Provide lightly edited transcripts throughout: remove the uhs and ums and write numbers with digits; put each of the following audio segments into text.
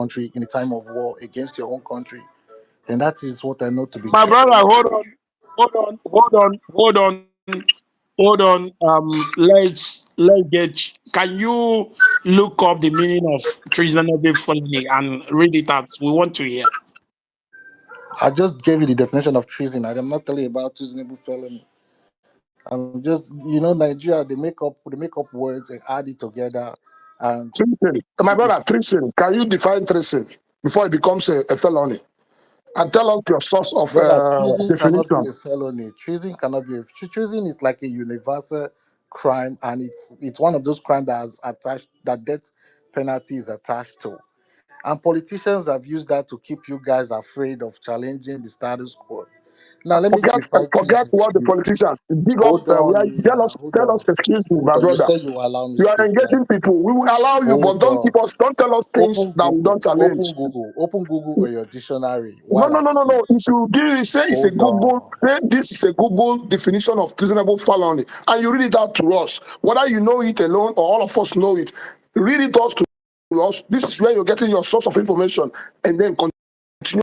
country in a time of war against your own country. And that is what I know to be My true. brother, hold on. Let's get. Can you look up the meaning of treasonable felony and read it out? We want to hear. I just gave you the definition of treason. I'm not telling you about treasonable felony. I'm just, Nigeria, they make up words and add it together, and Treason. My brother, treason. Can you define treason before it becomes a felony? And tell us your source of brother, treason cannot be definition. a felony. Treason cannot be treason is like a universal crime, and it's one of those crimes that death penalty is attached to. And politicians have used that to keep you guys afraid of challenging the status quo. Now, let me define Forget treason what to the you. politicians dig up. Hold on, hold Tell us. on, Excuse me, hold my on. You brother. said you will allow me You are speak, right? engaging people. We will allow you, but Hold on. don't tell us things that we don't challenge. Open Google or your dictionary No, while I speak. If you say it's a Hold Google, on. say this is a Google definition of treasonable felony, and you read it out to us, whether you know it alone or all of us know it, read it out to us. This is where you're getting your source of information, and then continue.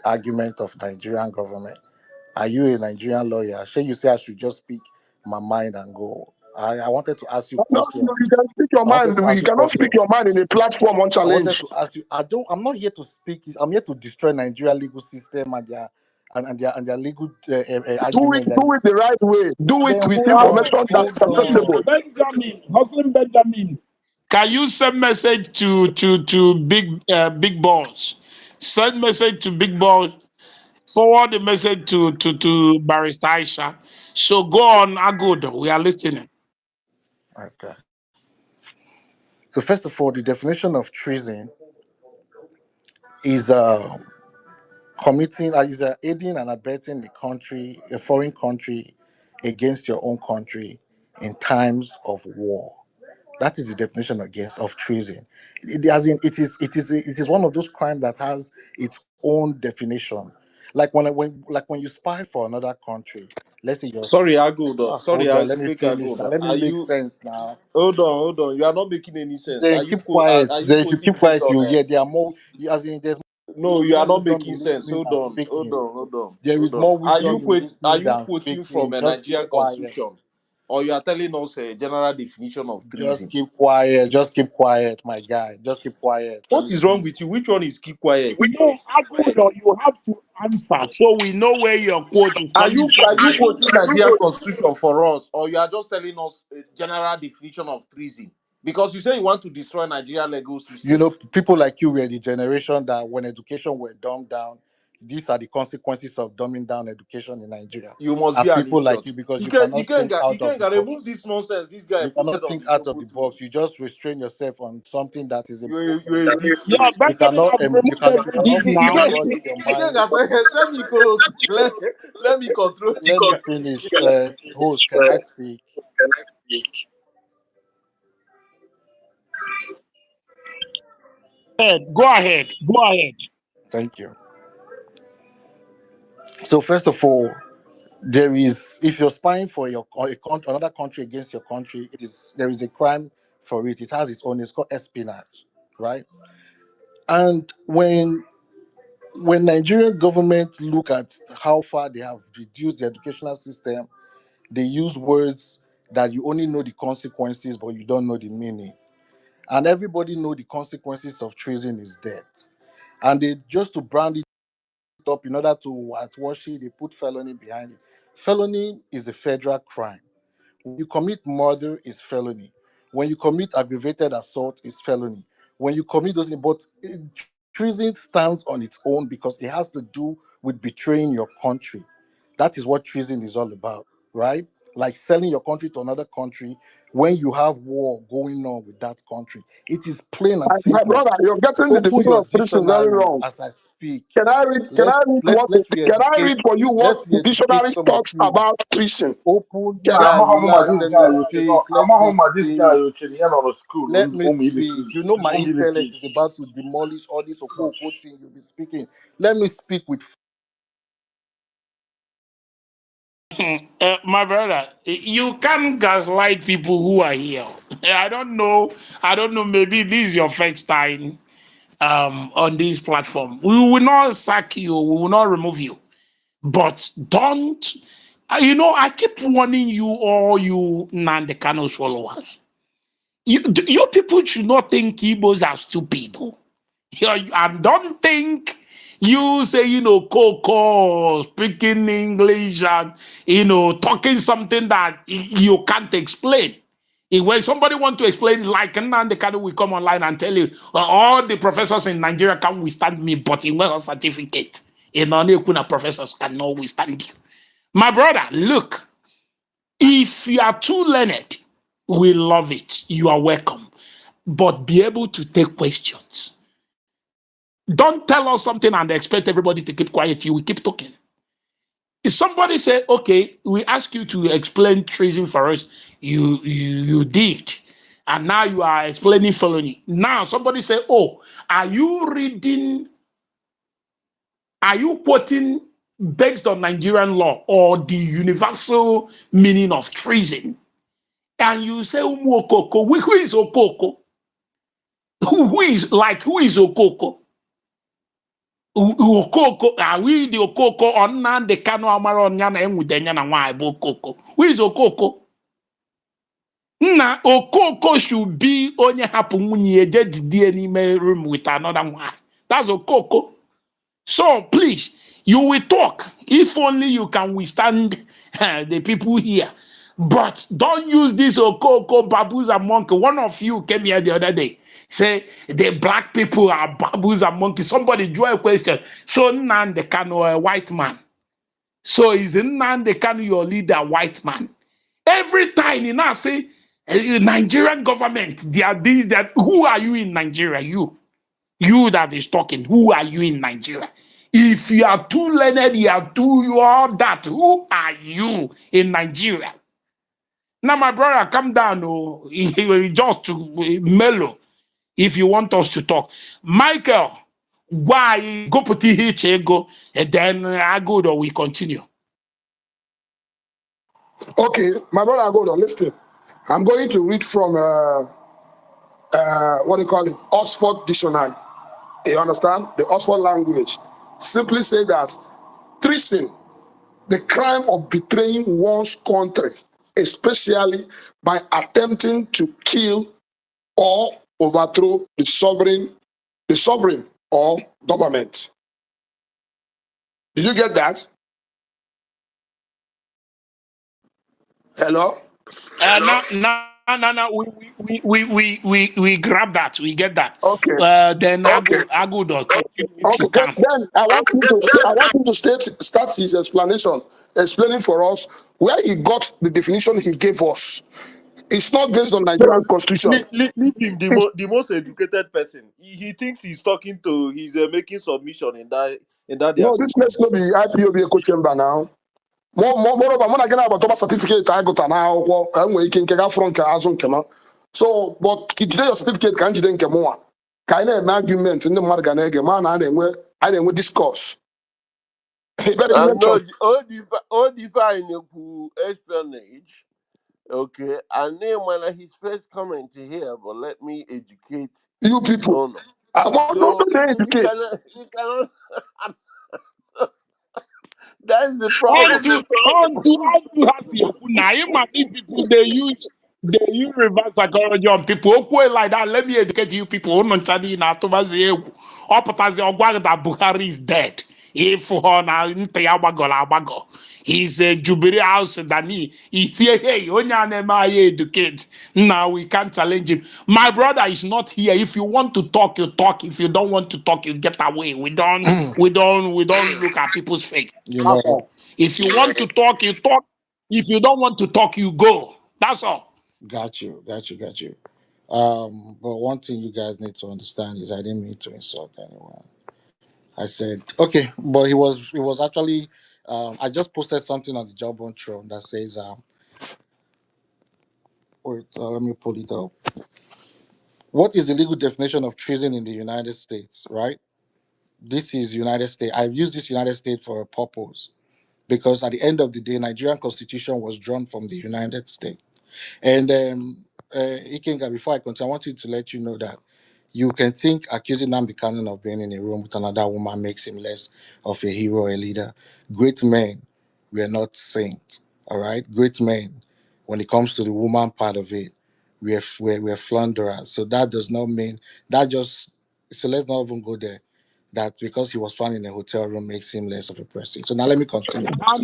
Argument of Nigerian government. Are you a Nigerian lawyer? Shall you say I should just speak my mind and go? I wanted to ask you No, questions. you can speak your I wanted mind. to ask You you cannot speak questions. your mind in a platform on I wanted challenge. to ask you. I'm not here to speak. I'm here to destroy Nigeria legal system and their legal argument. Do it the right way. Do it Then with hold information on, that's hold accessible. on. Husband Benjamin, can you send message to big boss? Send message to big boss. Forward the message to Barrister Aisha. So go on, Agud. We are listening. Okay. So first of all, the definition of treason is committing, is aiding and abetting a foreign country, against your own country in times of war. That is the definition of treason. It is one of those crimes that has its own definition. Like when you spy for another country. Let's say you're Sorry, Agoda. Sorry, hold on, let me fake finish now. Agoda. Let me Are make you? sense now. Hold on. You are not making any sense. Then keep quiet. Are you Then if you quoting keep based quiet, on? you hear there are more. As in, there's No, you are more not wisdom making in sense. listening than speaking. There is Hold on. more wisdom in Are listening you than quoting from speaking. a Just keep Nigerian quiet. constitution, or you are telling us a general definition of Just treason? keep quiet. Just keep quiet, my guy. Just keep quiet. Let What me is wrong speak. with you? Which one is keep quiet? No, Agud, you have to answer so we know where your quote is Are coming you from. quoting Nigerian constitution for us, or you are just telling us a general definition of treason? Because you say you want to destroy Nigerian legal system. People like you were the generation that when education were dumbed down, these are the consequences of dumbing down education in Nigeria. You must And be an people like idiot. you, because you cannot think You out of the can remove box. this nonsense this guy You posted cannot on think the out of the Google. box. You just restrain yourself on something that is You're a big Yeah, fool. you Benjamin, cannot I've removed you cannot everything now. broaden your mind. Send me close. Let me control the Let me guy. finish. Host, can I speak? Go ahead. Thank you. So first of all, there is, if you're spying for another country against your country, there is a crime for it. It has its own. It's called espionage, right? And when Nigerian government look at how far they have reduced the educational system, they use words that you only know the consequences, but you don't know the meaning. And everybody know the consequences of treason is death. And they just to brand it up in order to whitewash it, they put felony behind it. Felony is a federal crime. When you commit murder, is felony. When you commit aggravated assault, is felony. When you commit those, but treason stands on its own because it has to do with betraying your country. That is what treason is all about, right? Like selling your country to another country when you have war going on with that country. It is plain and My simple. brother, you're getting the Open definition your of treason very dictionary wrong. as I speak. Can I read? Can I read for you what Let's the re-educate dictionary some of talks you. about treason? Open, Can I? guy, relax. Let me speak. Let me speak. My intellect is about to demolish all this Okoko thing you'll be speaking. Let me speak with My brother, you can't gaslight people who are here. I don't know. I don't know. Maybe this is your first time on this platform. We will not sack you. We will not remove you. But don't. I keep warning you, all you Nandekano followers. You people should not think Igbos are stupid. And don't think you say, Coco, speaking English and, talking something that you can't explain. When somebody want to explain, like Nnamdi Kanu will come online and tell you, all the professors in Nigeria can withstand me, but in a certificate, Kuna professors cannot withstand you. My brother, look, if you are too learned, we love it. You are welcome. But be able to take questions. Don't tell us something and expect everybody to keep quiet. You will keep talking. If somebody say, okay, we ask you to explain treason for us, you did. And now you are explaining felony. Now somebody say, oh, are you quoting based on Nigerian law or the universal meaning of treason? And you say, Okoko, who is Okoko? Who is Okoko? Okoko, are we the Okoko on nan the Kano Amaro Nyana and with the Nyana Okoko? Who is Okoko? Na Okoko should be only happen when you did the room with another one. That's Okoko. So please, you will talk if only you can withstand the people here. But don't use this Okoko, baboos and monkey. One of you came here the other day. Say the black people are baboos and monkeys. Somebody drew a question. So Nnamdi Kanu a white man. So is Nnamdi Kanu your leader, white man? Every time you now say Nigerian government, they are these that. Who are you in Nigeria? You that is talking, who are you in Nigeria? If you are too learned, you are that. Who are you in Nigeria? Now, my brother, come down, just to mellow if you want us to talk. Michael, why go put here, go, and then I go, or we continue. Okay, my brother, go on. Listen. I'm going to read from what do you call it? Oxford Dictionary. You understand? The Oxford language. Simply say that treason, the crime of betraying one's country, especially by attempting to kill or overthrow the sovereign or government. Did you get that? Hello? No. We grab that. We get that. Okay. Then I go if Okay. you can. Then I want him to start his explanation, explaining for us where he got the definition he gave us. It's not based on Nigerian constitution. Leave him, It's, the most educated person. He thinks he's talking to, he's making submission in that their no, this constitution. next will be IPOB echo chamber now. Moreover, when I get about certificate, I got now. I'm waiting to get from Kazun Kema. So, but today your certificate can't then come on. Kind of an argument in the Marganega man, I didn't with discourse. Very And no, mention. all define who espionage. Okay, and name when his first comment here, but let me educate You the people. owner. I want So to educate. you cannot. That's the On problem. to has now these people they use reverse psychology on people. Okay, like that. Let me educate you people. That Buhari is dead. If he's a Jubilee House than he here, hey, educate. Now we can't challenge him. My brother is not here. If you want to talk, you talk. If you don't want to talk, you get away. We don't look at people's face. You That's know, all. If you want to talk, you talk. If you don't want to talk, you go. That's all. got you. But one thing you guys need to understand is I didn't mean to insult anyone. I said okay, but he was actually I just posted something on the Jumbotron that says wait, let me pull it up. What is the legal definition of treason in the United States? Right. This is United States. I've used this United States for a purpose. because at the end of the day, Nigerian constitution was drawn from the United States. And Ikenga, before I continue, I want you to let you know that you can think accusing Nnamdi Kanu of being in a room with another woman makes him less of a hero or a leader. Great men were not saints, all right? Great men, when it comes to the woman part of it, we're flounderers. So that does not mean, that just, so let's not even go there. That because he was found in a hotel room makes him less of a person. So now let me continue. So How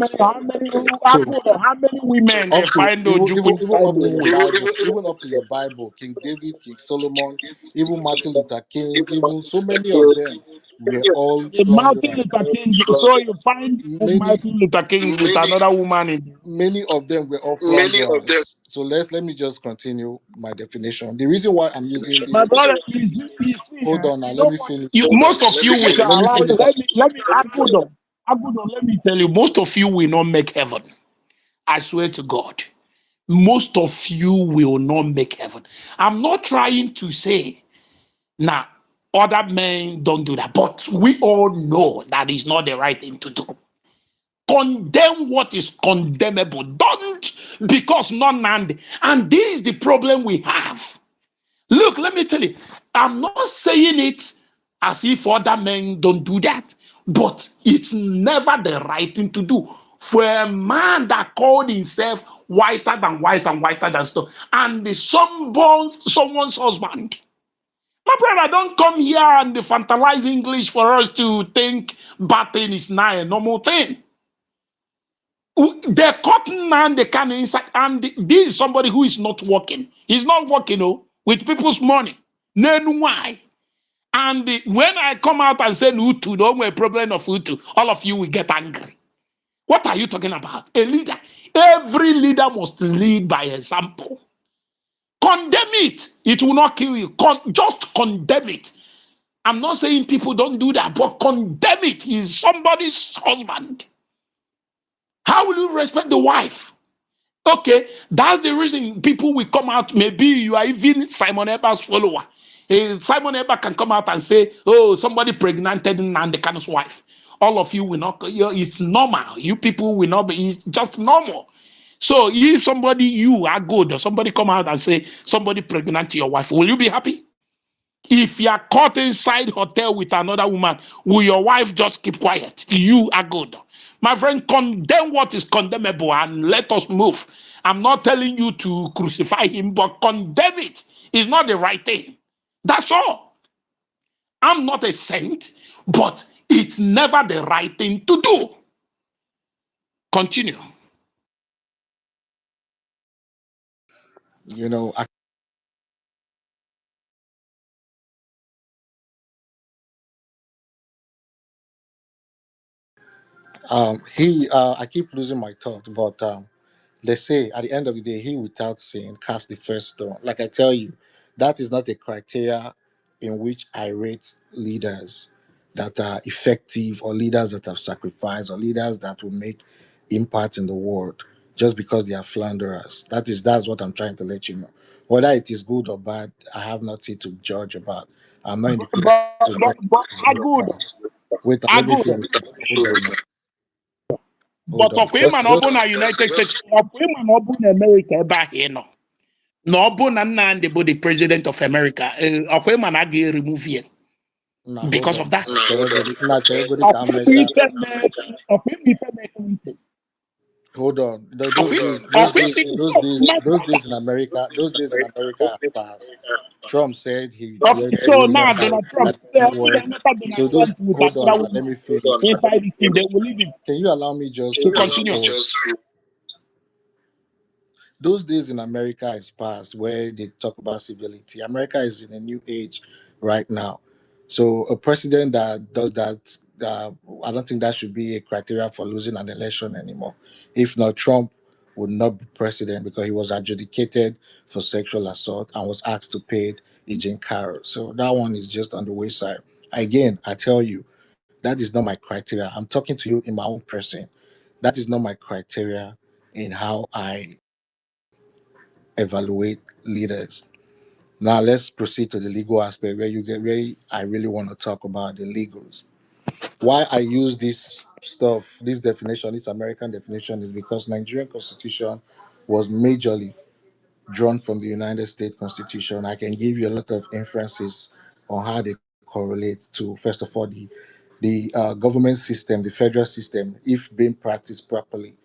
many women they up to find even Ojukwu even up to Bible your with? Bible, even up to your Bible, King David, King Solomon, even Martin Luther King, even so many of them were all The Martin flounderers. Luther King. So you find Many Martin Luther King with another woman in. many of them were all flounderers. So let me just continue my definition. The reason why I'm using My this, brother, hold on now, you let know me what? finish. You, most of you will Let me allow. finish. Let me. Agudo, let me tell you. Most of you will not make heaven. I swear to God. Most of you will not make heaven. I'm not trying to say, now, other men don't do that, but we all know that is not the right thing to do. Condemn what is condemnable. Don't, because none, and this is the problem we have. Look, let me tell you, I'm not saying it as if other men don't do that, but it's never the right thing to do. For a man that called himself whiter than white and whiter than snow, and the someone's husband. My brother, don't come here and fantasize English for us to think bathing is now a normal thing. The cotton man, they can inside, and this is somebody who is not working. He's not working, with people's money. Then why? And when I come out and say Utu, no more problem of Utu, all of you will get angry. What are you talking about? A leader. Every leader must lead by example. Condemn it. It will not kill you. Just condemn it. I'm not saying people don't do that, but condemn it. He's somebody's husband. How will you respect the wife? Okay, that's the reason people will come out. Maybe you are even Simon Eber's follower. Simon Eber can come out and say, "Oh, somebody pregnanted Nnamdi Kanu's wife." All of you will not. It's normal. You people will not be. It's just normal. So if somebody you are good, or somebody come out and say somebody pregnant your wife, will you be happy? If you are caught inside hotel with another woman, will your wife just keep quiet? You are good. My friend, condemn what is condemnable and let us move. I'm not telling you to crucify him, but condemn it. It's not the right thing. That's all. I'm not a saint, but it's never the right thing to do. Continue. You know, I keep losing my thought, but they say at the end of the day, he without sin cast the first stone. Like I tell you, that is not a criteria in which I rate leaders that are effective or leaders that have sacrificed or leaders that will make impact in the world just because they are flounderers. That's what I'm trying to let you know. Whether it is good or bad, I have nothing to judge about. I'm not in the place to judge. But Wait, let me Agudo. finish. Hold on, now. Hold But on. ọkwa ịma na ọ bụ na United States, ọkwa ịma na ọ bụ na America ebe ahụ ị nọ. Na ọ bụ na Nnamdi bụ the president of America, ọkwa ịma na a ga-remove ya Now hold because on. of that. Now Cheregodi Ọkwa can ịma make that. ife mee ọkwa ịma ife mee Clinton. Hold on. Ọkwa ọkwa ịma Those days in America, those days in America have passed. Trump said he okay, read so now William Donald Trump at say the we word. don't matter So Donald those Trump with hold on another now. Let woman me finish. inside this thing, they will leave him. Can you allow me just To to continue. close? Those days in America is past where they talk about civility. America is in a new age right now. So a president that does that, I don't think that should be a criteria for losing an election anymore. If not, Trump would not be president because he was adjudicated for sexual assault and was asked to pay Agent Carroll. So that one is just on the wayside. Again, I tell you, that is not my criteria. I'm talking to you in my own person. That is not my criteria in how I evaluate leaders. Now let's proceed to the legal aspect where I really want to talk about the legals. Why I use this stuff, this definition, this American definition, is because Nigerian constitution was majorly drawn from the United States Constitution. I can give you a lot of inferences on how they correlate to, first of all, the government system, the federal system, if being practiced properly,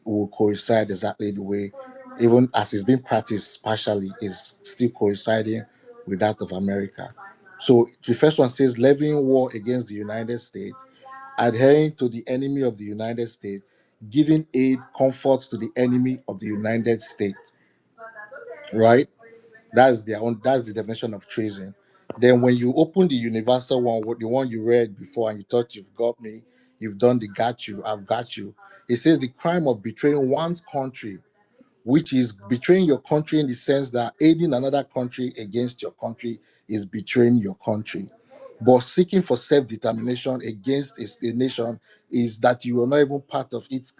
will coincide exactly the way, even as it's being practiced partially, is still coinciding with that of America. So the first one says levying war against the United States, adhering to the enemy of the United States, giving aid, comfort to the enemy of the United States. Right? That's their own. That's the definition of treason. Then when you open the universal one, the one you read before, and you thought you've got me, you've done the got you, I've got you. It says the crime of betraying one's country, which is betraying your country in the sense that aiding another country against your country is betraying your country. But seeking for self-determination against a nation is that you are not even part of its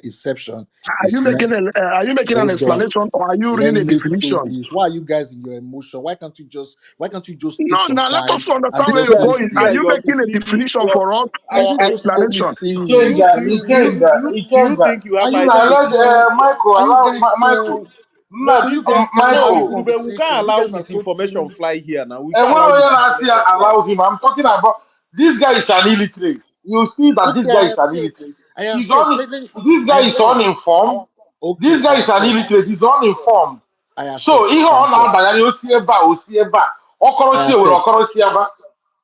inception. Is meant. Are you making an Hold on. explanation, or are you Let reading a me definition? finish. Why are you guys in your emotion? Why can't you just take No, some now let time us and understand where just you're Yeah, going. Are listen? yeah, you you're making a misleading. definition for us Can or you just let me explanation? finish? Ikenga, Ikenga, Do you Ikenga. think you Are have you my Now guys let patience? so Michael are you allow guys Michael. so Now No, are this you guy. guys cannot No, have a Michael. Igurube, we can't conversation? You allow guys are his so information timid. fly here now. We And can't when allow I this want to see information fly. allow him, I'm talking about this guy is an illiterate. You see that this Okay, guy I is an accept. illiterate. I He's accept. on. This I guy is accept. uninformed. Okay, This I guy is an accept. illiterate. He's uninformed. I So accept. ihe I ọ accept. na-aba ya na osi ebe a I ọkọrọsi ewere accept. ọkọrọsi ebe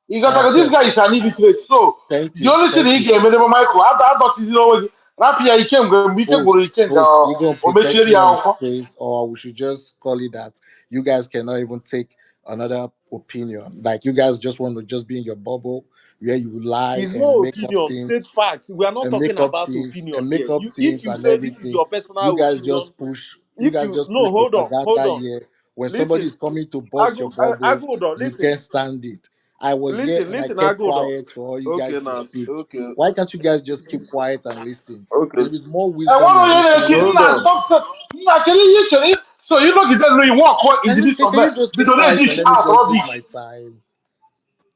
you I got to this accept. guy is an illiterate. So Thank the you. only thing Thank he you. ga-eme n'ebe Michael adọtiziri onwe gị rapụ ya ike mgbe ike gwụrụ Host, ike nga host, you gonna o protect mechieri me ya on akwụkwọ. space, or we should just call it that you guys cannot even take another opinion. Like you guys just want to just be in your bubble where you lie It's and no make up opinion, state things facts. We are not and talking make up about things opinion and make here. up You, if things you and say this is everything. your You personal guys opinion, just push. You if guys you just no, push hold propaganda on. here. When somebody Listen, is coming to bust your bubble, hold on. you Listen, can't stand it. I was here and I kept hold on. quiet for all you guys Okay, to now, speak. okay, Why can't you guys just keep quiet and listen? okay. There is more Enwere wisdom in onye listening na-eke to Hold nna on. things. stop nna kedu ihe i chere so you know the no you walk in Can the you midst can, of can you just keep bido quiet and na-edish let me out just use my rubbish. time?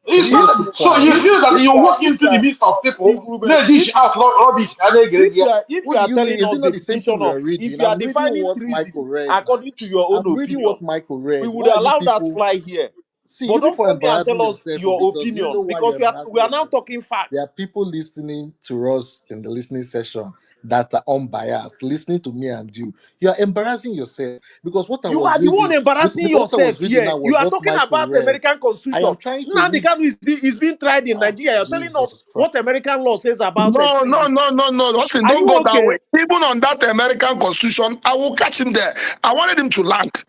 Can you Is just it, keep so you quiet? feel that you walk If into you the are midst of people Igurube, na-edish out rubbish ka na-egere gị ya. if you What do are you mean? telling Is us it the not the same thing definition we of are if reading? you are I'm reading defining what Michael treason read. according to your own I'm reading opinion, what Michael we read. would Why you allow that people fly here. see But you don't people are come here and embarrassing tell us yourself oh, your because do you know opinion why because you're we embarrassing are now yourself? talking There are facts. people listening to us in the listening session that are unbiased, listening to me and you. You are embarrassing yourself because what I You was are the one reading, embarrassing because what I was yourself reading here. now You was are what talking Michael about read. American I Constitution. am trying to Nnamdi read. Kanu is being tried in Ah, Nigeria. You're telling us Jesus what Christ. American law says about No, no, treason. no, no, no. Austin, Are don't you go that okay? way. Even on that American Constitution, I will catch him there. I wanted him to land.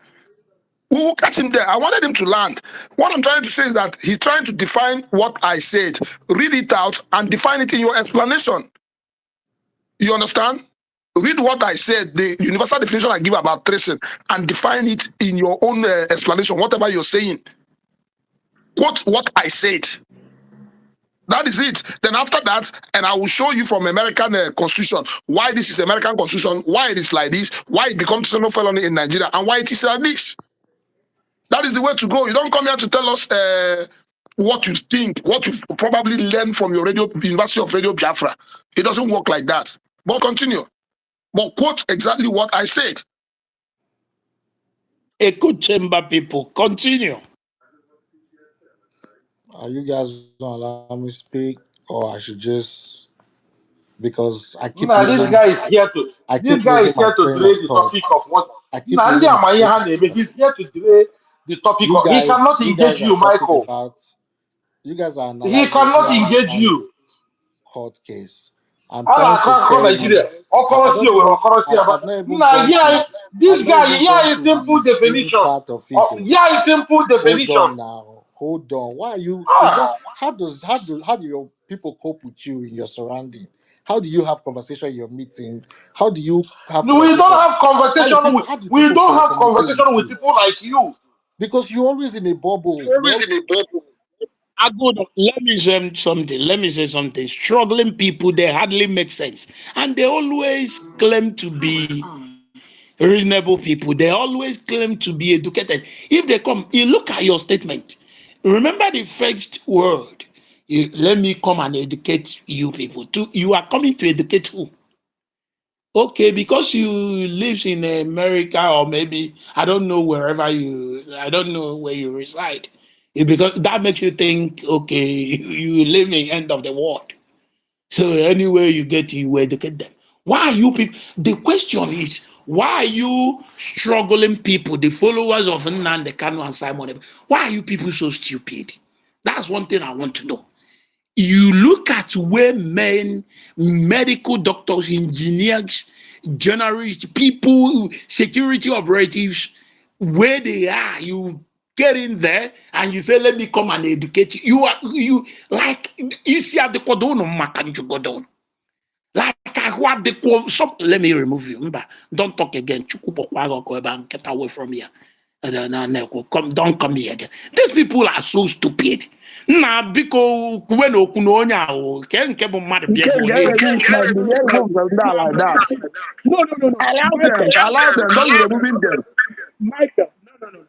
We will catch him there. I wanted him to land. What I'm trying to say is that he's trying to define what I said. Read it out and define it in your explanation. You understand? Read what I said, the universal definition I give about tracing, and define it in your own explanation, whatever you're saying. Quote what I said. That is it. Then after that, and I will show you from American Constitution why this is American Constitution, why it is like this, why it becomes criminal felony in Nigeria, and why it is like this. That is the way to go. You don't come here to tell us what you think, what you've probably learned from your radio, University of Radio Biafra. It doesn't work like that. But continue. But quote exactly what I said. Echo chamber people, continue. Are you guys gonna allow me speak, or I should just because Nna I keep this losing guy is my here to train of delay the thought. topic of what I keep Nna ndị losing my ama ihe train ha of na-eme. thought. He's here to delay the topic You of he guys, cannot you guys engage are you, talking Michael. about. You guys are He analyzing cannot Nnamdi engage Kanu you. court case. I'm A trying na-akọ to akụkọ tell Nigeria you. I ọkọrọsi don't owere even. ọkọrọsi aba I've not even nna gone to. this I've not guy even yeah gone is to simple the civil definition part of of it. Oh. yeah is simple Hold definition. on now. Hold on. Why are you? Is that Ah, how do your people cope with you in your surrounding? How do you have conversation in your meeting? How do you have we don't conversation? have conversation with How do we people don't have communicate conversation with with you? people like you. Because you're always in a bubble. You're Always always in a bubble. Let me say something. Let me say something. Struggling people, they hardly make sense. And they always claim to be reasonable people. They always claim to be educated. If they come, you look at your statement. Remember the first word. Let me come and educate you people. You are coming to educate who? Okay, because you live in America or maybe I don't know I don't know where you reside. Because that makes you think, okay, you live in end of the world. So anywhere you get, you educate them. Why are you people? The question is, why are you struggling people, the followers of Nnamdi Kanu and Simon? Why are you people so stupid? That's one thing I want to know. You look at where men, medical doctors, engineers, journalists, people, security operatives, where they are, you get in there and you say, let me come and educate you. You like you see at the cordon makanjugodon. Like I what the some let me remove you. Remember, don't talk again. Get away from here. Don't come here again. These people are so stupid. Na biko kuwe no kuno onya o nke bụ mmadụ You bịa ebe can't ọ get na-eji. remove from the remove them down like that. No. Allow them, don't be removing them. Michael, no.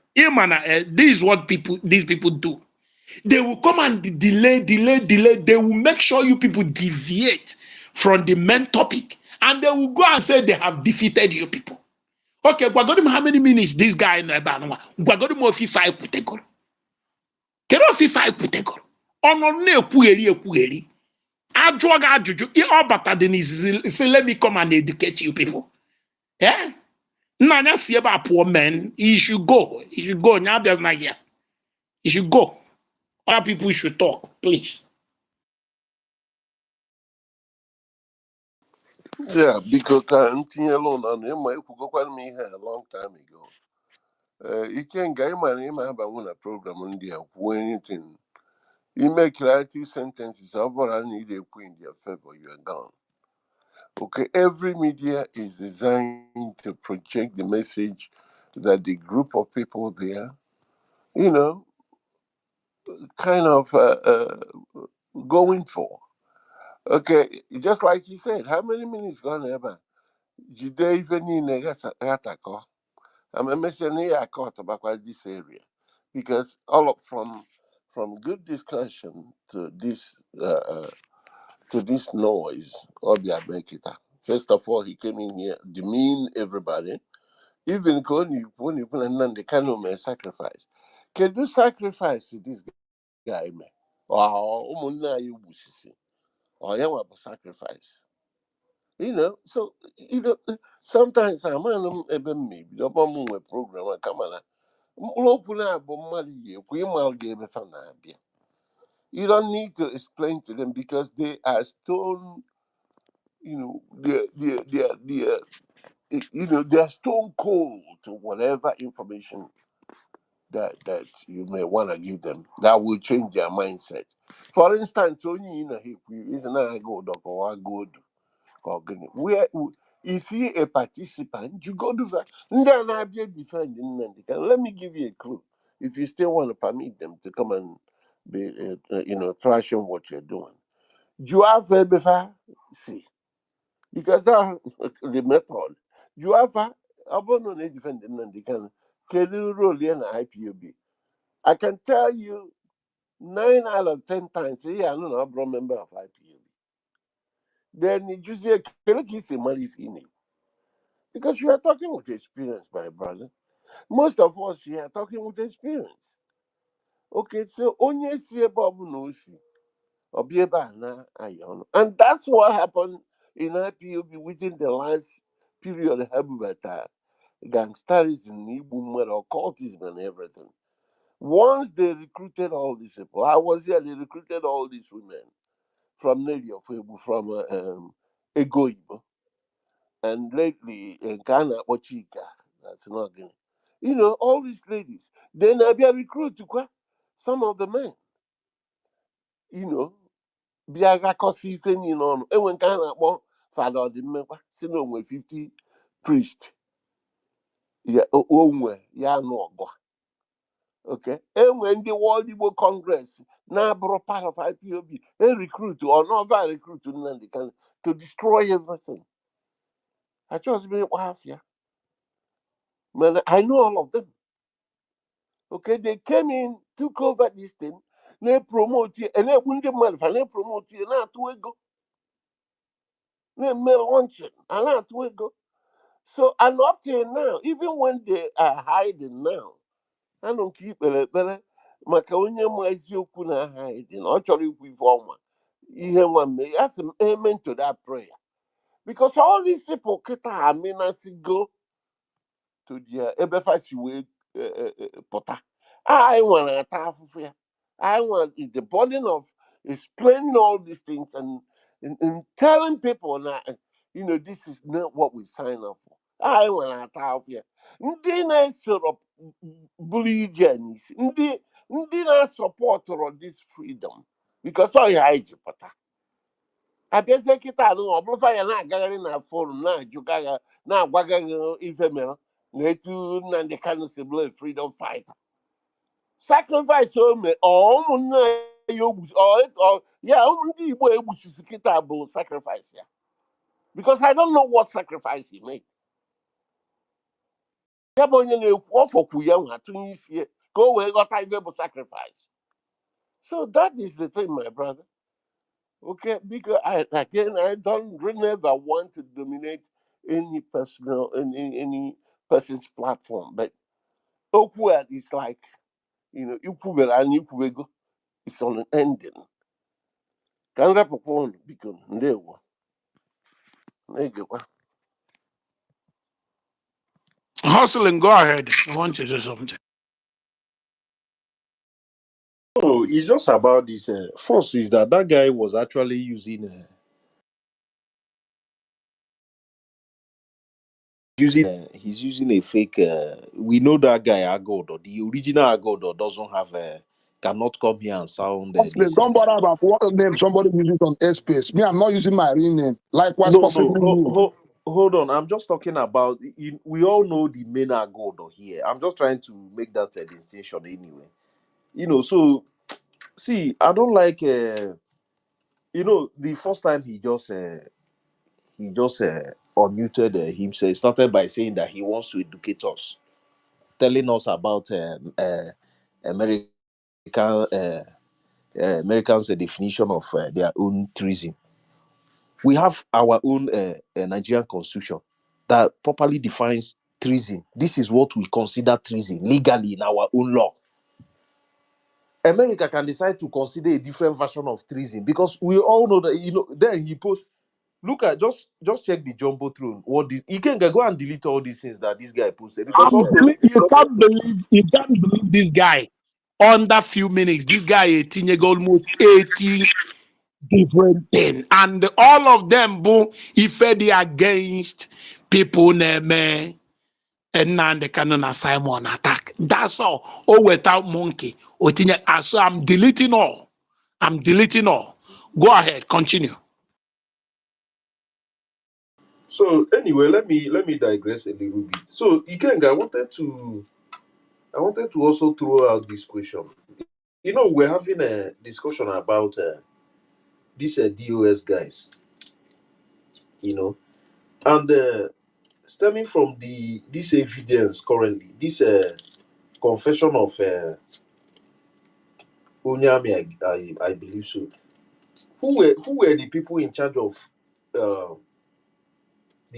This is what these people do. They will come and delay. They will make sure you people deviate from the main topic. And they will go and say they have defeated you people. Okay, Gwagodim, how many minutes this guy in Ebanwa? Gwagodim FIFA Kutegoro. Kero FIFA Kutegoro. Ono ne ekwugheri. Ajụọ ajụjụ. Ọ bata dị n'izizi. Say, let me come and educate you people. Yeah? Nanya si ebe a poor man. He should go. Nya abịa na here. He should go. Other people should talk, please. Yeah, because ntinye loan on him, I could go me here a long time ago. Ikenga ịma abanwe na program ndị a kwuo anything. You make creative sentences, I need a in their favor, you are gone. Okay, every media is designed to project the message that the group of people there, you know, kind of going for. Okay, just like you said, how many minutes gone ever? Jide even in a gatako. I'm mentioning I caught about this area because all of from good discussion to this noise, Obia Bekita. First of all, he came in here, demean everybody. Even when you put an the kind of sacrifice. Can you sacrifice to this guy, man? Or you or you want sacrifice. So sometimes I'm even maybe the program come on. You don't need to explain to them because they are stone, they are stone cold to whatever information that you may want to give them that will change their mindset. For instance, only isn't I go or I go where is he a participant? You go to that. Then I be defending them. Let me give you a clue. If you still want to permit them to come and be, trashing what you're doing, you have ever see because that the method. You have about defending them. They can you roll in an IPOB. I can tell you 9 out of 10 times. Yeah, I know I'm a member of IPOB. Then you say, can you get some money in it? Because you are talking with experience, my brother. Most of us here are talking with experience. Okay, so only see about Nosi or be about na ayon. And that's what happened in IPOB within the last period of Habubata, gangsterism, Igbo, occultism, and everything. Once they recruited all these people, I was here, they recruited all these women from Nadi of Ebu, from Egoibo. And lately in Ghana, Ochika, that's not going all these ladies. Then I be a recruit to some of the men, you know, be a rakosi thing, and when Ghana, father, the member, sino with 50 priest, yeah, yeah, no, okay. And when the World Igbo Congress, now brought part of IPOB, a recruit or not recruit to Nandi to destroy everything. I just been half, yeah. Man, I know all of them. Okay, they came in, took over this thing. na-promote na-egbu ndị mmadụ fa na-promote na-atụ ego na-eme launching na-atụ ego. So and up till now, even when they are hiding now, I don't keep ekpere maka onye ma eziokwu na hiding ọ chọrọ ikwu ife ọma ihe nwa mme asị m amen to that prayer, because all these people kịta amenasị go to their ebe fasi wee pụta. I want to ata afụfụ ya. I want the burden of explaining all these things and telling people that this is not what we signed up for. I want to ata afụfụ ya. Ndị na-esoro bụrụ ije n'isi ndị na-asọpọtụrụ this freedom, because ọ ya anyị ji pụta. Abịazie kịta anụ ọ bụrụfa ya na-agagharị na forum na-ajụga ya na-agwaga gị ife mere na etu Nnamdi Kanu si bụrụ freedom fighter. Sacrifice ome ụmụnne ya ndị Igbo egbusisi kịta bụ sacrifice ya, because I don't know what sacrifice he made. Ya bụ onye na-ekwu ọfọkwu ya nwa tụnye isi ka o wee ghọta ife bụ sacrifice. So that is the thing, my brother. Okay, because I don't really never want to dominate any any person's platform, but Okwuad is like, it's on an ending. Can I perform because there was Hustling, go ahead. I want you to say something. No, it's just about this. First is that guy was actually using he's using a fake. We know that guy Agodo, the original Agodo, doesn't have cannot come here and sound First name, this. don't bother about what name somebody uses on airspace. Me, I'm not using my real name. Likewise, possibly you. Hold on. I'm just talking about. We all know the main Agodo here. I'm just trying to make that distinction anyway. So see, I don't like. The first time he just unmuted himself. He started by saying that he wants to educate us, telling us about American Americans' definition of their own treason. We have our own Nigerian constitution that properly defines treason. This is what we consider treason legally in our own law. America can decide to consider a different version of treason because we all know that then he posts. Look at just check the jumbo throne. You can go and delete all these things that this guy posted because also You can't believe this guy. Under few minutes, this guy 18 almost 80 different things, and all of them, boom, he fed against people name and now the canon Simon attack. That's all. Oh, without monkey. So I'm deleting all. Go ahead, continue. so anyway, let me digress a little bit. So Ikenga, I wanted to also throw out this question. We're having a discussion about these DOS guys, and stemming from this evidence currently, this confession of Onyame, I believe so. Who were the people in charge of the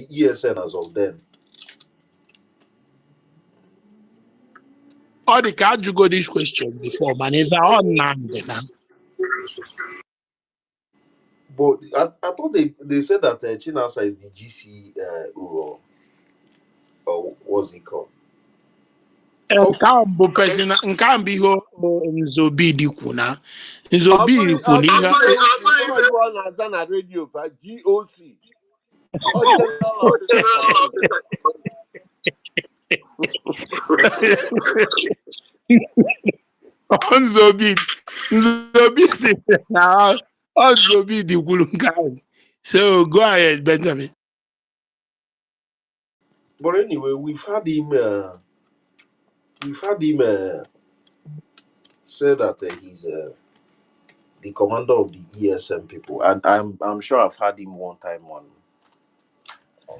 ESN as of then? Or the card you go this question before, man. Is on now. But I thought they said that Chinasa is the GC or what's it called? Nkan be ho Nzobi dikuna. Nzobi dikuna. radio for GOC. General Nzobi dikuna. So go ahead, Benjamin. But anyway, we've had him say that he's the commander of the ESM people, and I'm sure I've had him one time on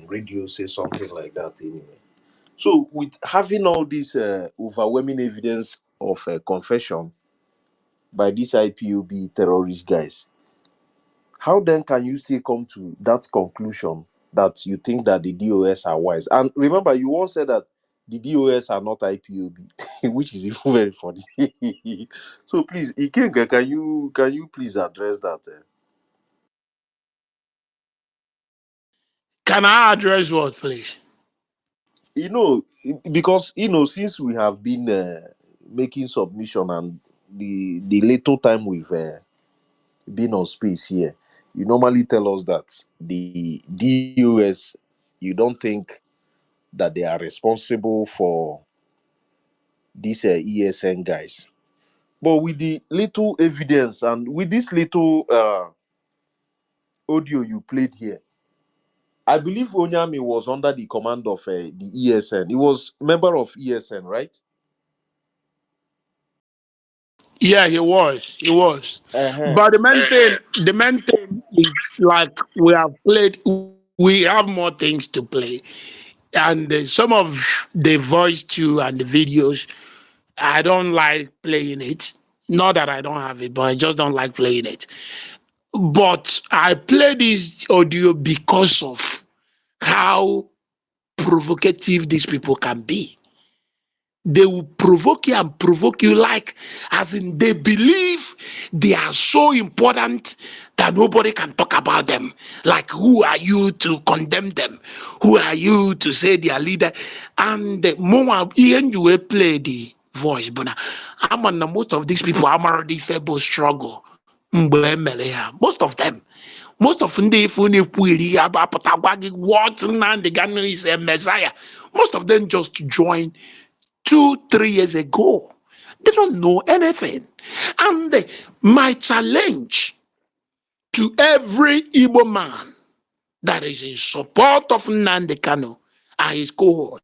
radio say something like that anyway. So with having all this overwhelming evidence of confession, by these IPOB terrorist guys, how then can you still come to that conclusion that you think that the DOS are wise? And remember, you once said that the DOS are not IPOB, which is even very funny. So please, Ikenga, can you please address that? Can I address what, please? Because since we have been making submission, and the little time we've been on space here, you normally tell us that the DOS, you don't think that they are responsible for these ESN guys. But with the little evidence and with this little audio you played here, I believe Onyami was under the command of the ESN. He was member of ESN, right? Yeah, he was. He was. Uh-huh. But the main thing is like we have more things to play. And some of the voice too and the videos, I don't like playing it. Not that I don't have it, but I just don't like playing it. But I play this audio because of how provocative these people can be. They will provoke you and provoke you, like, as in they believe they are so important that nobody can talk about them. Like, who are you to condemn them? Who are you to say they are leader? And the more even you will play the voice, but I'm on most of these people. I'm already fable struggle. Most of them. Most of them, if you about what Nnamdi Kanu is a messiah, most of them just join 2, 3 years ago. They don't know anything. And my challenge to every Igbo man that is in support of Nnamdi Kanu and his cohorts,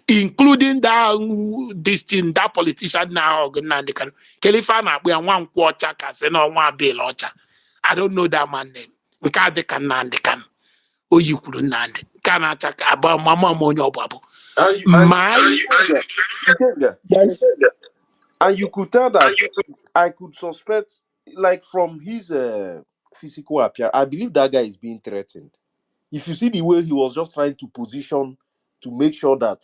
including this thing, that politician now, Nnamdi Kanu, Kelifana, we are one quarter, no one bill ocha. I don't know that man name. Nkade Nnamdi Kanu. O yikuru Nnamdi. Kana chaka about mama monyo babu. And My Ikenga, yes. and you could tell that I could suspect, like from his physical appearance, I believe that guy is being threatened. If you see the way he was just trying to position to make sure that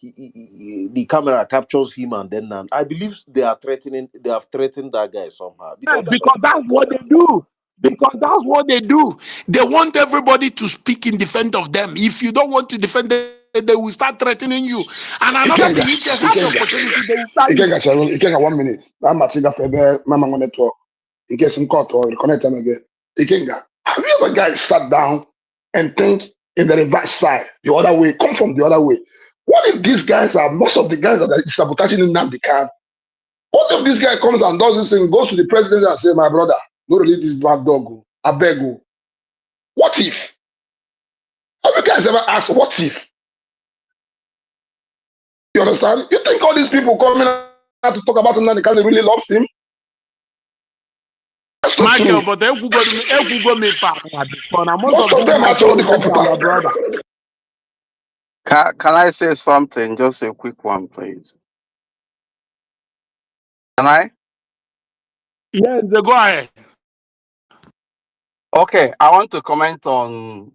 the camera captures him, and then I believe they have threatened that guy somehow, because Yes, because that's what they do. Because that's what they do. They want everybody to speak in defense of them. If you don't want to defend them, they will start threatening you. And another thing, if Ikenga, they have the Ikenga, opportunity, they will start you. Ikenga, Cheryl, Ikenga, 1 minute. I'm at Febe, Mama Network. He gets in court or connect him again. Ikenga, have you ever guys sat down and think in the reverse side, the other way, come from the other way? What if these guys are, most of the guys that are sabotaging in Nnamdi Kanu? What if this guy comes and does this thing, goes to the president and says, my brother, don't release this black dog, oh. I beg you. What if? Have you guys ever asked, what if? You understand? You think all these people coming out to talk about Nnamdi Kanu really loves him? That's not true. Michael, but they will go me far. Most Most of of these them are Michael actually will be our computer. brother. Can I say something? Just a quick one, please. Can I? Yes, go ahead. Okay, I want to comment on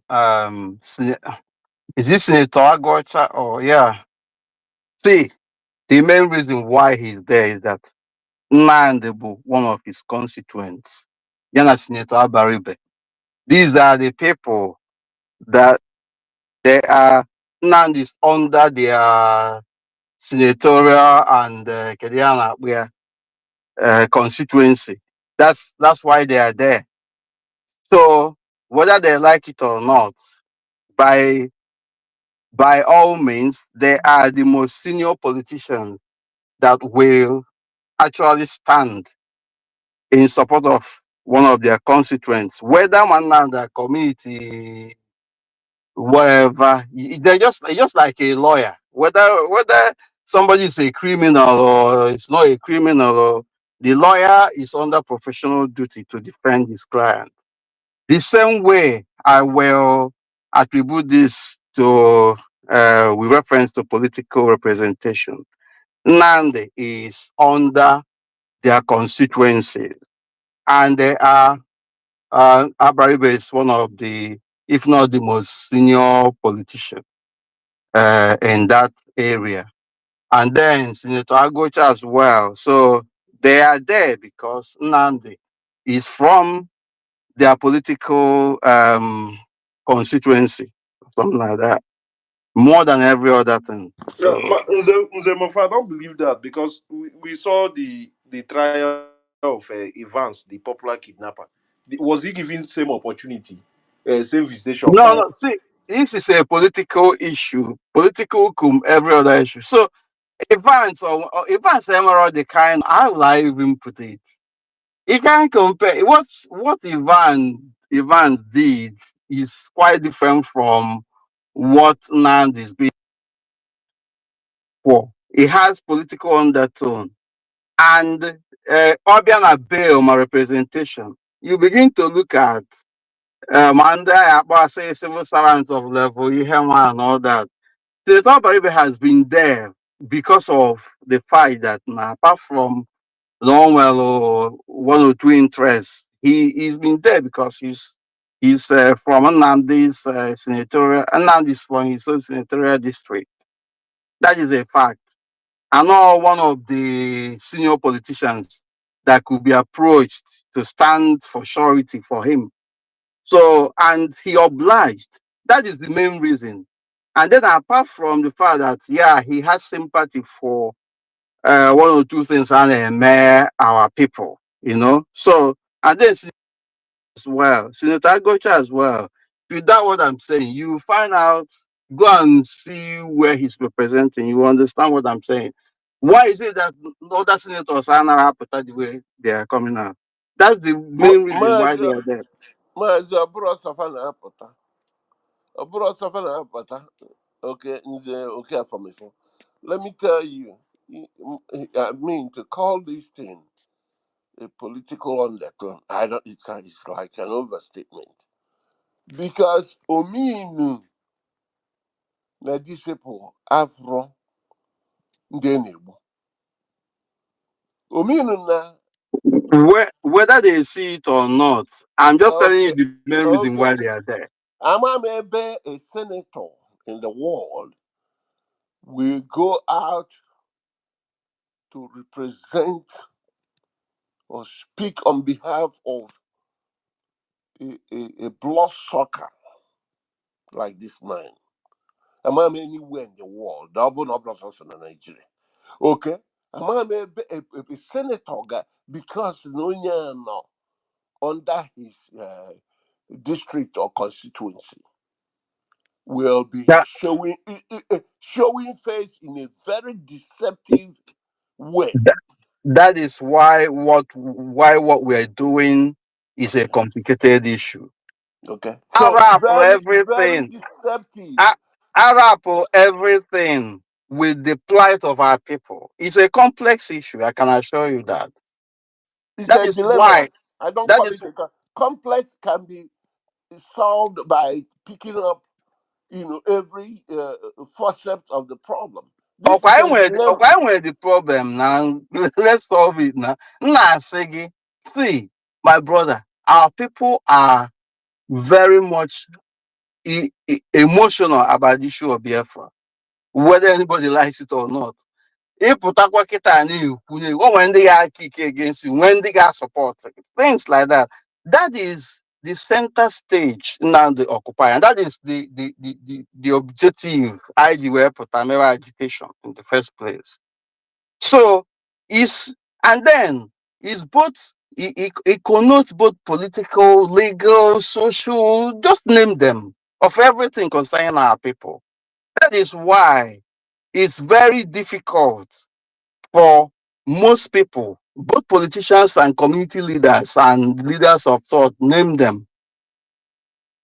is this Senator Agocha? Oh yeah. See, the main reason why he's there is that Nandebu, one of his constituents, Yana Senator Abaribe. These are the people that they are Nandis under their senatorial and Kediana where constituency. That's why they are there. So whether they like it or not, by by all means, they are the most senior politicians that will actually stand in support of one of their constituents, whether one of their community, whatever. They're just like a lawyer. Whether somebody is a criminal or it's not a criminal, or the lawyer is under professional duty to defend his client. The same way I will attribute this to with reference to political representation. Nande is under their constituencies. And they are, Abaribe is one of the, if not the most senior politician in that area. And then Senator Agocha as well. So they are there because Nandi is from their political constituency, something like that, more than every other thing. Yeah, So Nze Mofa, I don't believe that because we saw the trial of Evans, the popular kidnapper. Was he given same opportunity, same visitation by? no, no. See, this is a political issue, political cum every other issue. So Evans or Evans Emerald, the kind, how will I even put it? You can't compare. What Evans did is quite different from what Nand is being for. It has political undertone and Obiana bail my representation. You begin to look at under say civil servants of level, Ihema and all that. The top Baribe has been there because of the fact that apart from Longwell or one or two interests, he's been there because he's from Anandi's senatorial, Anandi's from his own senatorial district. That is a fact. I'm not one of the senior politicians that could be approached to stand for surety for him. So, and he obliged. That is the main reason. And then apart from the fact that, yeah, he has sympathy for one or two things and our people, you know. So, and then as well, Senator Agocha as well. With that, what I'm saying, you find out, go and see where he's representing. You understand what I'm saying. Why is it that other senators are not appetite the way they are coming out? That's the main reason why they are there. Maazị ọbụrụ ọsọfa na-apụta ọbụrụ ọsọfa na-apụta okay nze okay afọmifo. Let me tell you, I mean, to call this thing a political undertone, I don't. It's like an overstatement because ominu na these people afro ndị na-egbu ominu na. Whether they see it or not, I'm just telling you Okay, the main reason why okay. they are there. Amamebe, a senator in the world, will go out to represent or speak on behalf of a bloodsucker like this man. Amam anywhere in the world, double not also in Nigeria. Okay? Amam a senator guy because no under his district or constituency will be That showing face in a very deceptive way. that, that is why what we're doing is a complicated issue. Okay, so Arap very very everything. deceptive. A- Arap everything with the plight of our people. It's a complex issue. I can assure you that. It's That a is dilemma. why. I don't That call is it complex. Can be solved by picking up, every facet of the problem. This is a dilemma. okay where the problem now. Let's solve it now. Nah, Segi. See, my brother, our people are very much emotional about the issue of Biafra, whether anybody likes it or not. Ịpụtakwa kịta na-ekwu o nwere ndị ga-aka ike against you, when they got support, things like that. That is the center stage now the occupy, and that is the objective IG were pụta mere agitation in the first place. So it's and then it's both it connotes both political, legal, social, just name them, of everything concerning our people. That is why it's very difficult for most people, both politicians and community leaders and leaders of thought, name them.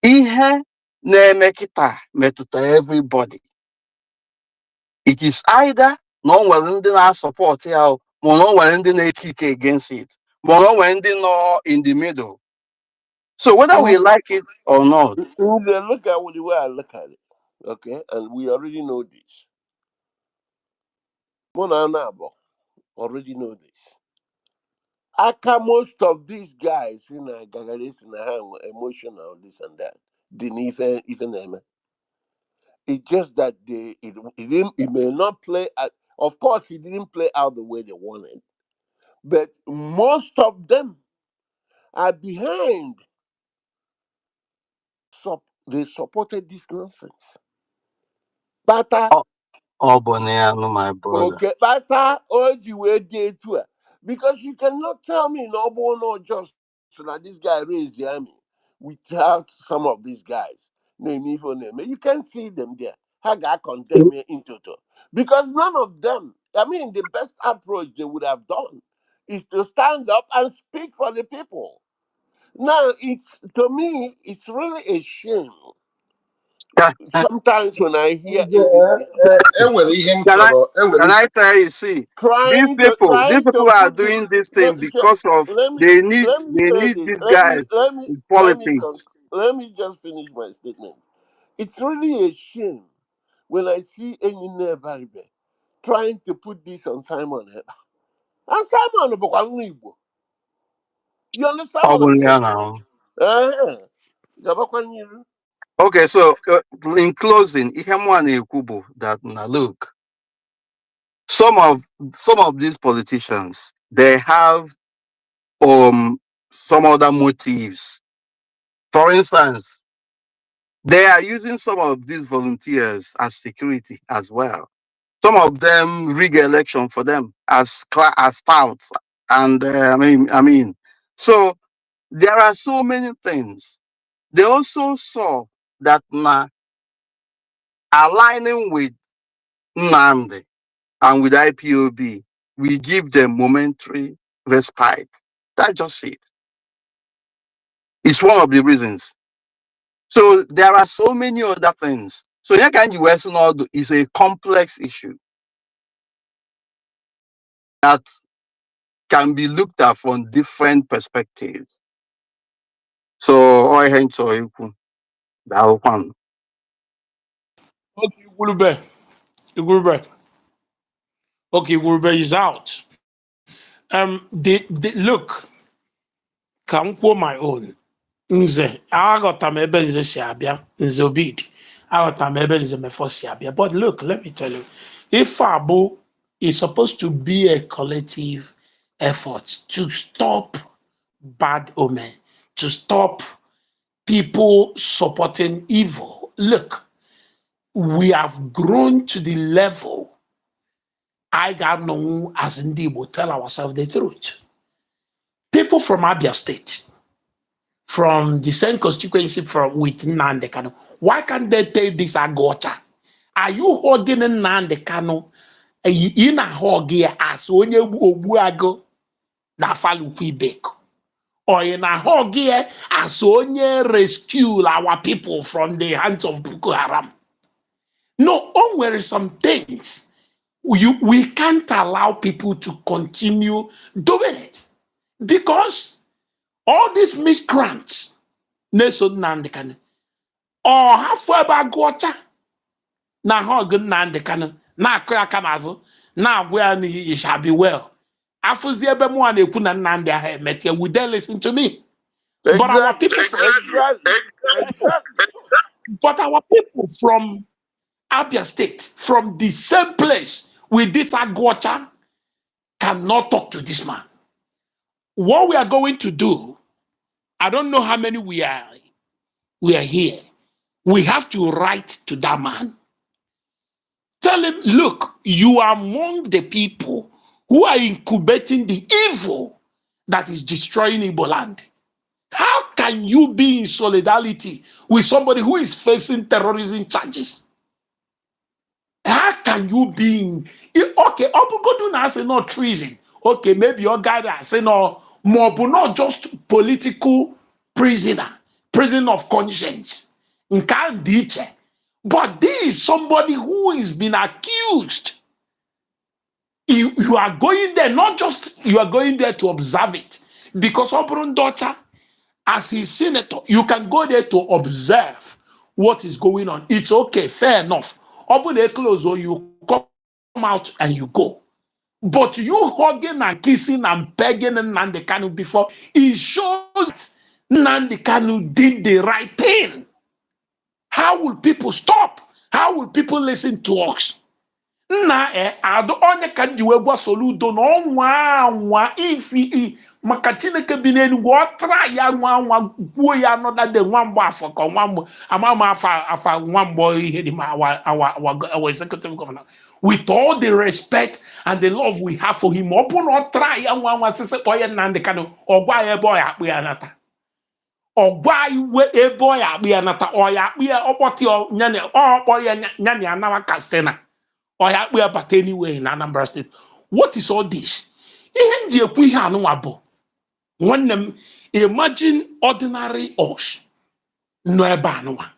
Ihe na-eme kịta metụta everybody. It is either na o nwere ndị na-support ya ma na o nwere ndị na-eke ike against it, ma na o nwere ndị nọ in the middle. So whether we like it or not, Look at the way I look at it. Okay, and we already know this. Mona Nabo already know this. Aka most of these guys, Gagaris, emotional, this and that. Didn't even them. It's just that it may not play out. Of course, it didn't play out the way they wanted, but most of them are behind. They supported this nonsense. But Oh, oh, Boniano, my brother. okay, bata oji we dey too. Because you cannot tell me no born no just that this guy raised the army without some of these guys. Name me for name. You can see them there. Haga condemn me into to. Because none of them, I mean, the best approach they would have done is to stand up and speak for the people. Now, it's to me, it's really a shame. Sometimes when I hear enwere ihe m Can I chọrọ enwere can I tell you? See, these trying to people are put this. doing this thing Let, because of let me they need let me they say need this. these guys in politics. Let me just finish my statement. It's really a shame when I see any Baribe trying to put this on Simon. And Simon Bokwangu Igbo. You understand Oh, what I'm saying? Boniano. Uh-huh. Gabakwanyiru. Okay, so in closing, Ihemwane Kubo that now look, some of some of these politicians they have some other motives. For instance, they are using some of these volunteers as security as well. Some of them rig election for them as touts, and so there are so many things. They also saw that aligning with Nnamdi and with IPOB, we give them momentary respite. That's just it. It's one of the reasons. So there are so many other things. So Nyakanji Western Order is a complex issue that can be looked at from different perspectives. So I enjoy that one. Okay, Igurube. Igurube. Okay, Igurube is out. Look, ka m kwuo my own. Nze, aghọta m ebe Nze si abịa, Nze Obidi. Aghọta m ebe Nze Mefo si abịa. But look, let me tell you, if Abu is supposed to be a collective effort to stop bad omen, to stop people supporting evil. Look, we have grown to the level I got known as Ndi will tell ourselves the truth. People from Abia State, from the same constituency from with Nnamdi Kanu, why can't they take this Agocha? Are you hugging Nnamdi Kanu? You na hug here as onye ogbuago na falukwu ibeko? Or in a hug here as onye rescue our people from the hands of Boko Haram? No, onwere some things we can't allow people to continue doing it because all these miscreants na-eso Nnamdi Kanu ọ hafụ ebe agụọcha na ha ọgụ Nnamdi Kanu na-akụ ya aka n'azụ na-agwa ya n'ihi it shall be well. Afụzi ebe mụ na-ekwu na Nnamdi ahụ emetie, would they listen to me? But our Exactly. people from Exactly. but our people from Abia State, from the same place with this agụọcha, cannot talk to this man. What we are going to do, I don't know how many we are here. We have to write to that man. Tell him, look, you are among the people who are incubating the evil that is destroying Igbo land. How can you be in solidarity with somebody who is facing terrorism charges? How can you be in okay, Obugodu na say no treason. Okay, maybe your guy say no more, but not just political prisoner, prison of conscience. But this is somebody who is been accused. You are going there, not just you are going there to observe it. Because Obrun daughter, as his senator, you can go there to observe what is going on. It's okay, fair enough. Open a close or you come out and you go. But you hugging and kissing and begging Nnamdi Kanu before, it shows that Nnamdi Kanu did the right thing. How will people stop? How will people listen to us? Nna ado onye ka ji wee gwa Soludo na ọnwa ifi maka Chineke bi n'enugwu ọ tra ya nwa gwuo ya anọda de nwamgbe afọ ka nwamgbe ama afa nwamgbe ihe dị ma our executive governor, with all the respect and the love we have for him, ọ bụ na ọ tra ya nwa sịsị kpọọ ya Nnamdi Kanu ọgwa ya ebe ọ ya akpụ ya nata ọgwa iwe ebe ọ ya akpụ ya nata ọ ya akpụ ya ọkpọtị ọkpọ ya nyana ya nawa Katsina or we are but anywhere in Anambra State. What is all this? When them imagine ordinary us no ebanwa.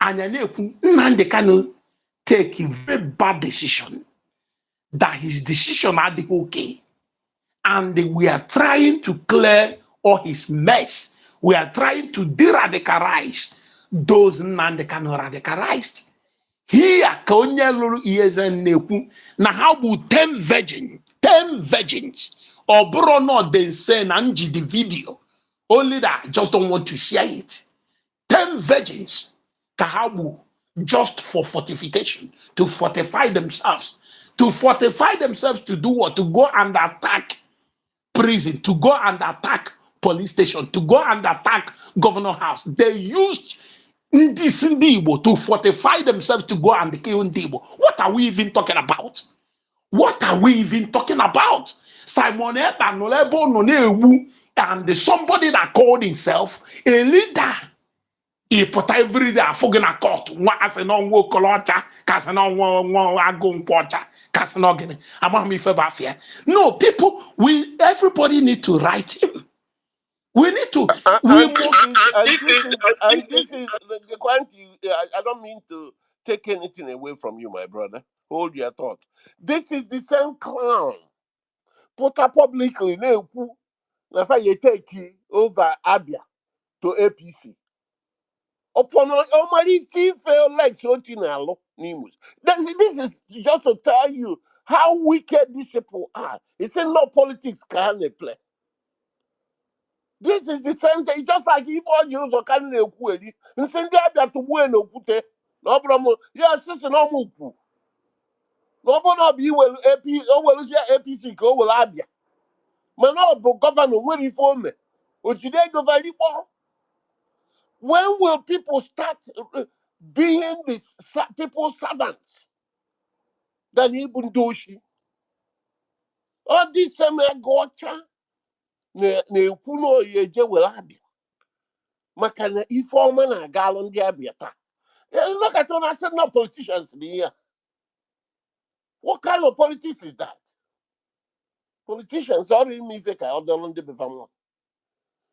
And Nnamdi Kanu take a very bad decision. That his decision are the okay. And we are trying to clear all his mess. We are trying to de-radicalize those Nnamdi Kanu radicalized. Here ka onye lụrụ ihe na-ekwu na ha bụ 10 virgins ọ bụrụ na ọ dị nse na njide video only that I just don't want to share it. 10 virgins ka ha bụ just for fortification, to fortify themselves to do what? To go and attack prison, to go and attack police station, to go and attack governor house. They used this Igbo to fortify themselves to go and kill Igbo. What are we even talking about? What are we even talking about? Simon and somebody that called himself a leader. He put every day for gonna court. No, people, everybody need to write him. We need to. And this is the quantity. I don't mean to take anything away from you, my brother. Hold your thought. This is the same clown put up publicly. Now, you take over Abia to APC. Upon almighty fail like Sotinalo Nimus. This is just to tell you how wicked these people are. It's no politics can they play. This is the same thing, just like if all Jews are carrying a query, and send the Abia to Bueno Pute, no problem. Yes, it's no move. No one be well AP, well, APC go will Abia. Man, no, governor will reform me. Which they go very well. When will people start being these people's servants? Than even do she? All this same gotcha, ne kuno ye will Abia. Makana informer na gallon the Abiata. Look at when I said no politicians be here. What kind of politics is that? Politicians already means they can order on the before.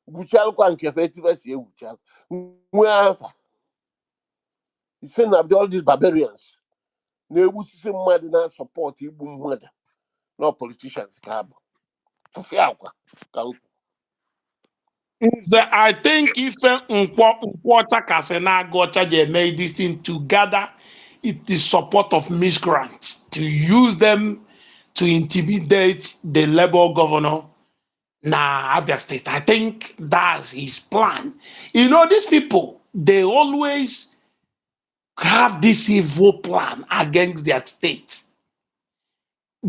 Guchal kwa nkefetive si guchal. Mwafa. He said all these barbarians. Ne wusi mad na support ibu mad. No politicians cab. I think if Nkwocha Kasena Gocha made this thing to gather the support of migrants, to use them to intimidate the Labour governor na Abia State. I think that's his plan. You know, these people, they always have this evil plan against their state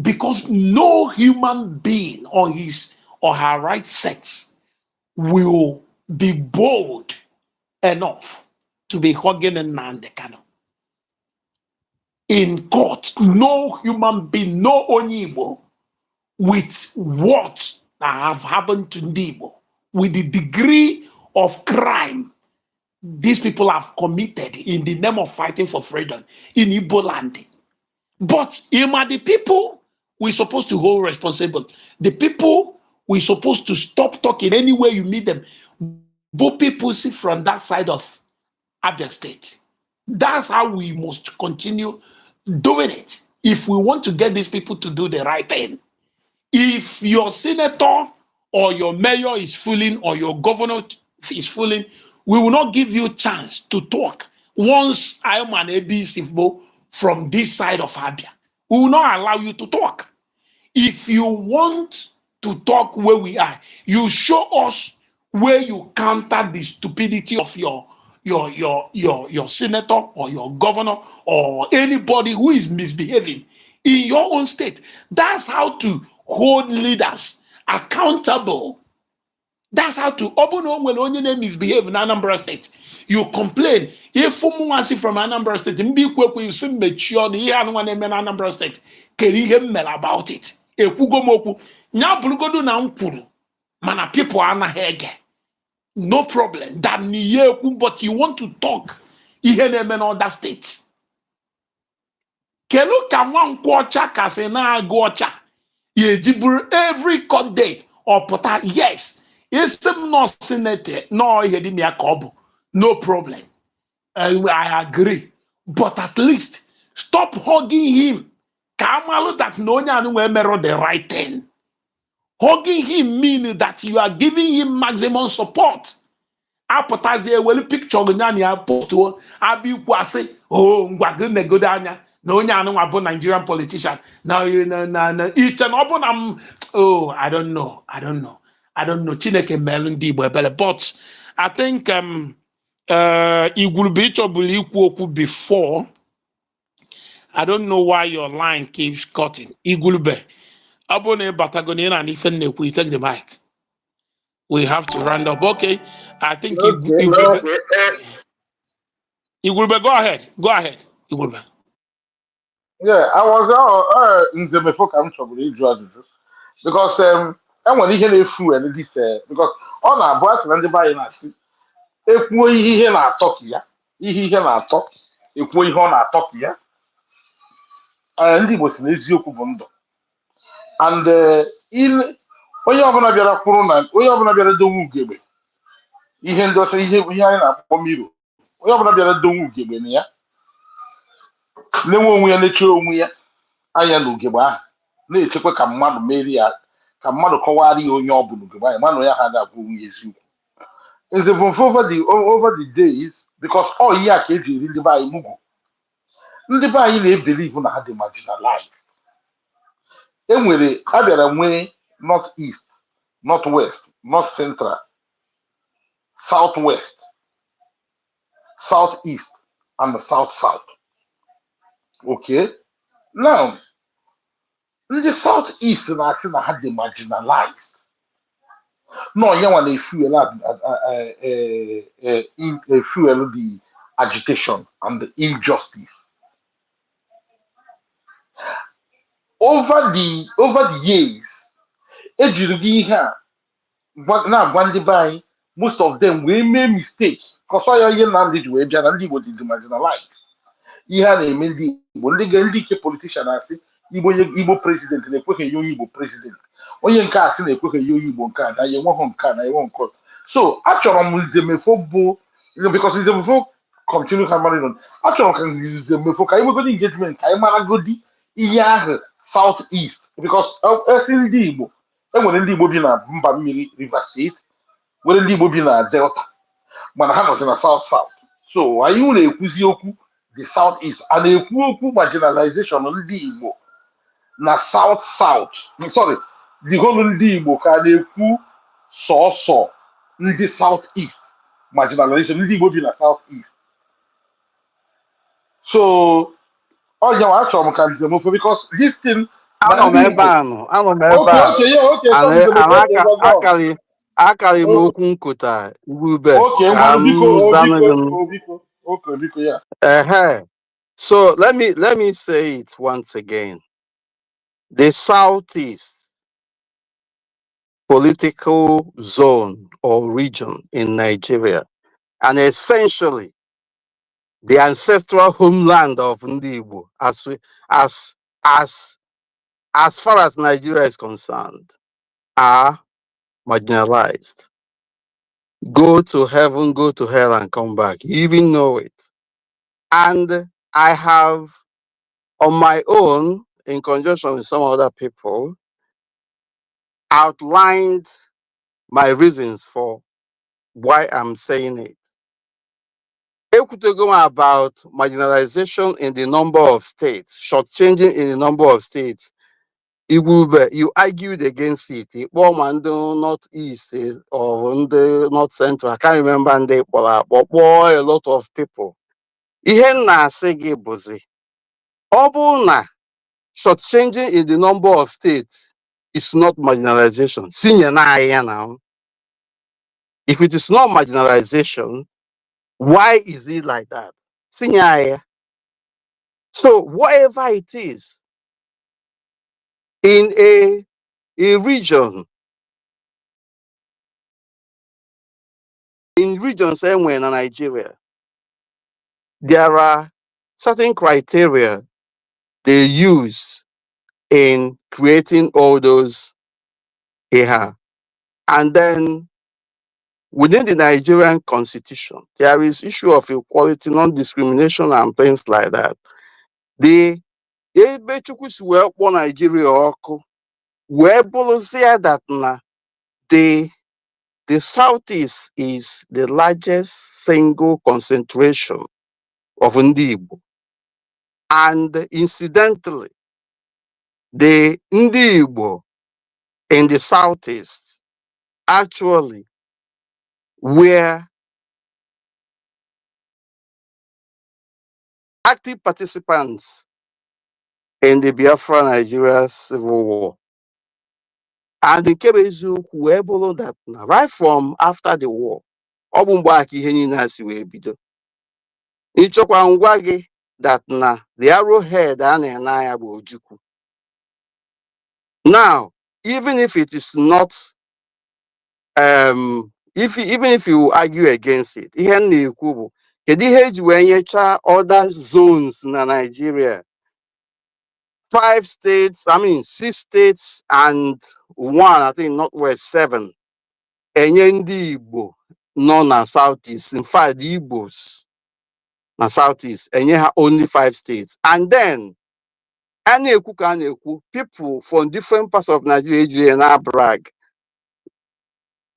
because no human being on his or her right sex will be bold enough to be hugging Nnamdi Kanu. In court, no human being, no Onyibo, with what have happened to Ndibo, with the degree of crime these people have committed in the name of fighting for freedom in Igbo land. But the people we're supposed to hold responsible. The people we're supposed to stop talking anywhere you meet them. Both people see from that side of Abia State. That's how we must continue doing it if we want to get these people to do the right thing. If your senator or your mayor is fooling or your governor is fooling, we will not give you a chance to talk. Once I am an ABC from this side of Abia, we will not allow you to talk. If you want to talk where we are, you show us where you counter the stupidity of your senator or your governor or anybody who is misbehaving in your own state. That's how to hold leaders accountable. That's how to open when only name misbehave in Anambra State. You complain. If someone from Anambra State, you soon mature the year and one in Anambra State. Can you hear me about it? Ekugo moku. Nya bulugodu na nkuru. Mana people are na hege. No problem. That niye but you want to talk. Ihe na in other states. Kelu ka nwa nkwocha kasi na agwocha. Ye jiburu every court date or pota. Yes. Ism no senator, no yedimia kobu. No problem. I agree. But at least stop hugging him. Kamalu that no one will the right thing. Hugging him means that you are giving him maximum support. Apọtazie welu picture nyani ya post abi kwase oh ngwa negodo anya na onye anụnwa bụ Nigerian politician na iche na ọ bụ na oh I don't know Chineke melu ndị Igbo ebele but I think Igwulube ịchọbụla ikwu okwu before. I don't know why your line keeps cutting. Igwulube ọ bụ na ịbatago na ị na ife na-ekwu, you take the mic. We have to round up. Okay, I think Igwulube. Igwulube, go ahead. Igwulube. Yeah, I was in the before come trouble because and when he had a fool and this because on our boss and the buy na see if we here na talk ya ihe na talk if we on na talk ya and it was n'eziokwu bụ ndụ and in onye ọbụla bịara kwuru na onye ọbụla bịara donwu ugegbe ihe ndị ọcha ihe anyị na-akpọ miro onye ọbụla bịara donwu ugegbe na ya na-enwe onwe ya na-eche onwe ya anya na ugegbe ahụ na-echekwa ka mmadụ merie ya ka mmadụ kọwara ya onye ọ bụ n'ugegbe ahụ mana onye ha ga-abụ onye eziokwu nze bụ over the days because all ihe a ka eji eri ndị be anyị mugwu ndị be anyị na-ebelive na ha dị marginalized enwere abịara nwee north east north west north central south west south east and the south south. Okay, now ndị south east na-asị na ha dị marginalized no yanwa na-efuel the agitation and the injustice over the years ejiri gị ihe a na-agwa ndị be anyị most of them wee mee mistake kọsọ ya ihe Nnamdị ji wee bịa na ndị Igbo dị marginalized ihe a na-eme ndị Igbo ndị ike politician asị Igbo president na-ekweghị enye onye Igbo president onye nke a sị na-ekweghị enye onye Igbo nke a na ya enweghị nke a na enwe nke so achọrọ m Nzemefo bụ because Nzemefo continue hammering on achọrọ m ka Nzemefo ka anyị nwegodi engagement ka anyị maragodi ihe ahụ south east because esi ndị Igbo enwere ndị Igbo bi na mba mmiri Rivers State nwere ndị Igbo bi na Delta mana ha nọzi na south south so anyị na-ekwuzi okwu the south east a na-ekwu okwu marginalization ndị Igbo na south south sorry the whole ndị Igbo ka na-ekwu sọsọ ndị south east marginalization ndị Igbo bi na south east so onye nwa achọrọ m ka Nzemefo because this thing anọ m ebe a akarị m okwu nkụta Igwulube so let me say it once again. The Southeast political zone or region in Nigeria, and essentially the ancestral homeland of Ndi Igbo, as far as Nigeria is concerned, are marginalized. Go to heaven, go to hell, and come back. You even know it. And I have, on my own, in conjunction with some other people, outlined my reasons for why I'm saying it. Ekutogo about marginalization in the number of states, shortchanging in the number of states. you argued against it. And the Northeast or the North Central, I can't remember, and they but boy, a lot of people. Ihe na-asị gị bụzi, ọ bụrụ na shortchanging in the number of states is not marginalization. Senior now. If it is not marginalization, why is it like that? Senior. So whatever it is in a region, in regions somewhere in Nigeria, there are certain criteria they use in creating all those here. And then within the Nigerian constitution, there is issue of equality, non-discrimination, and things like that. The Nigeria that the Southeast is the largest single concentration of Ndi Igbo. And incidentally, the Ndi Igbo in the Southeast actually were active participants in the Biafra Nigeria Civil War. And in Kebezu, we were able that right from after the war, that the arrowhead and now, even if it is not even if you argue against it, other zones in Nigeria, 5 states, 6 states and 1, I think Northwest 7. Ndi Igbo no na Southeast. In fact, the Igbos na Southeast, and you have only 5 states. And then people from different parts of Nigeria and brag.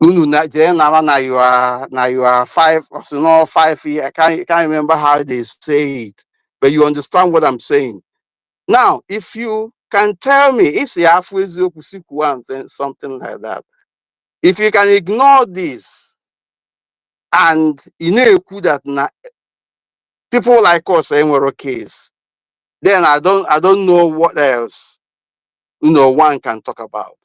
You are 5 or so, no 5 years. I can't remember how they say it, but you understand what I'm saying. Now, if you can tell me it's something like that, if you can ignore this and that people like us are a case, then I don't know what else one can talk about.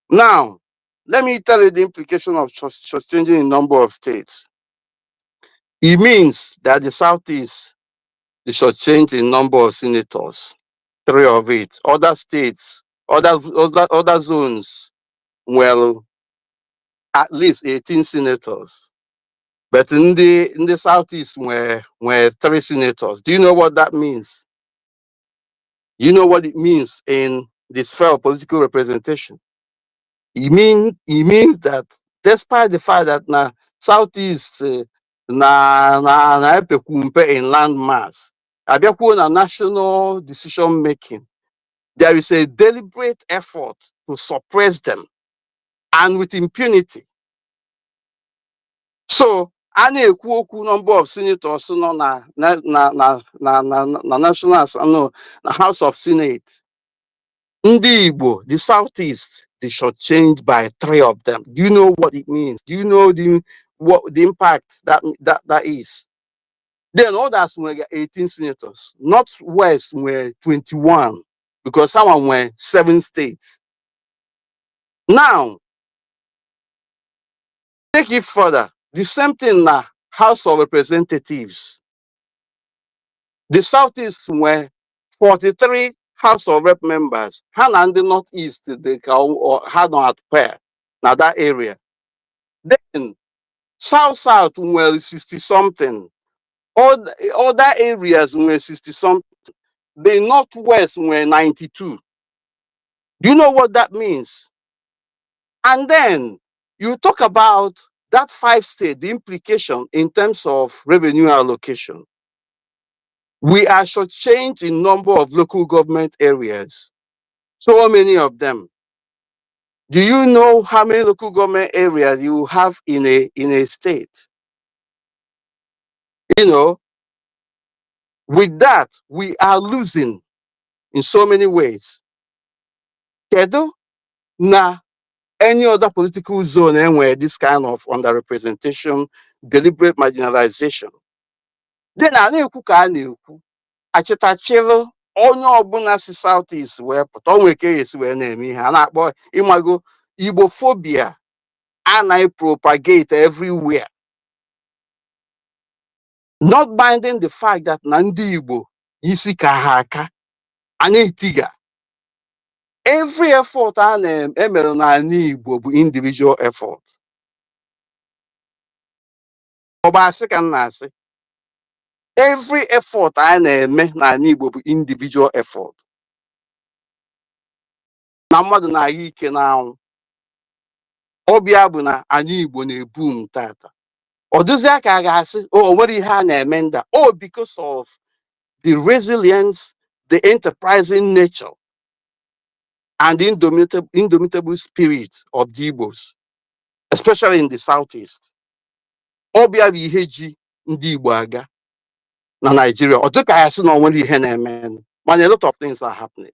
Now, let me tell you the implication of just changing the number of states. It means that the Southeast is shortchanged in number of senators, 3 of it. Other states, other zones, well, at least 18 senators. But in the Southeast were 3 senators. Do you know what that means? You know what it means in the sphere of political representation? It means that despite the fact that na Southeast na in land mass, na national decision making, there is a deliberate effort to suppress them, and with impunity. So, number of senators no na national House of Senate. Ndi Igbo, the Southeast, they shortchanged by 3 of them. Do you know what it means? Do you know what the impact that is? Then others were 18 senators. Northwest were 21 because some were 7 states. Now, take it further. The same thing now, House of Representatives. The Southeast were 43 House of Rep members. Han and the Northeast, they had not pair. Now that area. Then South were 60 something. Other areas were 60 something. The Northwest were 92. Do you know what that means? And then you talk about that 5 state, the implication in terms of revenue allocation. We are shortchanged in number of local government areas. So many of them. Do you know how many local government areas you have in a state? With that, we are losing in so many ways. Kedu na any other political zone where this kind of underrepresentation, deliberate marginalization. Then I na-ekwu ka a na-ekwu achịtachịrị onye ọbụla si Southeast wee pụta onwe ka esi wee na-eme ihe a na-akpọ ịmago Igbophobia a propagate everywhere. Not minding the fact that na ndị Igbo isi ka ha aka a na-etiga. Every effort a na-emere n'ala Igbo bụ individual effort. Ọ bụ asị ka m na-asị. Every effort a na-eme n'ala Igbo bụ individual effort. Na mmadụ na-agha ike n'anwụ. Ọbịa bụ na ala Igbo na-ebum tata. Ọ dụzịa ka a ga-asị o nwere ihe a na-eme nda. Oh, because of the resilience, the enterprising nature, and the indomitable spirit of the Igbos, especially in the Southeast. Ọbịa bụ ihe ji ndị Igbo aga na Nigeria. Ọ dịka ya sị na onwere ihe na-eme, mana a lot of things are happening.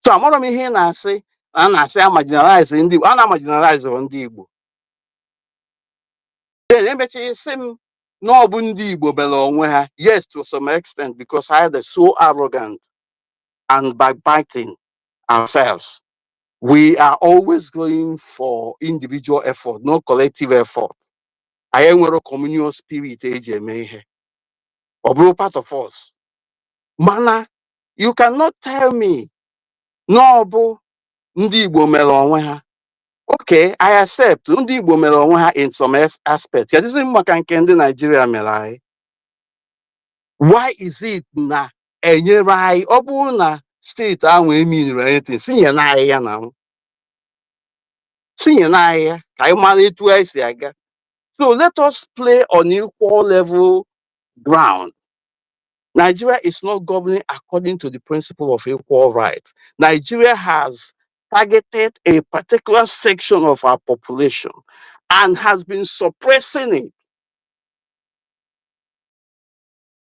So amara m ihe na-asị a na-asị marginalize ndị Igbo, a na-marginalize ndị Igbo. Then emecha isi m na ọ bụ ndị Igbo bere onwe ha, yes, to some extent, because I had so arrogant and backbiting ourselves. We are always going for individual effort, no collective effort. I am a communal spirit or part of us. Mana, you cannot tell me no bo ndi Igbo mere onwe ha. Okay, I accept ndi Igbo mere onwe ha in some aspect. This is maka nke ndị Nigeria mere anyị. Why is it na enyere anyị ọ bụrụ na steeti ahụ eminere anything sinye na anyị ya na sinye na anyị ya ka anyị mara etu anyị si aga. So let us play on equal level ground. Nigeria is not governing according to the principle of equal rights. Nigeria has targeted a particular section of our population and has been suppressing it.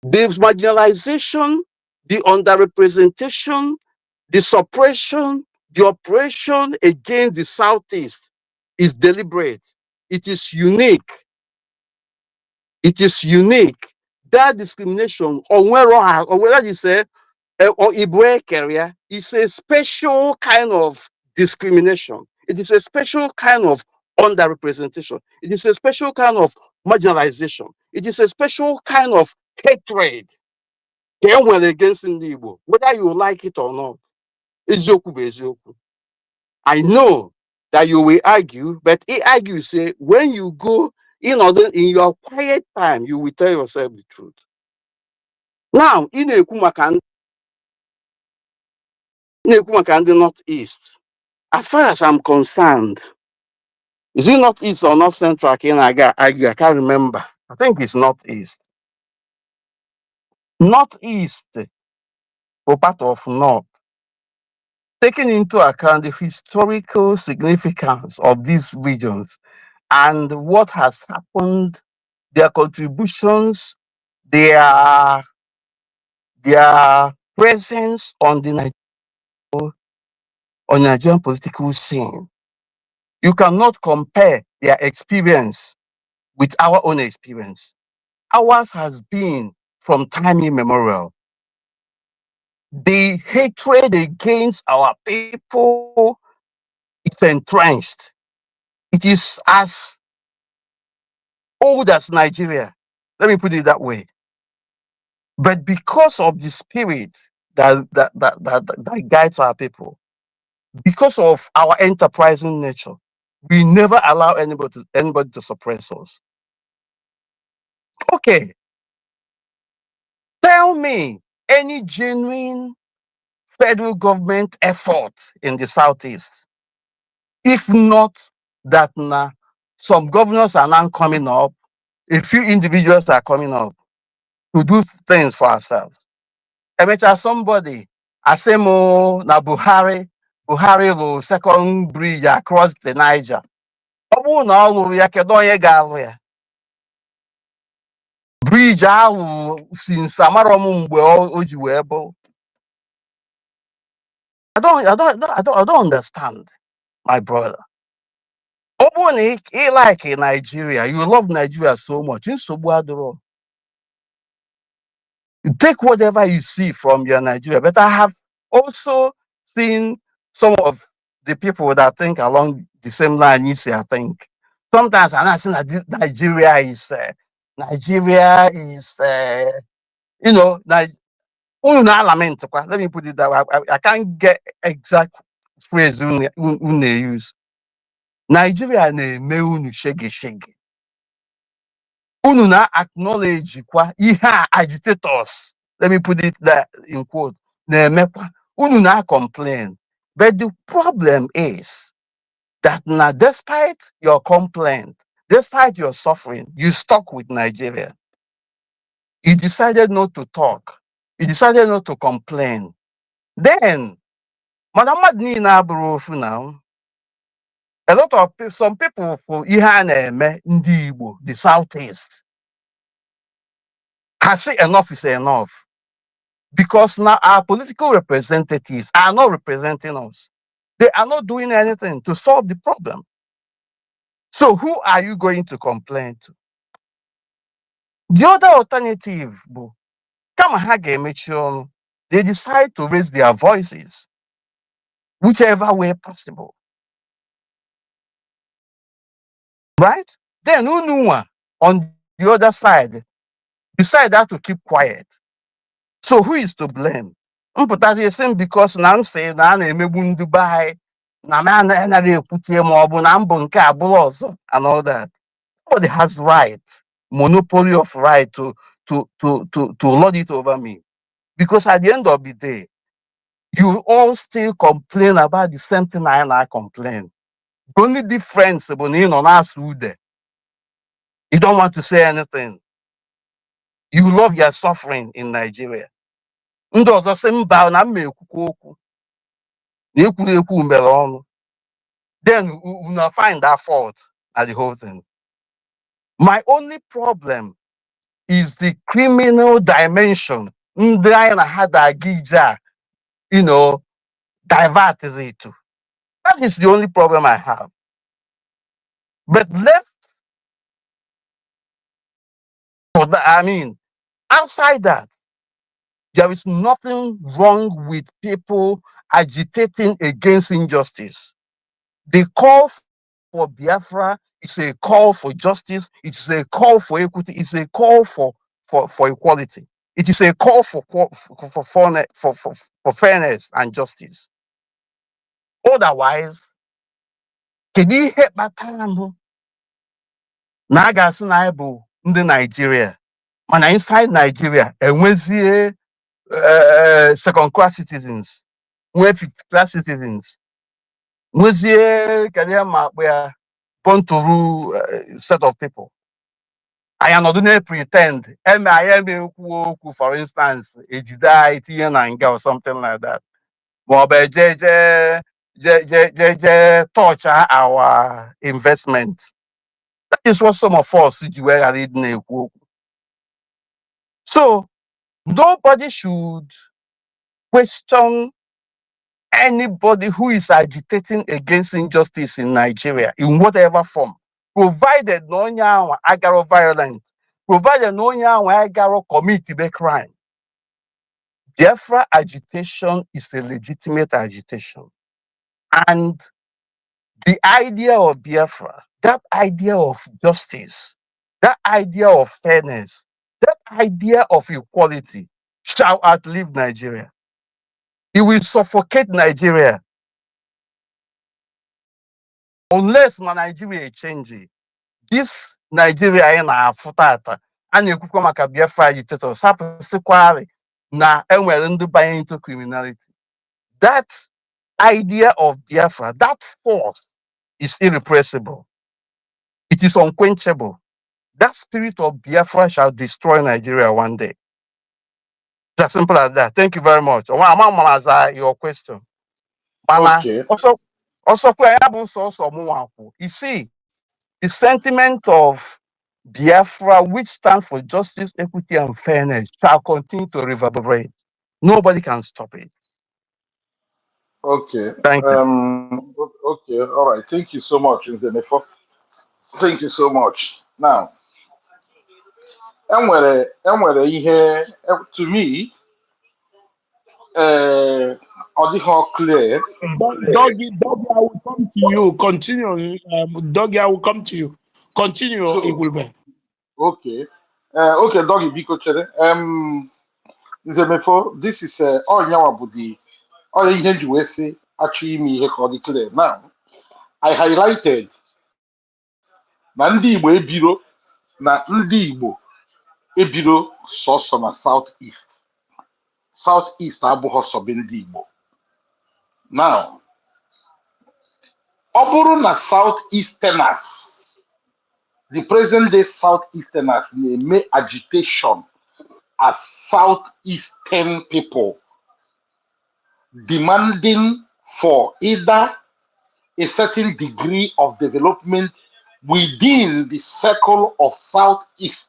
The marginalization, the underrepresentation, the suppression, the oppression against the Southeast is deliberate. It is unique. It is unique. That discrimination, or whether you say, or Ibre carrier, is a special kind of discrimination. It is a special kind of underrepresentation. It is a special kind of marginalization. It is a special kind of hatred. Against Igbo, whether you like it or not. I know that you will argue, but he argues, say, when you go in your quiet time, you will tell yourself the truth. Now, in a Kumakandi Northeast, as far as I'm concerned, is it Northeast or North Central? I can't remember. I think it's Northeast. Northeast, for part of North, taking into account the historical significance of these regions and what has happened, their contributions, their presence on the Nigerian political scene. You cannot compare their experience with our own experience. Ours has been from time immemorial. The hatred against our people is entrenched. It is as old as Nigeria. Let me put it that way. But because of the spirit that guides our people, because of our enterprising nature, we never allow anybody to suppress us. Okay. Tell me any genuine federal government effort in the Southeast. If not that some governors are now coming up, a few individuals are coming up to do things for ourselves. Somebody, Asemo na Buhari will second bridge across the Niger. Bridge since Samaromu mgbe o ji wee bụ. I don't understand, my brother. Open like in Nigeria, you love Nigeria so much. In Sobuadoro, you take whatever you see from your Nigeria. But I have also seen some of the people that think along the same line you say. I think sometimes I'm not saying that Nigeria is you know, let me put it that way. I can't get exact phrase unu use. Nigeria na-eme unu shege shege. Unu na-acknowledge kwa ihe a agitators, let me put it that in quote, na-emekwa. Unu na-complain. But the problem is that now, despite your complaint, despite your suffering, you stuck with Nigeria. You decided not to talk. You decided not to complain. Then, Madam Madnina Abrofu now, a lot of people, some people for Ihane Ndi Igbo, the Southeast, has said enough is enough. Because now our political representatives are not representing us. They are not doing anything to solve the problem. So who are you going to complain to? The other alternative, come on, they decide to raise their voices, whichever way possible. Right? Then Unua on the other side decide that to keep quiet. So who is to blame? Mpụta the same because na m sị na a na-emegbu ndị be anyị na m anaghị ekwutie ma ọ bụ na mbụ nke abụrụ ọzọ and all that. Nobody has right, monopoly of right to lord it over me. Because at the end of the day, you all still complain about the same thing I complain. The only difference is you don't want to say anything. You love your suffering in Nigeria. Ndị ọzọ sị mba na mma ekwukwa okwu na ekwuru ekwu mbere ọnụ. Then we will find that fault at the whole thing. My only problem is the criminal dimension. Ndị anyị na ha ga-aga ije, divert it to. That is the only problem I have. But outside that, there is nothing wrong with people agitating against injustice. The call for Biafra is a call for justice. It's a call for equity. It's a call for equality. It is a call for fairness and justice. Otherwise, kedu ihe kpatara mbụ na a ga-asị na anyị bụ ndị Nigeria, mana inside Nigeria enwezie second class citizens, nwee fifth class citizens, nwezie kedu ma akpụ ya born to rule set of people. I am not doing a pretend. For instance, ejide tinye na nga or something like that. Ma ọ bụ touch our investment. That is what some of us were reading. So nobody should question anybody who is agitating against injustice in Nigeria in whatever form, provided no one agaro violent, provided no one agaro commit the crime. Biafra agitation is a legitimate agitation. And the idea of Biafra, that idea of justice, that idea of fairness, that idea of equality shall outlive Nigeria. It will suffocate Nigeria unless Nigeria changes. This Nigeria in our futata and you could come a Biafra agitators happen na buying into criminality. That idea of Biafra, that force is irrepressible. It is unquenchable. That spirit of Biafra shall destroy Nigeria one day. It's as simple as that. Thank you very much. Your question. Okay. You see, the sentiment of Biafra, which stands for justice, equity, and fairness, shall continue to reverberate. Nobody can stop it. Okay. Thank you. Okay. All right. Thank you so much, Nzemefo. Thank you so much. Now, enwere ihe to me, ọ dịghị clear. Doggy, I will come to you. Continue. Doggy, I will come to you. Continue, So, Igulbe. okay. Okay, Doggy, biko chere. Nzemefo, this is all nyawa bụ the all ihe nji wee sị achọ ime ihe ka ọ dị clear. Now, I highlighted na ndị Igbo ebiro na ndị Igbo ebiro sọsọ na South East. South East abụghị sọbe ndị Igbo. Now, ọ bụrụ na South Easterners, the present day South Easterners na-eme agitation as Southeastern people demanding for either a certain degree of development within the circle of Southeast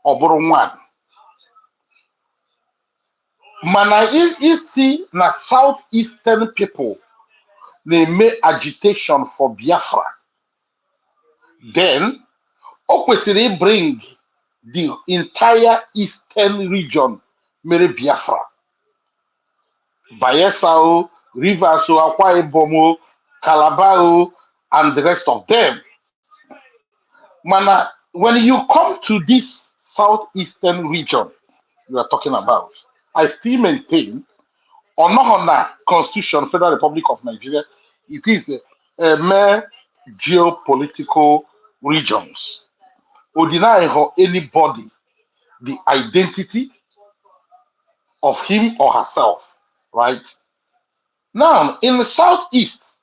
ọ bụrụ one. Mana isi na Southeastern people na-eme agitation for Biafra, then o kwesịrị bring the entire Eastern region mere Biafra. Bayelsa o, Rivers o, Akwa Ibom o, Calabar o, and the rest of them. Mana, when you come to this southeastern region you are talking about, I still maintain, on the Constitution, Federal Republic of Nigeria, it is a mere geopolitical regions. Or deny anybody the identity of him or herself, right? Now, in the southeast,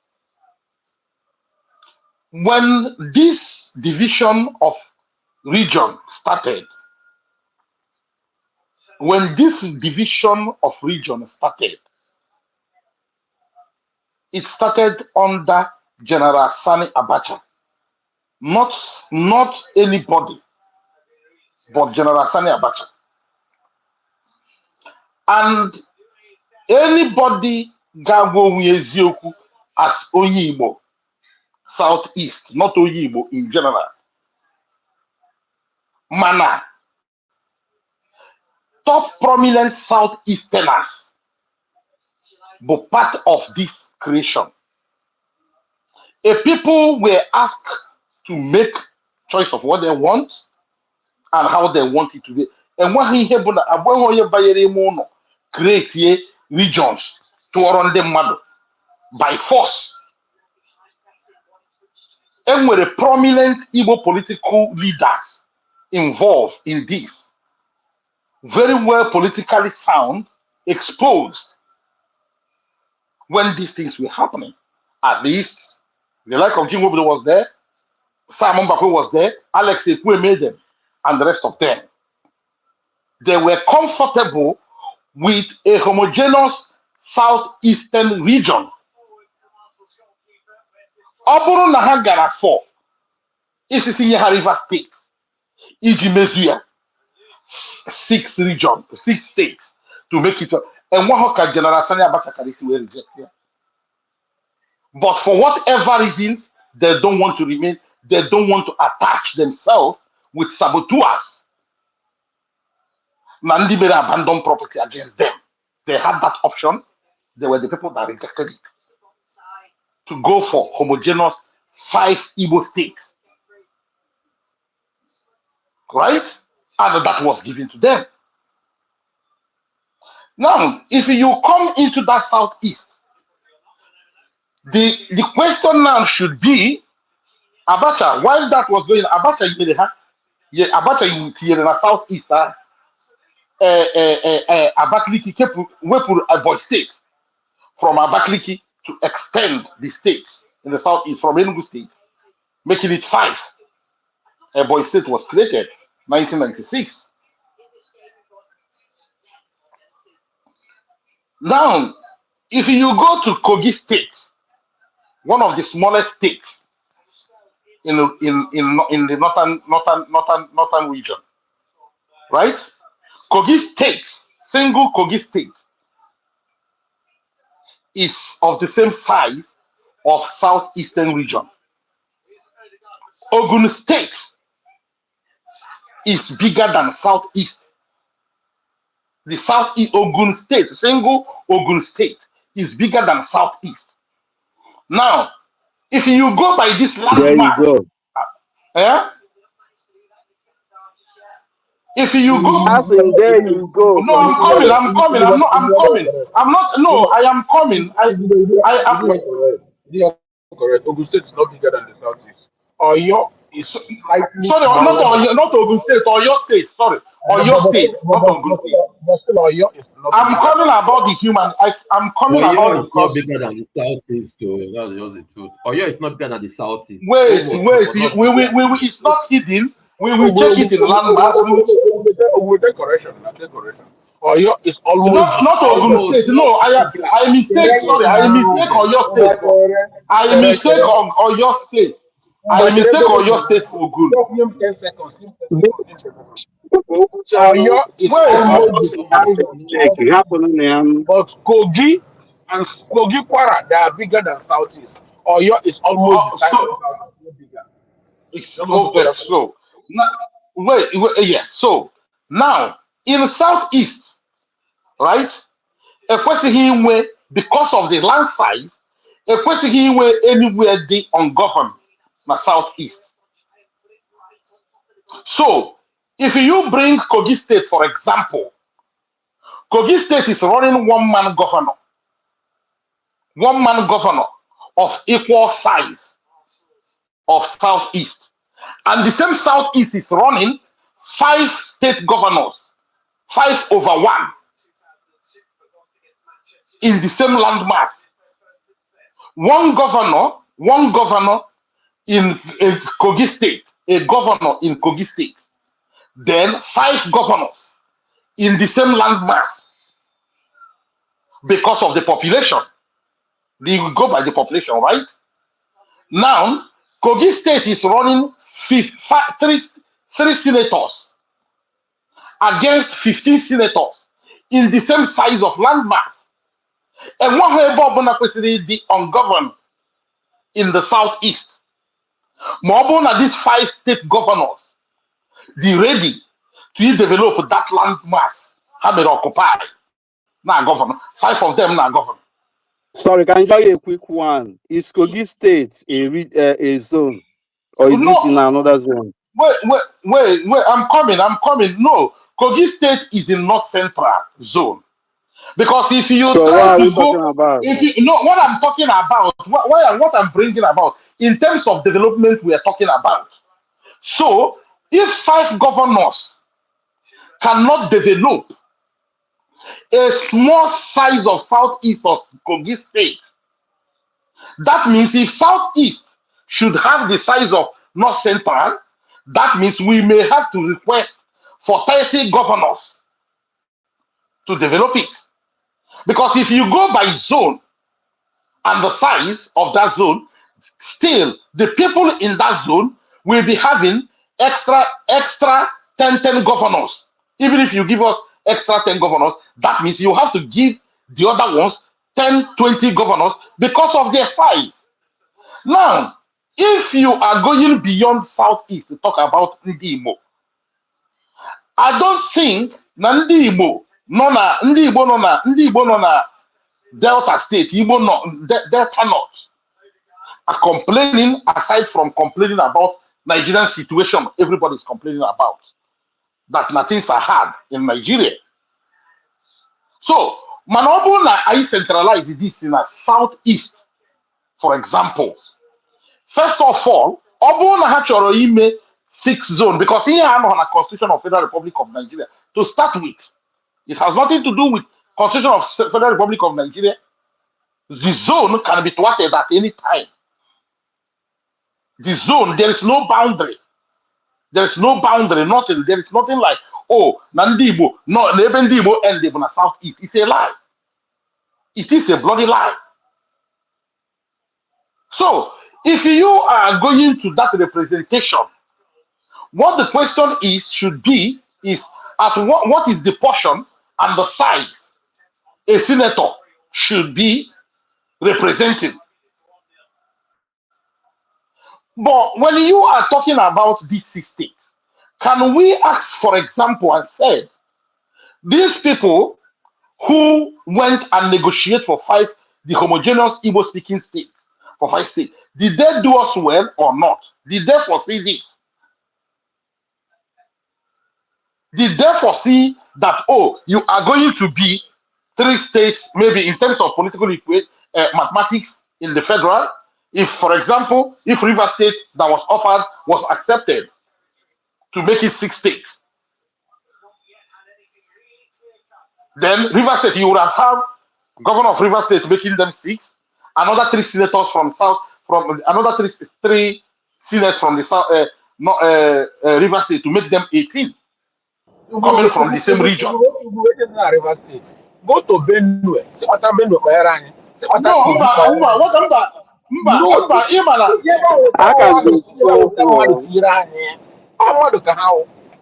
when this division of region started, when this division of region started, it started under General Sani Abacha, not anybody, but General Sani Abacha. And anybody gago ezioku as Onyibo, Southeast, not Onyibo in general. Mana, top prominent Southeasterners were part of this creation. If people were asked to make choice of what they want and how they want it to be, and what he had create regions to run them mad by force. And with the prominent Igbo political leaders involved in this, very well politically sound, exposed when these things were happening. At least the like of Jim Obodo was there, Simon Bako was there, Alex Ekwe made them, and the rest of them. They were comfortable with a homogeneous southeastern region. Oburu na ha gara for isisi ihe River State, iji mezu six regions, 6 states to make it. And one ka General Sani Abacha Karisi were rejected. But for whatever reason, they don't want to remain, they don't want to attach themselves with saboteurs. Nandi made abandon property against them. They had that option. They were the people that rejected it. To go for homogeneous 5 Igbo states. Right? And that was given to them. Now, if you come into that southeast, the question now should be, Abacha, while that was going, Abacha, Abacha in the southeast, Abakaliki wepụrụ Ebonyi State from Abakaliki to extend the states in the southeast from Enugu State, making it 5. Ebonyi State was created 1996. Now, if you go to Kogi State, one of the smallest states in the northern region, right? Kogi State, single Kogi State, is of the same size of southeastern region. Ogun State is bigger than southeast. The southeast Ogun State, single Ogun State, is bigger than southeast. Now, if you go by this There you landmass, go. eh? If you go, As in there you go. no, I'm Continue. coming. I'm coming. I'm not. I'm coming. I'm not. No, I am coming. I am. Correct. Ogun State is not bigger than the Southeast. Oyo is So, slightly sorry, not smaller than. Oyo, not Ogun State, or your state. Sorry, or your state, not Ogun State. But still Oyo is not I'm bigger coming than. about the human. I'm coming about Oyo is not because bigger than the southeast, so that's just the truth. Oyo is not bigger than the southeast. wait, Almost, wait. but not We, bigger. we, we, we- it's not hidden. We We will check will it in landmass. We will take correction. I'll take correction. Oyo is almost the not Ogun size. Almost, State. not No, bigger. I mistake. Sorry, I Not mistake bigger. on your state. I mistake on your state. I mistake on your state for Ogun. Just give him 10 seconds. Give him 10 seconds. Give him 10 seconds. Uche, Oyo is Wait. almost the size of check. It happened in but Kogi and Kogi Kwara, they are bigger than Southeast. Oyo is almost the size of So Southeast, no bigger. it's Don't go to okay. correction. So now, yes. So now in southeast, right? Ekwesịghị inwe because of the land size. Ekwesịghị inwe anywhere dị ungoverned na southeast. So if you bring Kogi State for example, Kogi State is running one man governor of equal size of southeast, and the same southeast is running 5 state governors, 5/1 in the same landmass. One governor in a Kogi State, a governor in Kogi State, then 5 governors in the same landmass because of the population. They will go by the population, right? Now, Kogi State is running three senators against 15 senators in the same size of landmass. And one Bob President ungoverned in the southeast. More than these 5 state governors, they ready to develop that landmass. Have it occupy. Now govern. 5 of them now govern. Sorry, can I tell you a quick one? Is Kogi State a zone, or is it in No, another zone? wait. I'm coming. No, Kogi State is in North Central zone. Because if you So what try are we to talking go, about? if you know what I'm talking about, what I'm bringing about in terms of development, we are talking about. So, if 5 governors cannot develop a small size of southeast of Kogi State, that means if southeast should have the size of North Central, that means we may have to request for 30 governors to develop it. Because if you go by zone and the size of that zone, still the people in that zone will be having extra 10 governors. Even if you give us extra 10 governors, that means you have to give the other ones 10, 20 governors because of their size. Now, if you are going beyond southeast to talk about Ndi Igbo, I don't think na Ndị Igbo nọ na Delta State, Delta North are complaining aside from complaining about Nigerian situation everybody is complaining about. That na things are hard in Nigeria. So, mana ọ bụrụ na anyị centralize this in a southeast, for example, first of all, ọ bụrụ na ha chọrọ ime 6 zone, because ihe ha nọ na Constitution of Federal Republic of Nigeria to start with, it has nothing to do with Constitution of Federal Republic of Nigeria. The zone can be thwarted at any time. The zone, there is no boundary. There is no boundary, nothing. There is nothing like, oh, na ndị Igbo, no, na ebe ndị Igbo end bụ na southeast. It's a lie. It is a bloody lie. So, if you are going to that representation, what the question is should be is at what is the portion and the size a senator should be representing. But when you are talking about these 6 states, can we ask, for example, and say these people who went and negotiate for 5, the homogeneous Igbo speaking states, for 5 states, did they do us well or not? Did they foresee this? Did they foresee that, oh, you are going to be 3 states, maybe in terms of political mathematics in the federal? If, for example, if River State that was offered was accepted to make it 6 states, then River State, you would have governor of River State making them 6, another 3 senators from South, from another three senators from the South, River State to make them 18, coming from the same region. River State. Go to Benue. See what I'm Benue for Erani. See what I'm No, what No, Imana. I can be so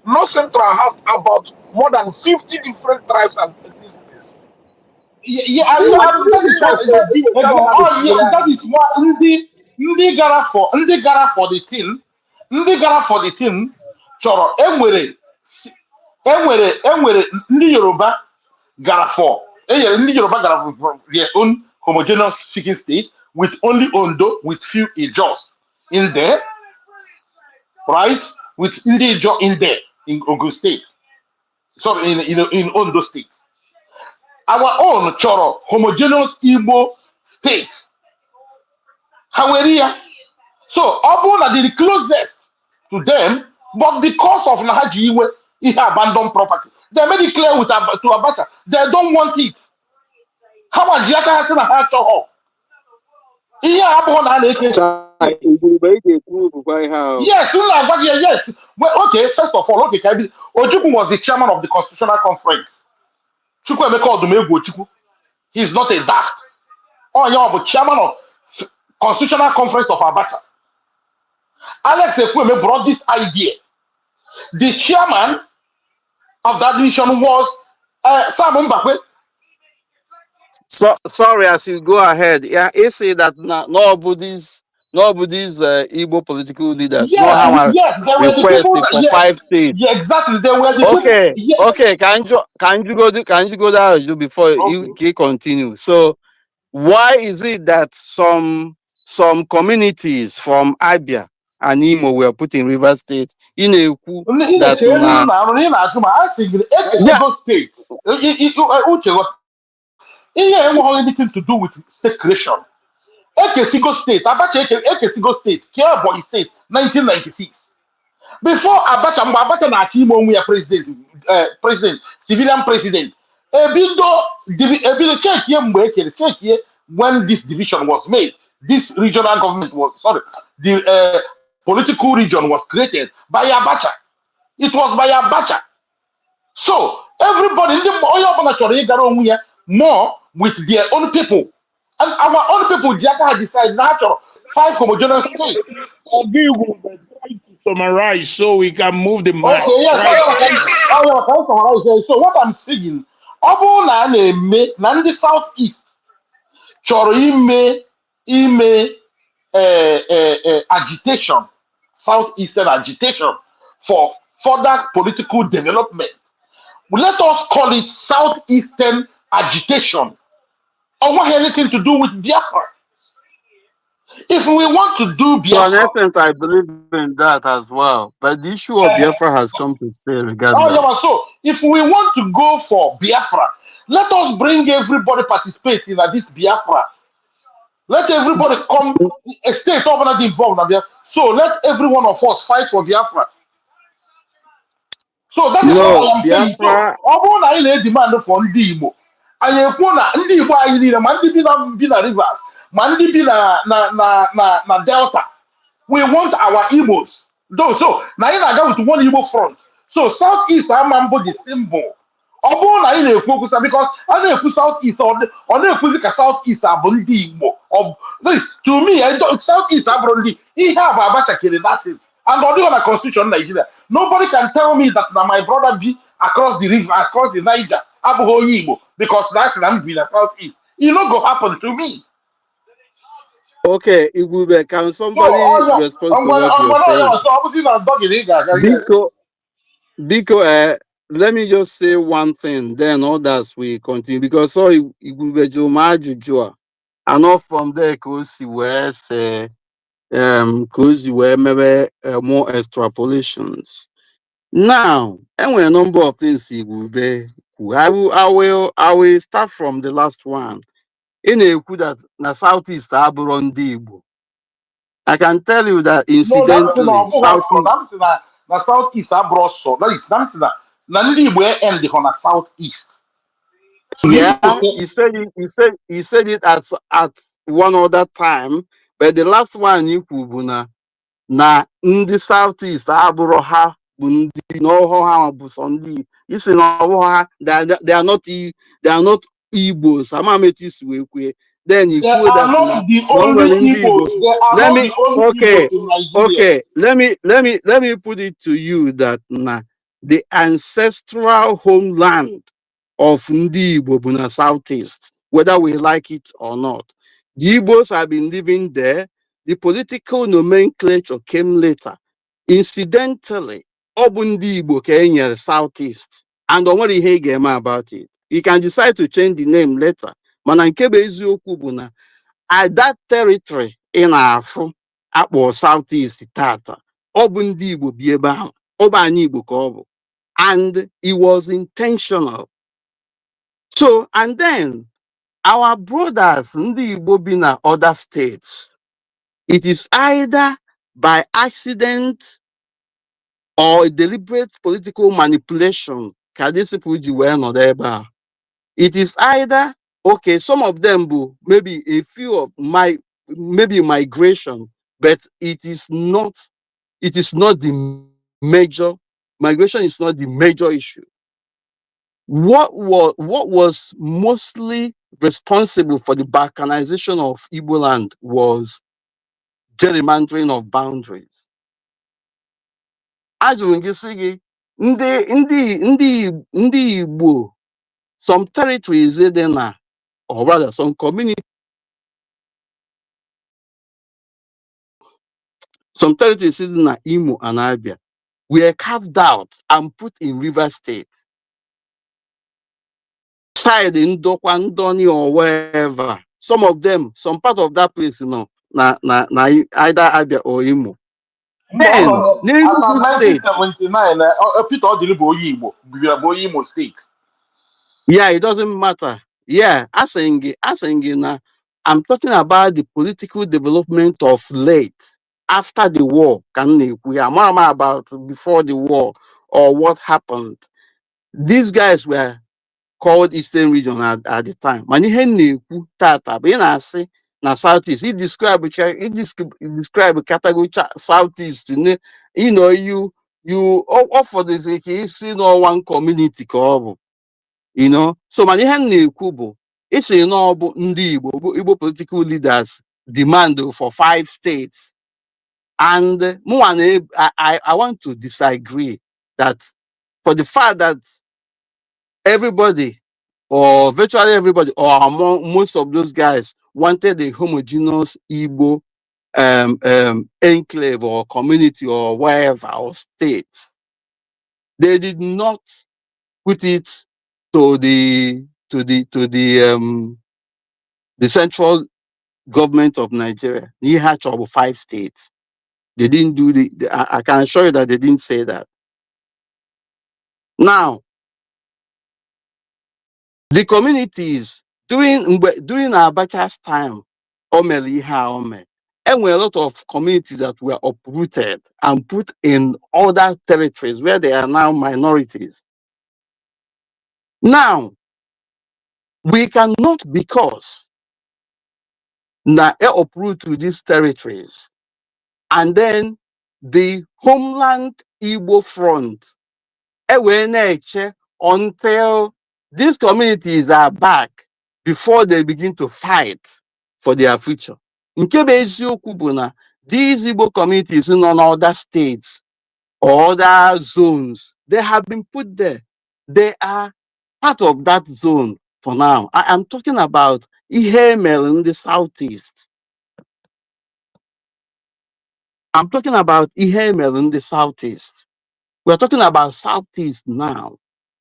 no Central has about more than 50 different tribes and ethnicities. That is what. Oh yeah, that is what ndị gara for the team, chọrọ enwere ndị Yoruba gara for ndị Yoruba gara for their own homogeneous speaking state with only Ondo with few Ijos in there, right? With ndị Ijo in there in Ogun State, sorry, in Ondo State. Our own chọrọ homogeneous Igbo state. Haweria. So Obuna did the closest to them, but because of Nahaji Iwe, he abandoned property. They made it clear with to Abacha, they don't want it. How much Yaka has in a heart of yes, yes. Well, okay, first of all, okay, Ojukwu was the chairman of the Constitutional Conference. Chukwuemeka Odumegwu Ojukwu. He's not a daft. Oh, yeah, but chairman of Constitutional Conference of Abacha. Alex Ekwueme brought this idea. The chairman of that mission was Sam Mbakwe. So sorry, as you go ahead, yeah, you say that nobody's Igbo political leaders know how I Yes, there were the request people it that, for yes, 5 states. yeah, exactly. There were the people. Okay, Yes. okay. Can you go down before you continue? So why is it that some communities from Abia and Imo were put in River State in a coup that it has anything to do with state creation. Ekesigo State, Abacha Ekesigo State, Kiaboi State, 1996. Before Abacha na Achimo onwe president, civilian president. Ebido check here mgbe check here when this division was made. This regional government was the political region was created by Abacha. It was by Abacha. So everybody more with their own people. And our own people, Jaka decide natural 5 homogeneous states. Try to summarize so we can move the mic. Okay, yes. So what I'm saying, na Southeast chọrọ ime agitation, Southeastern agitation for further political development. Let us call it Southeastern agitation. Or what has anything to do with Biafra? If we want to do Biafra, to an extent, I believe in that as well. But the issue of Biafra has come to stay regardless. So if we want to go for Biafra, let us bring everybody participate in this Biafra. Let everybody come, a state government involved. So let every one of us fight for Biafra. So that is what I am saying. So, although I demand for ndị Igbo, anyị ekwu na ndị Igbo anyị niile, ma ndị bi na Rivers, ma ndị bi na Delta, we want our Igbos. So na anyị na-aga with one Igbo front. So Southeast Amambo the symbol. Ọ bụrụ na anyị na-ekwu okwu because a na-ekwu Southeast ọ na-ekwuzi ka Southeast abụ ndị Igbo. To me, Southeast abụrụ ndị ihe a bụ Abacha kere datin. And on the constitution Nigeria, nobody can tell me that my brother be across the river, across the Niger, Abu Igbo, because that's Nambi in the southeast. It not go happen to me. Okay, Igube, can So all somebody your respond to what I'm you're gonna saying? so I'm not talking here. Biko, Biko, let me just say one thing, then others will continue. Because so Igube Juma, and not from there, because he wears, maybe more extrapolations. Now, and a number of things he will be. I will start from the last one. In a coup that na Southeast Aburundi Igbo. I can tell you that No, that is incidentally, not what so Southeast, that is na southeast abroso. That is na ndị Igbo end on na southeast. So these people yeah, he said it at one other time, but the last one you could na ndị Southeast abụrụ ha bụ ndị n'ọhụụ ha bụ sọ ndị isi n'ọhụụ ha they are not Igbos amametu isi wee kwue then you they kwuo are that not the na o only nwere ndị Igbos. Igbo. They are Let not me the only okay Igbos in Nigeria. okay let me put it to you that the ancestral homeland of ndị Igbo bụ na Southeast, whether we like it or not. The Igbos have been living there. The political nomenclature came later. Incidentally, ọ bụ ndị Igbo ka e nyere Southeast, and o nwere ihe ị ga-eme about it. You can decide to change the name later. Mana nke bụ eziokwu bụ na at that territory ị na-afụ akpọ Southeast tata, ọ bụ ndị Igbo bi ebe ahụ, ọ bụ anyị Igbo ka ọ bụ, and it was intentional. So, and then our brothers, ndị Igbo bi na other states, it is either by accident or deliberate political manipulation ka these people ji wee nọdụ ebe a. It is either, okay, some of them will, maybe a few of maybe migration, but it is not the major, migration is not the major issue. What was mostly responsible for the balkanization of Igbo land was gerrymandering of boundaries. Ajụrụ gị sị gị, ndị Igbo, some territories dị na, or rather some communities, some territories dị na Imo and Abia were carved out and put in River State. Side in Dokwa, Ndoni, or wherever. Some of them, some part of that place, na either Abia or Imo. Then, As of Neighborhood State. 1979, Peter Odili bụ onye Igbo, bibiri bụ onye Imo State. Yeah, it doesn't matter. Yeah, asking now, I'm talking about the political development of late, after the war. We are more about before the war or what happened. These guys were called Eastern Region at the time. Manihe tata, but I say na Southeast. He described category Southeast. You offer this. You know one community called. So mana ihe m na-ekwu bụ isi na ọ bụ ndị Igbo political leaders demand for 5 states, and I want to disagree that for the fact that everybody or virtually everybody or among most of those guys wanted a homogeneous Igbo enclave or community or wherever or state, they did not put it to the central government of Nigeria. He had trouble 5 states. They didn't do I can assure you that they didn't say that. Now, the communities during Abacha's time, and were a lot of communities that were uprooted and put in other territories where they are now minorities. Now, we cannot, because now uproot to these territories, and then the homeland Igbo front, until these communities are back before they begin to fight for their future. Nke bụ eziokwu bụ na these Igbo communities in other states or other zones, they have been put there. They are part of that zone for now. I am talking about ihe mere in the Southeast. I'm talking about Ihemel in the southeast. We're talking about southeast now.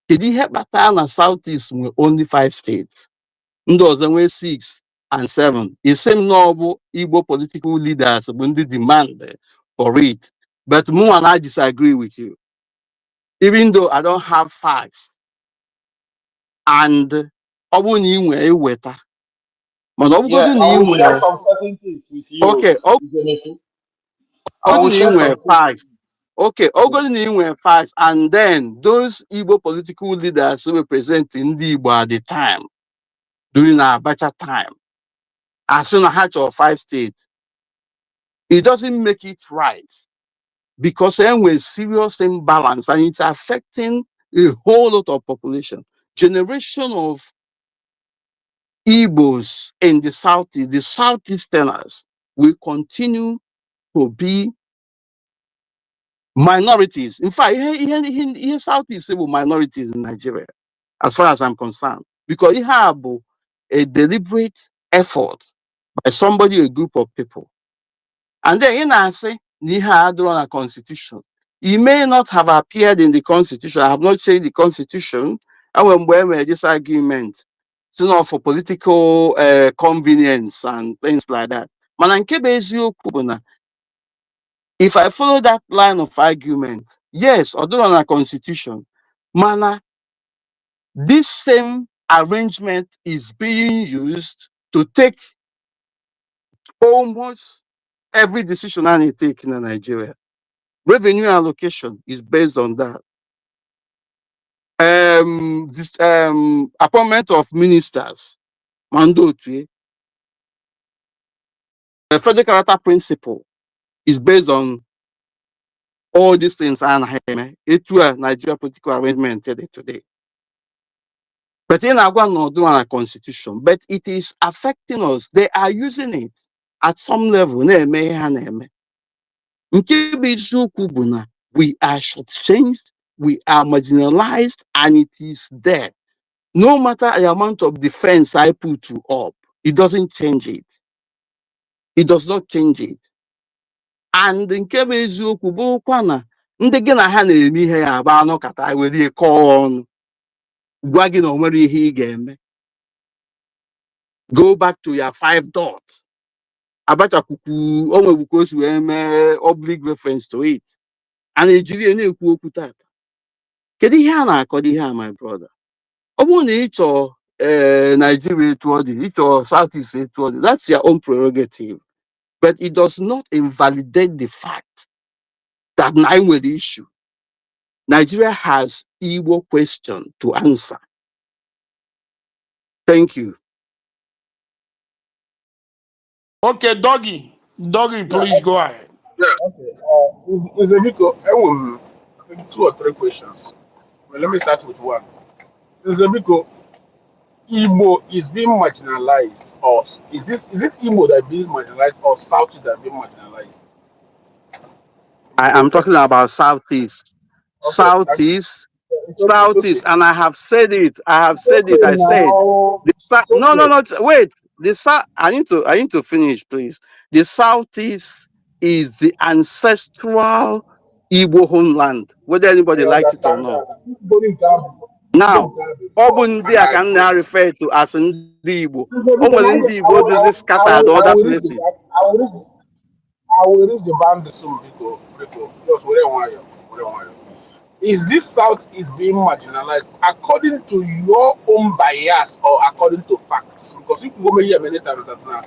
Did he have Batan and southeast with only 5 states? Those were 6 and 7. The same noble Igbo political leaders when they demand for it. But Mu and I disagree with you. Even though I don't have facts. And weta. Yeah, I will share some certain things with you. Okay, Izemeku. I will share some things. facts. Okay, facts, and then those Igbo political leaders who represent in the Igbo at the time, during our better time, as soon as hatch of 5 states, it doesn't make it right because then we're serious imbalance and it's affecting a whole lot of population. Generation of Igbos in the southeast, the southeasterners will continue to be minorities. In fact, here Southeast will minorities in Nigeria, as far as I'm concerned, because you have a deliberate effort by somebody, a group of people. And then in answer, you had on a constitution. He may not have appeared in the constitution. I have not changed the constitution. And when we this argument, so not for political convenience and things like that. If I follow that line of argument, yes, although on a constitution, mana, this same arrangement is being used to take almost every decision I take in Nigeria. Revenue allocation is based on that. This appointment of ministers, mandatory. The federal character principle is based on all these things and it's a Nigeria political arrangement today. But in Agua not doing a constitution, but it is affecting us. They are using it at some level. We are shortchanged, we are marginalized, and it is there. No matter the amount of defense I put to up, it doesn't change it. It does not change it. And in Kebezuku Bukwana, ndị gị na ha na-eme ihe ya abụ anọkata were kọọ ọnụ gwa gị na o nwere ihe ị ga-eme. Go back to your 5 dots. Abacha kuku onwe because we oblique reference to it. And Nigeria na-ekwu okwu tata. Kedu ihe a na-akọ dị ihe my brother? Ọ bụrụ na ị chọọ Nigeria toward it, ị chọọ Southeast toward it, that's your own prerogative. But it does not invalidate the fact that now with the issue. Nigeria has Igbo question to answer. Thank you. Okay, Doggy, please go ahead. Okay. Izemiko, I will I think 2 or 3 questions. Well, let me start with one. Izemiko, Igbo is being marginalized, or is it Igbo that is being marginalized, or South that is being marginalized? I'm talking about Southeast. Okay, Southeast, it's okay, it's okay. and I have said it. I said Okay now. It's okay. no, wait. I need to finish, please. The Southeast is the ancestral Igbo homeland, whether anybody I likes it or understand not. that. People in Ghana, Now, before, Obundi and I I can agree. now refer to as Ndi Igbo. Because Ndi Igbo just scattered to other places. I will reach the boundary soon, because just where I want you. Is this South is being marginalized according to your own bias or according to facts? Because if you go many times that now,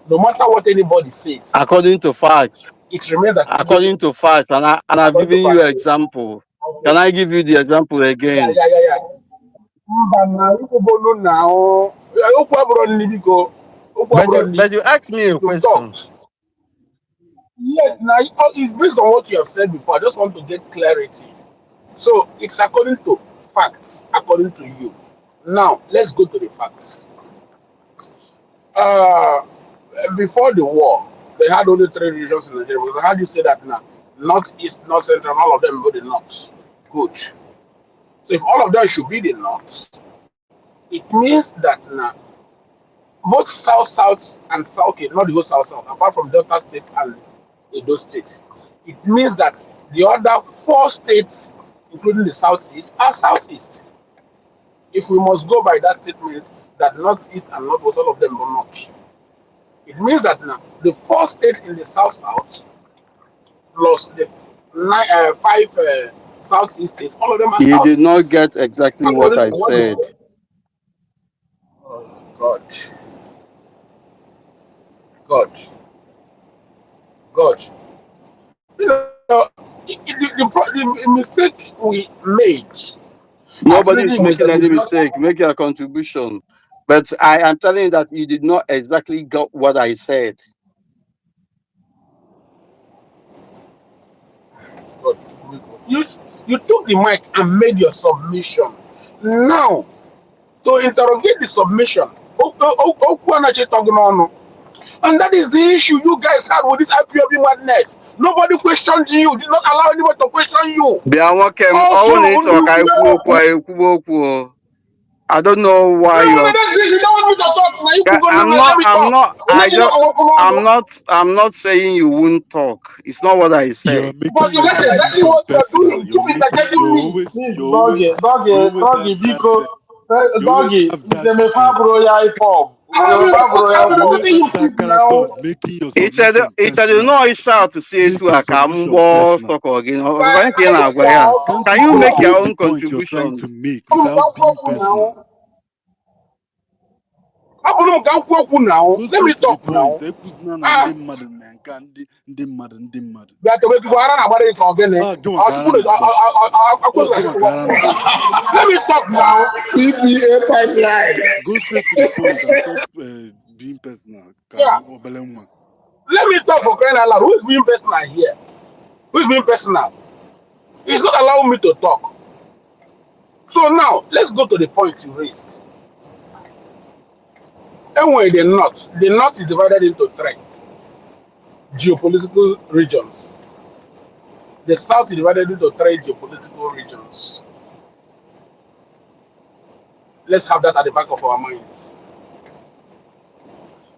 no matter what anybody says, According to facts. it remains that According to facts, and I've according to given you an facts. example. Can Okay. I give you the example again? Yeah. Mba na ikwubonu na okwu abụrụ nri biko okwu abụrụ nri But you asked me a you've question. talked. Yes, now it's based on what you have said before. I just want to get clarity. So it's according to facts, according to you. Now let's go to the facts. Uh, Before the war, they had only 3 regions in Nigeria. Because how do you say that now? North, east, north, central, all of them go the north. Good. So if all of them should be the north, it means that now both south, south, and south, okay, not the whole south, south, apart from Delta State and Edo State, It means that the other 4 states, including the Southeast, are Southeast. If we must go by that statement that Northeast and Northwest, all of them are not. It means that now the 4 states in the South plus the 5 Southeast states, all of them are You did not Southeast. get exactly what According to I what they said. say. Oh, God, God, God. You know, the mistake we made as Nobody is leading is making that we any did not. mistake. Make your contribution. But I am telling you that you did not exactly get what I said. God, you you took the mic and made your submission. Now to interrogate the submission, and that is the issue you guys had with this IPOB madness. Nobody questioned you. Did not allow anybody to question you. Bịa nwoke m, Also, ọnwụ na ịchọ you ka anyị kwuo okwu no, anyị ekwuwe okwu o. I don't know why no, you're. that's this. You don't want me to talk. Now you go I'm now. Let not. me I'm talk. not. Let I you know. don't. I'm not. I'm not saying you won't talk. It's not what I You're said. But making you your guys exactly submission what you are personal. doing. Keep interjecting me. Please, You doggy, always doggy, you always doggy, have that biko, you always doggy, have is that a mefabro ya IPOB. Is a mefabro ya I'm you IPOB. always letting you have speak that character now. of making your It's a. submission It's a. personal. No, it's out to say Make to your a cam submission personal. soccer again. But I don't Can't Can you you go make your straight to the own point you're trying contribution? to make without being personal? now. Go Let me straight to the talk point. now. Ekwuzina na Ah, ndị mmadụ mee nka ndị mmadụ ndị mmadụ. that the way to go around about it again. Ah, gị maka ara na-agba. Oh, gị maka ara na-agba. Let me talk now. EPA pipeline. Go straight to the point and stop being personal. Yeah. Ka obele nwa. Let me talk for crying out loud. Who is being personal here? Who is being personal? He's not allowing me to talk. So now let's go to the point you raised. Anyway, the north is divided into 3 geopolitical regions. The south is divided into 3 geopolitical regions. Let's have that at the back of our minds.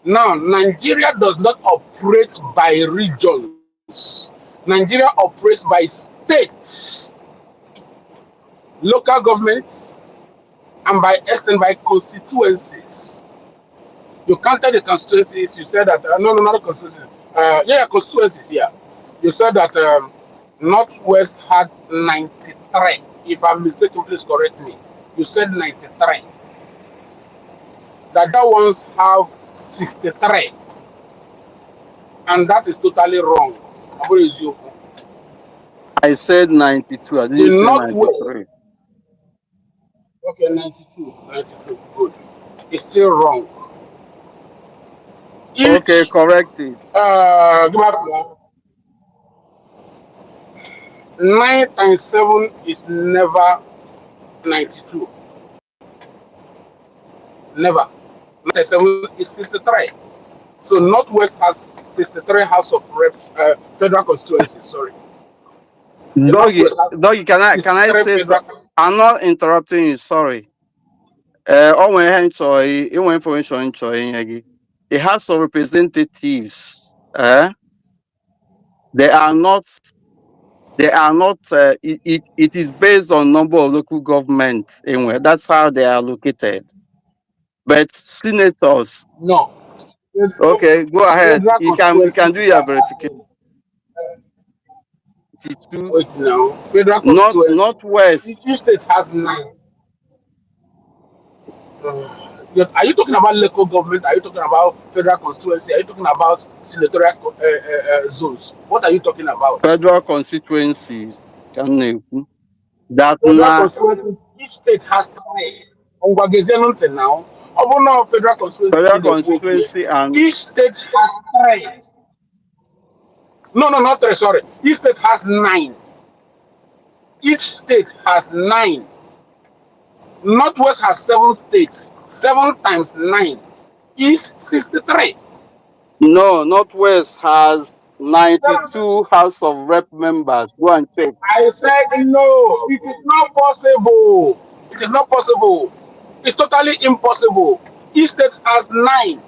Now, Nigeria does not operate by regions. Nigeria operates by states, local governments, and by extent by constituencies. You counted the constituencies. You said that no, not constituencies. Constituencies. Yeah, you said that Northwest had 93. If I'm mistaken, please correct me. You said 93. That ones have 63, and that is totally wrong. What is you? I said 92. I The didn't say Northwest. 93. Okay, 92. 92. Good. It's still wrong. Okay, Each correct it. give back now. 9 times 7 is never 92. Never. 9 times 7 is 63. So Northwest has 63 House of Reps, federal constituencies. Sorry, the Doggy, Northwest has doggy, can I 63 say so? federal. I'm not interrupting you. Sorry. Oh, when information again. The House of Representatives, they are not. They are not. It is based on number of local governments. Anyway, that's how they are located. But senators, No, okay, go ahead. federal You can constituencies do your verification. are Too. wait now. Federal constituency. Northwest. Each state has 9. Are you talking about local government? Are you talking about federal constituency? Are you talking about senatorial zones? What are you talking about? Federal constituencies. Can you that Federal na constituency, each state has 3. Until now, over now, federal constituency federal in the book here. constituency and Each state has 3. No, no, not 3. Sorry, each state has 9. Each state has 9. Northwest has 7 states. 7 times 9 is 63. no, Northwest has 92 House of Rep members. Go and check. I said no, it is not possible. It is not possible. It's totally impossible. Each state has 9.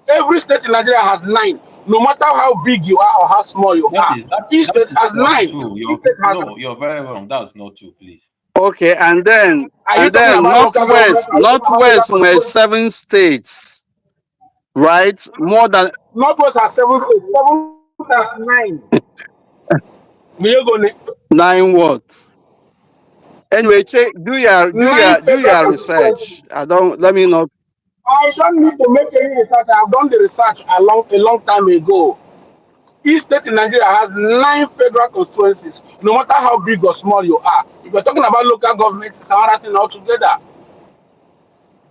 Every state in Nigeria has 9. no matter how big you are or how small you are. Each That state is has not 9. true. Each state has. You're very wrong. That's not true, please. Okay, Are you and talking then about local government? Are you talking about local Northwest were constituency? 7 states, right? More than Northwest has 7 states. 7 has 9. We're going 9 what? Anyway, do 9 federal your constituencies. research. I don't let me not. I don't need to make any research. I've done the research a long time ago. Each state in Nigeria has 9 federal constituencies, no matter how big or small you are. If you're talking about local governments, it's another thing altogether.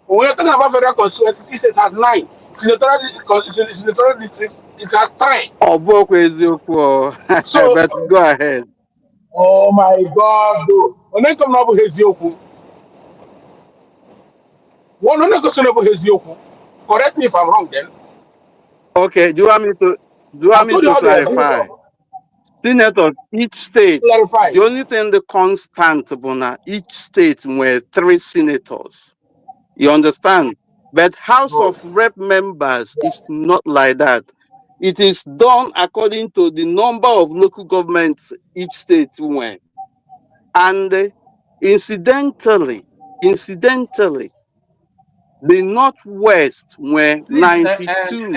When we're talking about federal constituencies, each state has 9. Senatorial districts, it has 3. Oh, book eziokwu. So, But go ahead. oh my God, though. When they come up with Hezioku, correct me if I'm wrong then. Okay, do you I've want me told you to how they are doing clarify? it. Senators, each state, Clarify. the only thing the constant Bona, each state were 3 senators. You understand? But House Good. of Rep members Yeah. is not like that. It is done according to the number of local governments each state went. And incidentally, the Northwest were Please, 92.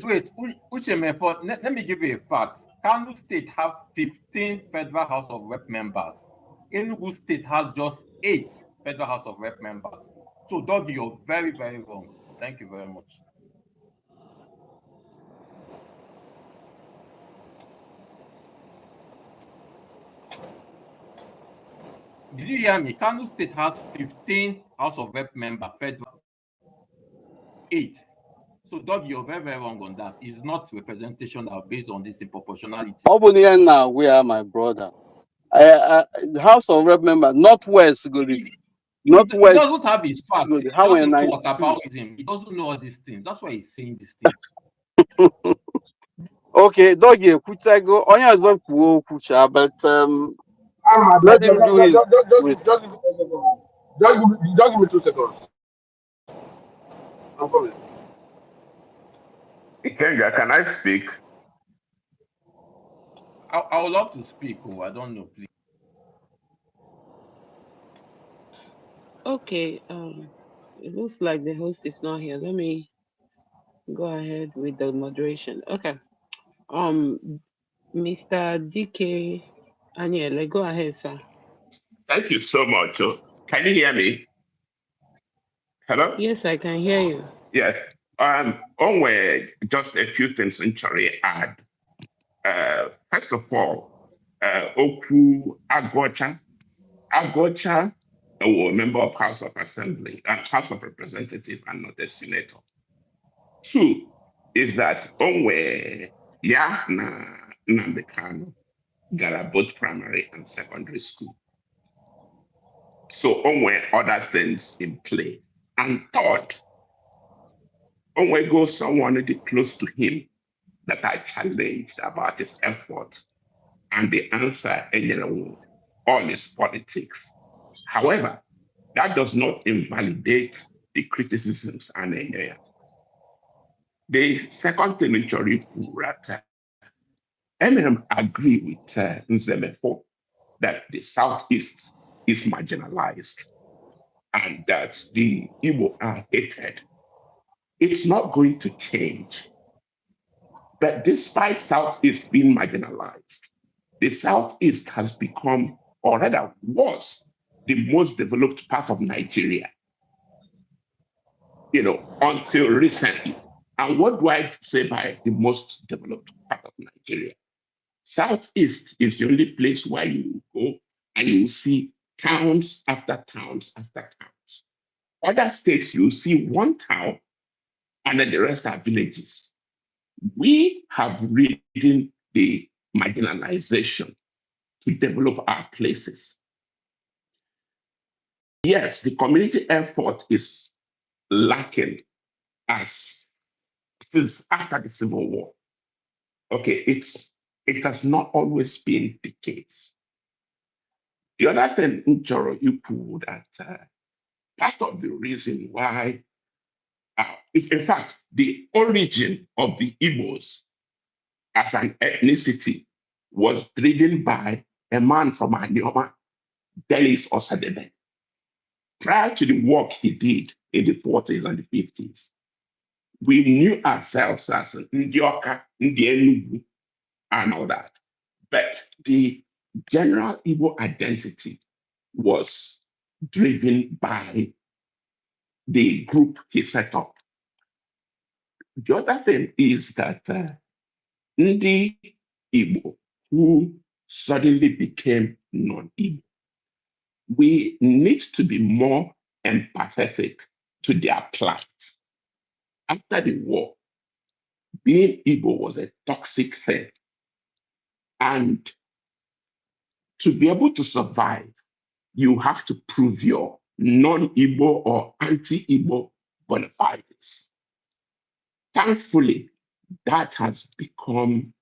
wait. Ucheme, let me give you a fact. Kano State have 15 Federal House of Rep members. Enugu State has just 8 Federal House of Rep members. So, Dog, you're very, very wrong. Thank you very much. Did you hear me? Kano State has 15 House of Rep members, Federal 8. So, Dog, you're very, very wrong on that. It's not representational based on this proportionality. Obunian now, we are my brother. The House of Rep member, Northwest, He Northwest, doesn't have his facts. He's how just many into 92? whataboutism. He doesn't know all these things. That's why he's saying these things. Okay, Doggy, Kuchago, Onya is not Kucha, but let him do his with. Just give me 2 seconds. I'm coming. Ikenga, can I speak? I would love to speak. Oh, I don't know, please. Okay, it looks like the host is not here. Let me go ahead with the moderation. Okay. Mr. DK Aniele, go ahead, sir. Thank you so much. Can you hear me? Hello? Yes, I can hear you. Yes. Onwe, just a few things in Chari add. First of all, Oku Agocha. Agocha a member of House of Assembly and House of Representative and not a senator. 2 is that Onwe ya na Nambekano got both primary and secondary school. So Onwe other things in play. And third, Onwe goes someone close to him that I challenged about his effort and the answer all his politics. However, that does not invalidate the criticisms and the second thing in Chori Kurata, MNM agree with Nzemefo that the Southeast is marginalized and that the Igbo are hated. It's not going to change. But despite Southeast being marginalized, the Southeast has become, or rather was, the most developed part of Nigeria, until recently. And what do I say by the most developed part of Nigeria? Southeast is the only place where you go and you see towns after towns after towns. Other states, you see one town and then the rest are villages. We have ridden the marginalization to develop our places. Yes, the community effort is lacking as since after the Civil War. Okay, it has not always been the case. The other thing, Njoro, you put that part of the reason why, is in fact, the origin of the Igbos as an ethnicity was driven by a man from Anioma, Dennis Osadebe. Prior to the work he did in the 40s and the 50s, we knew ourselves as Ndioka, Ndienugu, and all that. But the general Igbo identity was driven by the group he set up. The other thing is that Ndi Igbo, who suddenly became non-Igbo, we need to be more empathetic to their plight. After the war, being Igbo was a toxic thing. And to be able to survive, you have to prove your non-Igbo or anti-Igbo bona fides. Thankfully, that has become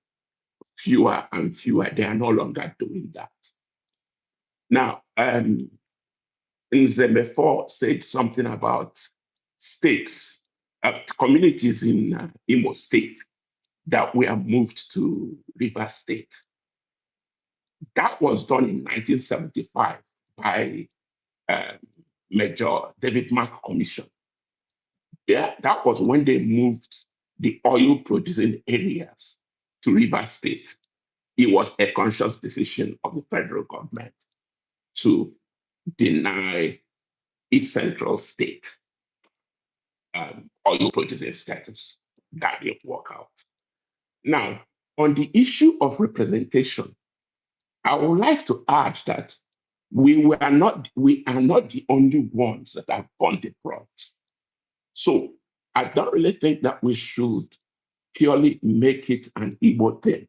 fewer and fewer. They are no longer doing that. Now, Nzeme said something about states, communities in Imo State that were moved to River State. That was done in 1975 by Major David Mark Commission. That was when they moved the oil producing areas to River State. It was a conscious decision of the federal government to deny its central state oil producing status. That didn't work out. Now, on the issue of representation, I would like to add that we are not the only ones that have borne the brunt. So I don't really think that we should purely make it an Igbo thing.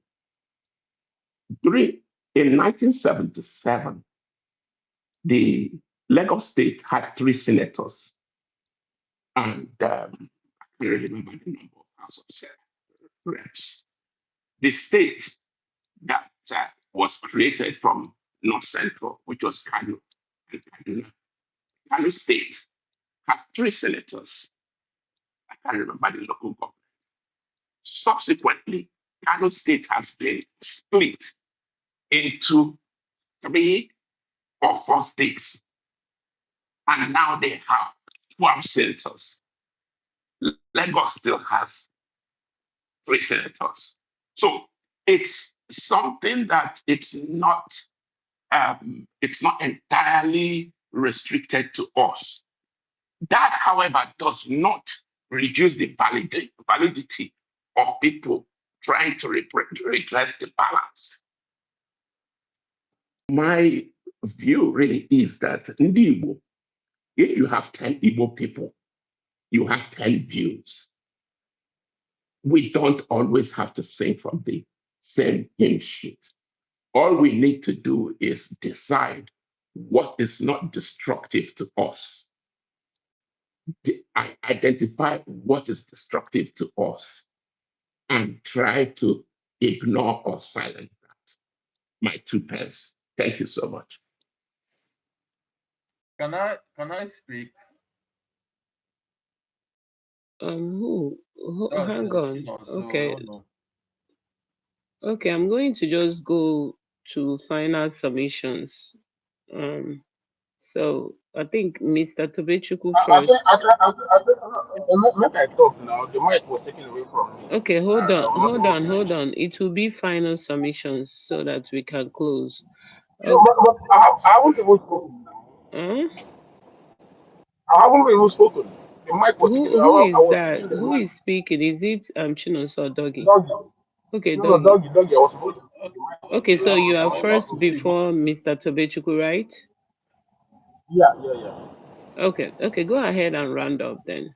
In 1977, the Lagos State had 3 senators, and I can't really remember the number of House of Reps. The state that was created from North Central, which was Kano and Kaduna. Kano State had 3 senators. I can't remember the local government. Subsequently, Kano State has been split into 3 or 4 states, and now they have 12 senators. Lagos still has 3 senators. So it's something that it's not entirely restricted to us. That, however, does not reduce the validity of people trying to redress the balance. My view really is that Ndi Igbo, if you have 10 Igbo people, you have 10 views. We don't always have to sing from the same hymn sheet. All we need to do is decide what is not destructive to us. Identify what is destructive to us and try to ignore or silence that. My 2 pence. Thank you so much. Can I speak? Hang on. So I Okay. don't know. Okay, I'm going to just go to final submissions. So I think Mr. Tobechuku I first. make I talk now. The mic was taken away from me. Okay, I will not be able to hold finish. on. It will be final submissions so that we can close. No, Okay. but I haven't even spoken now. Huh? I haven't even spoken. The mic was taken. Who I is was that? speaking. The Who mic. is speaking? Is it Chinos or Doggy? Doggy. Okay, No, Doggy. doggy. I was supposed to. The mic was Okay, taken so away you from me. are I was about first to speak. before Mr. Tobechuku, right? Yeah. Okay, go ahead and round up then.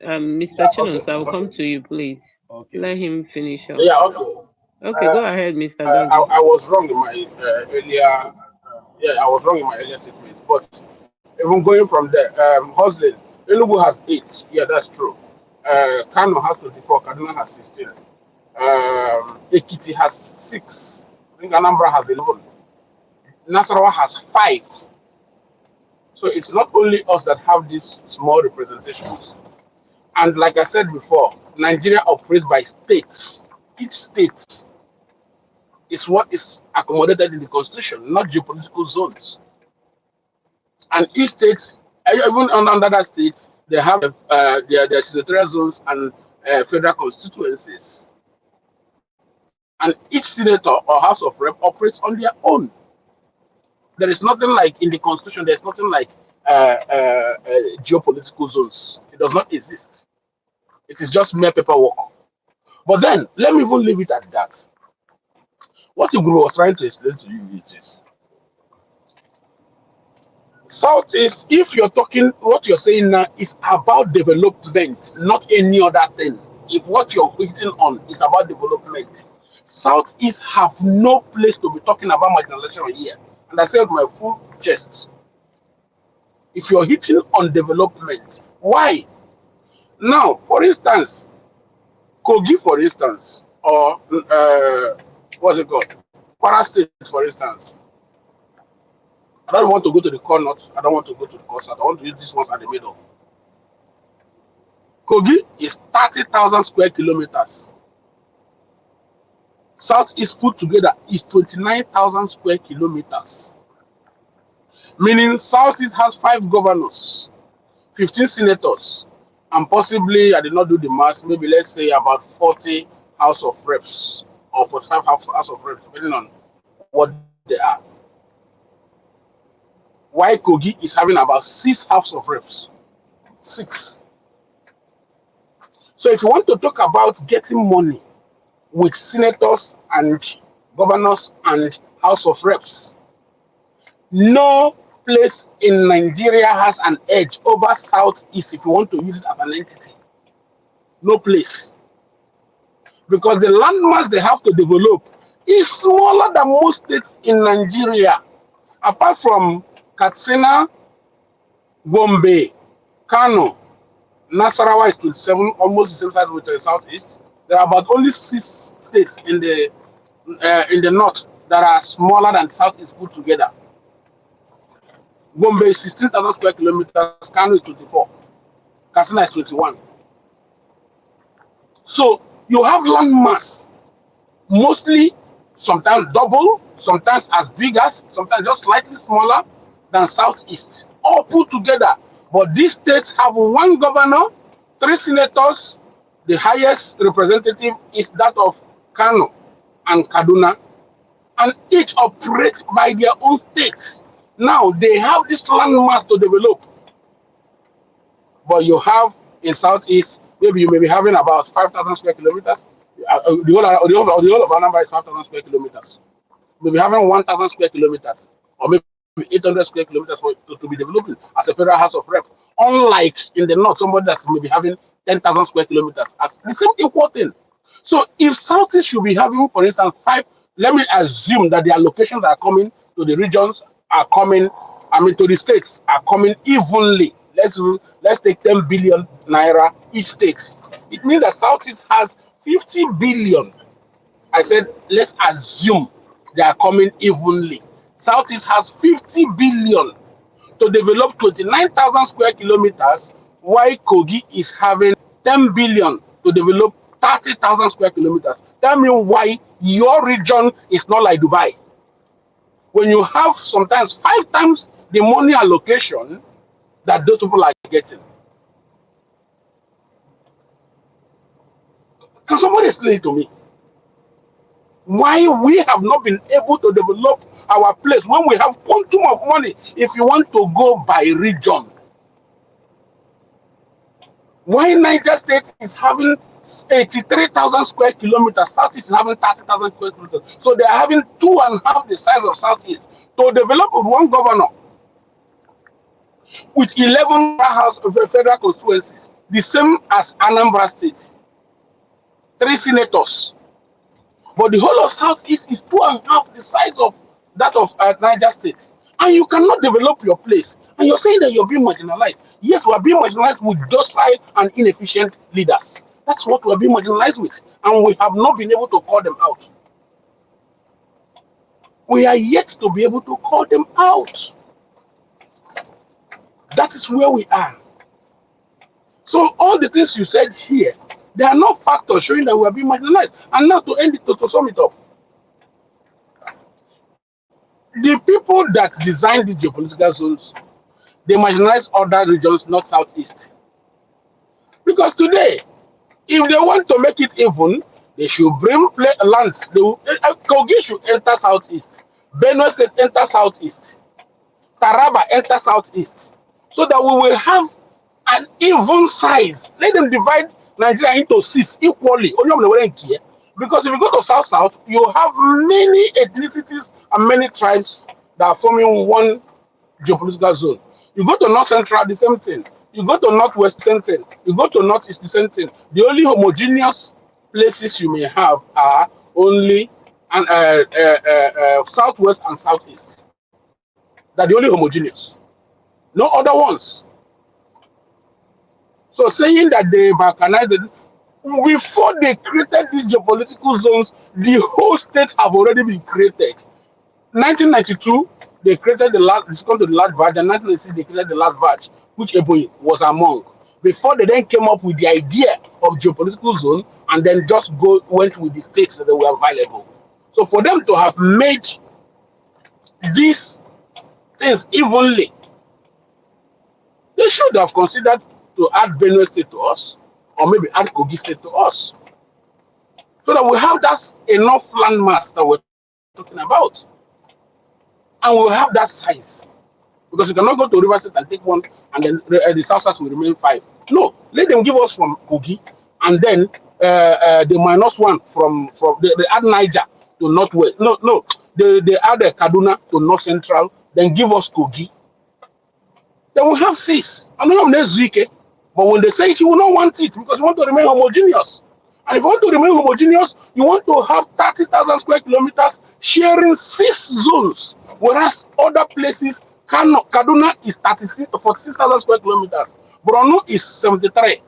Mr. Yeah, Chinos, I'll come okay. to you, please. Okay. Let him finish up. Yeah, okay. Okay, go ahead, Mr. Doggy. I was wrong in my earlier. I was wrong in my earlier statement. But even going from there, Hussein, Enugu has 8. Yeah, that's true. Kano has 24. Kaduna has 16. Ekiti has 6. I think Anambra has 11. Nasarawa has 5. So it's not only us that have these small representations. And like I said before, Nigeria operates by states. Each state is what is accommodated in the constitution, not geopolitical zones. And each state, even under that states, they have their senatorial zones and federal constituencies. And each senator or house of rep operates on their own. There is nothing like in the constitution. There's nothing like geopolitical zones. It does not exist. It is just mere paperwork. But then let me even leave it at that. What you was trying to explain to you is this: Southeast, if you're talking, what you're saying now is about development, not any other thing. If what you're hitting on is about development, Southeast have no place to be talking about marginalization here. And I said my full chest. If you're hitting on development, why? Now, for instance, Kogi, for instance, or what's it called? Para State, for instance. I don't want to go to the core north. I don't want to go to the core south. I want to use these ones at the middle. Kogi is 30,000 square kilometers. South is put together is 29,000 square kilometers. Meaning Southeast has 5 governors, 15 senators, and possibly, I did not do the math, maybe let's say about 40 House of Reps or 45 House of Reps, depending on what they are. Why Kogi is having about 6 House of Reps. 6. So if you want to talk about getting money with senators and governors and House of Reps, no place in Nigeria has an edge over Southeast if you want to use it as an entity. No place. Because the landmass they have to develop is smaller than most states in Nigeria. Apart from Katsina, Gombe, Kano, Nasarawa is 27, almost the same size with the Southeast. There are about only 6 states in the north that are smaller than Southeast put together. Gombe is 16,000 square kilometers, Kano is 24, Katsina is 21. So you have land mass, mostly sometimes double, sometimes as big as, sometimes just slightly smaller than Southeast, all put together. But these states have 1 governor, 3 senators. The highest representative is that of Kano and Kaduna, and each operate by their own states. Now they have this land mass to develop, but you have in Southeast, maybe you may be having about 5,000 square kilometers. The whole of Anambra is 5,000 square kilometers. Maybe having 1,000 square kilometers, or maybe 800 square kilometers to be developing as a federal house of rep. Unlike in the north, somebody that's maybe having 10,000 square kilometers as the same equal thing. So if Southeast should be having, for instance, 5, let me assume that the allocations that are coming to the regions are coming, to the states are coming evenly. Let's take 10 billion naira each state. It means that Southeast has 50 billion. I said, let's assume they are coming evenly. Southeast has 50 billion to develop 29,000 square kilometers, while Kogi is having 10 billion to develop 30,000 square kilometers. Tell me why your region is not like Dubai. When you have sometimes 5 times the money allocation that those people are getting. Can somebody explain it to me? Why we have not been able to develop our place when we have quantum of money? If you want to go by region, why Niger State is having 83,000 square kilometers, Southeast is having 30,000 square kilometers. So they are having 2.5 the size of Southeast to develop with 1 governor, with 11 house of federal constituencies, the same as Anambra State, 3 senators. But the whole of Southeast is 2.5 the size of that of Niger State. And you cannot develop your place. And you're saying that you're being marginalized. Yes, we are being marginalized with docile and inefficient leaders. That's what we're being marginalized with. And we have not been able to call them out. We are yet to be able to call them out. That is where we are. So all the things you said here, they are not factors showing that we are being marginalized. And now to end it, to sum it up, The people that designed the geopolitical zones, they marginalize other regions, not southeast. Because today, if they want to make it even, they should bring lands. Kogi should enter southeast. Benue State enter southeast. Taraba enter southeast. So that we will have an even size. Let them divide Nigeria into 6 equally. Because if you go to south, you have many ethnicities and many tribes that are forming one geopolitical zone. You go to north central, the same thing. You go to northwest, the same thing. You go to northeast, the same thing. The only homogeneous places you may have are only and southwest and southeast. They're the only homogeneous. No other ones. So saying that they balkanized it, before they created these geopolitical zones, the whole states have already been created. 1992, they created the last, it's called the last batch, and 1996, they created the last batch, which Ebonyi was among. Before they then came up with the idea of geopolitical zone and then just went with the states that were available. So for them to have made these things evenly, they should have considered to add Benue State to us, or maybe add Kogi State to us, so that we have that enough landmass that we're talking about, and we'll have that size. Because you cannot go to River State and take one, and then the South will remain 5. No, let them give us from Kogi, and then the -1 from they add Niger to northwest. No, they add Kaduna to north central, then give us Kogi. Then we have 6. I know I'm next week, but when they say it, you will not want it because you want to remain homogeneous. And if you want to remain homogeneous, you want to have 30,000 square kilometers sharing 6 zones, whereas other places, Kaduna is 46,000 square kilometers, Borno is 73.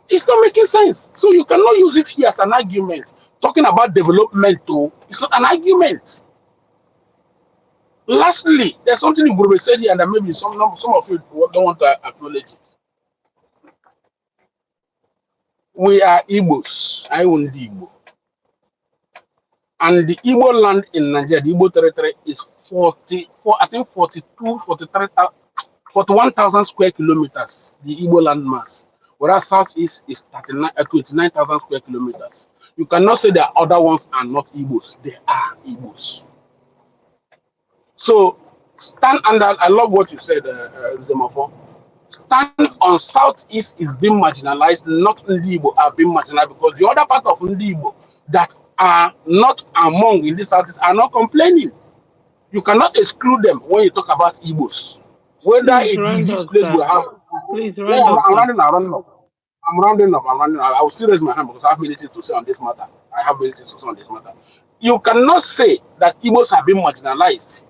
It's not making sense. So you cannot use it here as an argument. Talking about development, too, it's not an argument. Lastly, there's something Igbo said here, and maybe some of you don't want to acknowledge it. We are Igbos. I own the Igbo. And the Igbo land in Nigeria, the Igbo territory, is 41,000 square kilometers, the Igbo land mass. Whereas Southeast is 29,000 square kilometers. You cannot say that other ones are not Igbos. They are Igbos. So, stand under, I love what you said, Zemafo. Stand on Southeast is being marginalized, not Ndibo are being marginalized, because the other part of Ndibo that are not among in the Southeast are not complaining. You cannot exclude them when you talk about Igbos. Whether Please it is round this up, place we sir. have. Please Yeah, round up, I'm sir. rounding up. I'm rounding up. I will still raise my hand because I have many things to say on this matter. I have many things to say on this matter. You cannot say that Igbos have been marginalized,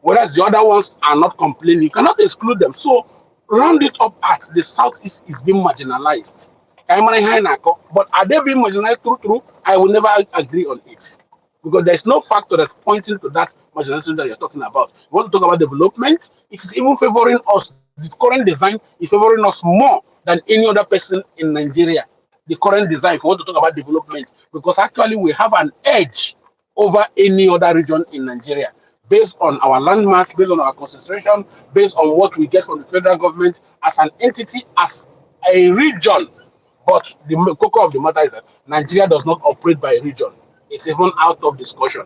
whereas the other ones are not complaining. You cannot exclude them. So round it up at the Southeast is being marginalized. But are they being marginalized through? I will never agree on it. Because there's no factor that's pointing to that marginalization that you're talking about. You want to talk about development, it is even favoring us. The current design is favoring us more than any other person in Nigeria. The current design, if you want to talk about development, because actually we have an edge over any other region in Nigeria based on our landmass, based on our concentration, based on what we get from the federal government as an entity, as a region. But the cocoa of the matter is that Nigeria does not operate by region. It's even out of discussion.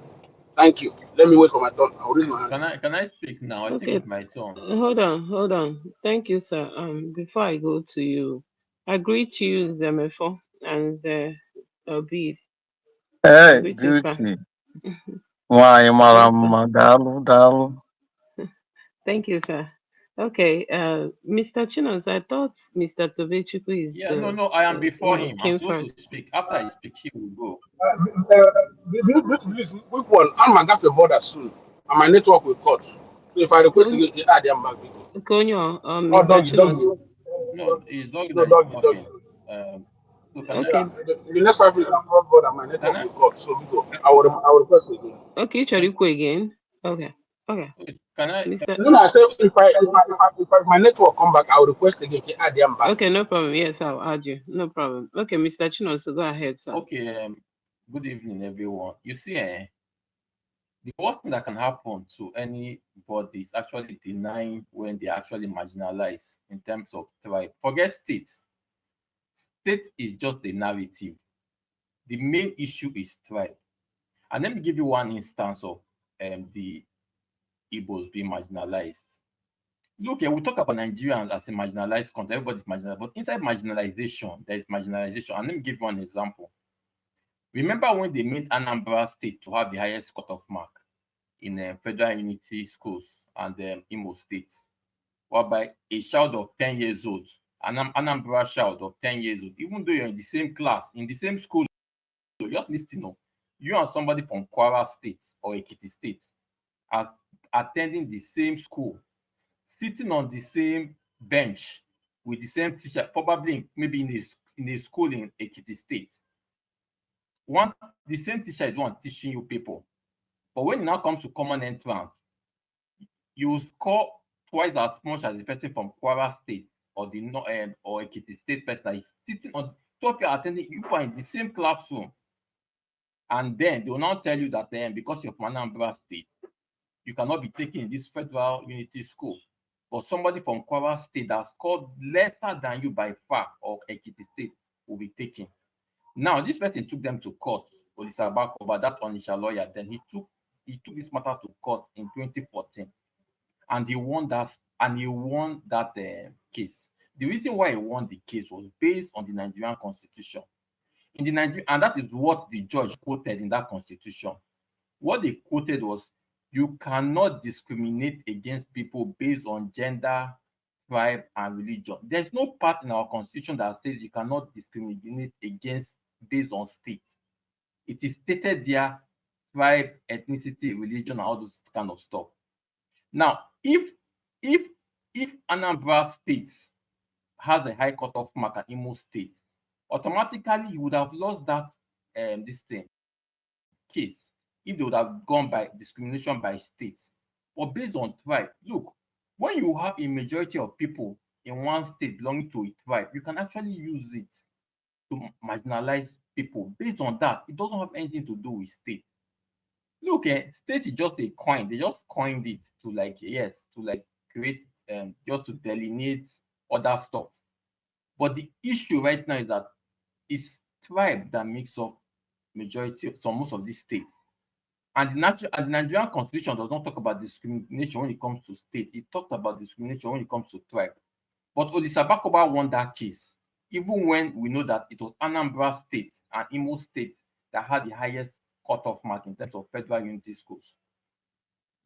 Thank you. Let me wait for my turn. I'll raise my hand. Can I speak now? I think Okay, it's my turn. hold on. Thank you, sir. Before I go to you, I greet you, Zemefo and Obid. I Hey, greet you, sir. beauty. Why, Yes, sir. Maram, Dalu, Dalu. Thank you, sir. Okay, Mr. Chinos, I thought Mr. Tovechuku is Yeah, no, I am before him. I'm came supposed to first. speak. After I speak, he will go. This quick one. I'm going to border soon. And my network will cut. So if I request Kon- again, they add them back. Because. Konyo, Oh, Mr. doggy. Chinos. No, it's doggy No, that is doggy. talking. So Yeah. Okay, In the next 5 minutes, I'm cross border. My can network I will cut. So we go. I will request again. okay, Choriku again. Okay, okay, wait, can I Mr. No, I say if my network come back, I will request again. They add them back. Okay, no problem. Yes, I'll add you. No problem. Okay, Mr. Chinos, so go ahead, sir. okay, good evening everyone. You see, the worst thing that can happen to anybody is actually denying when they are actually marginalized in terms of tribe. Forget states. State is just a narrative. The main issue is tribe. And let me give you one instance of the Igbos being marginalized. Look, we talk about Nigerians as a marginalized country. Everybody's marginalized, but inside marginalization, there is marginalization. And let me give you one example. Remember when they made Anambra State to have the highest cutoff mark in federal unity schools and Imo State, whereby a child of 10 years old, an Anambra child of 10 years old, even though you're in the same class, in the same school, so just listen up, you and somebody from Kwara State or Ekiti State are attending the same school, sitting on the same bench with the same teacher, probably maybe in a school in Ekiti State. The same teacher is one teaching you people. But when it now comes to common entrance, you score twice as much as the person from Kwara State or the or Ekiti State person that is sitting on. So if you're attending, you are in the same classroom, and then they will now tell you that because you're from Anambra State, you cannot be taken in this federal unity school. But somebody from Kwara State that scored lesser than you by far, or Ekiti State, will be taken. Now, this person took them to court, Olisa Bakoba, that Onisha lawyer. Then he took this matter to court in 2014, and he won that case. The reason why he won the case was based on the Nigerian Constitution. And that is what the judge quoted in that Constitution. What they quoted was, you cannot discriminate against people based on gender, tribe, and religion. There's no part in our Constitution that says you cannot discriminate against based on state. It is stated there, tribe, ethnicity, religion, and all those kind of stuff. Now, if Anambra State has a high cutoff mark at Imo State, automatically you would have lost that case if they would have gone by discrimination by states. But based on tribe, look, when you have a majority of people in one state belonging to a tribe, you can actually use it to marginalize people. Based on that, it doesn't have anything to do with state. Look, state is just a coin. They just coined it to create just to delineate other stuff. But the issue right now is that it's tribe that makes up majority of most of these states. And the Nigerian Constitution does not talk about discrimination when it comes to state. It talks about discrimination when it comes to tribe. But Olisa Bakoba won that case, even when we know that it was Anambra State and Imo State that had the highest cutoff mark in terms of federal unity schools.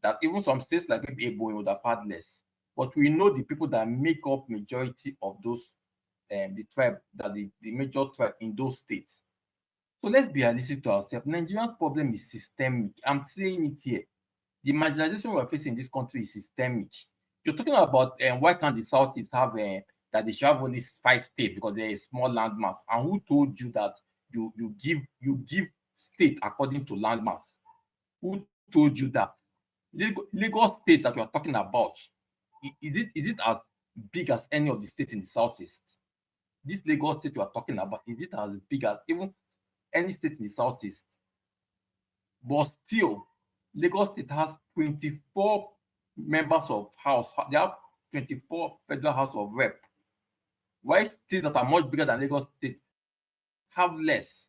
That even some states like maybe Ebo would have had less. But we know the people that make up majority of those, the tribe, that the major tribe in those states. So let's be realistic to ourselves. Nigeria's problem is systemic. I'm saying it here. The marginalization we're facing in this country is systemic. You're talking about why can't the Southeast have that they should have only 5 states because they're a small landmass. And who told you that you give state according to landmass? Who told you that? Lagos State that you're talking about, is it as big as any of the states in the Southeast? This Lagos State you are talking about, is it as big as even any state in the Southeast? But still, Lagos State has 24 members of House. They have 24 federal House of Rep. Why states that are much bigger than Lagos State have less?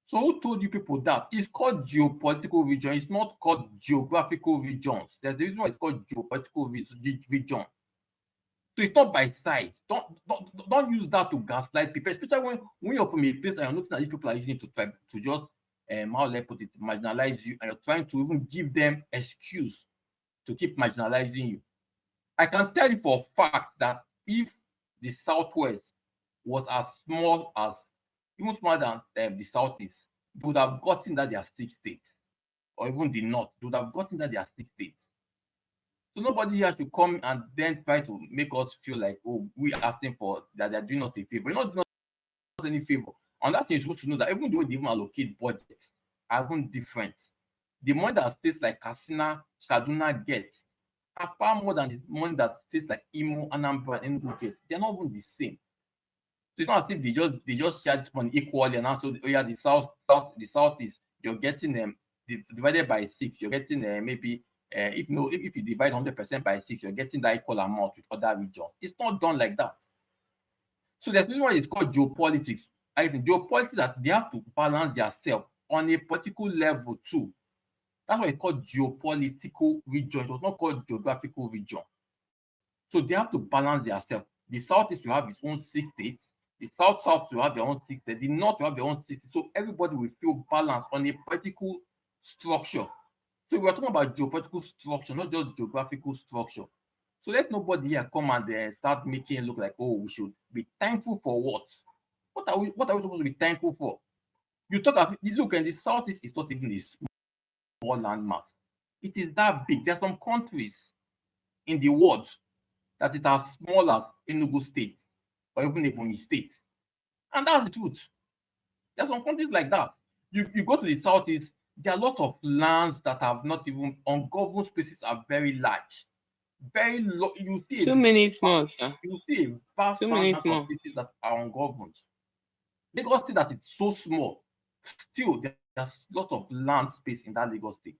So who told you people that? It's called geopolitical region. It's not called geographical regions. There's a reason why it's called geopolitical region. So it's not by size. Don't use that to gaslight people, especially when you're from a place and you're noticing that these people are using it to just how do I put it, marginalize you, and you're trying to even give them excuse to keep marginalizing you. I can tell you for a fact that if the Southwest was as small as, even smaller than the Southeast, they would have gotten that they are 6 states, or even the North, they would have gotten that they are 6 states. So nobody here should come and then try to make us feel like, oh, we're asking for that they're doing us a favor. You're not doing us any favor. On that thing, you're supposed to know that even though they even allocate budgets are even different. The money that states like Katsina, Kaduna get are far more than the money that states like Imo, Anambra, and Enugu get. They're not even the same. So it's not as if they just share this money equally, and also the Southeast, you're getting them divided by 6, you're getting maybe if you divide 100% by 6, you're getting that equal amount with other regions. It's not done like that. So there's reason why it's called geopolitics. I think geopolitics that they have to balance themselves on a political level too. That's why it's called geopolitical region. It was not called geographical region. So they have to balance themselves. The southeast will have its own 6 states. The south will have their own 6 states. The north will have their own 6 states. So everybody will feel balanced on a political structure. So we're talking about geopolitical structure, not just geographical structure. So let nobody here come and start making it look like, oh, we should be thankful for what? What are we supposed to be thankful for? You talk of look, and the southeast is not even a small landmass. It is that big. There are some countries in the world that is as small as Enugu State or even Ebonyi State. And that's the truth. There are some countries like that. You go to the southeast, there are lots of lands that have not even ungoverned spaces are very large. Very low. You see 2 minutes more, sir. you see a vast 2 minutes amount of more. spaces that are ungoverned. Lagos State that it's so small, still there's lots of land space in that Lagos State.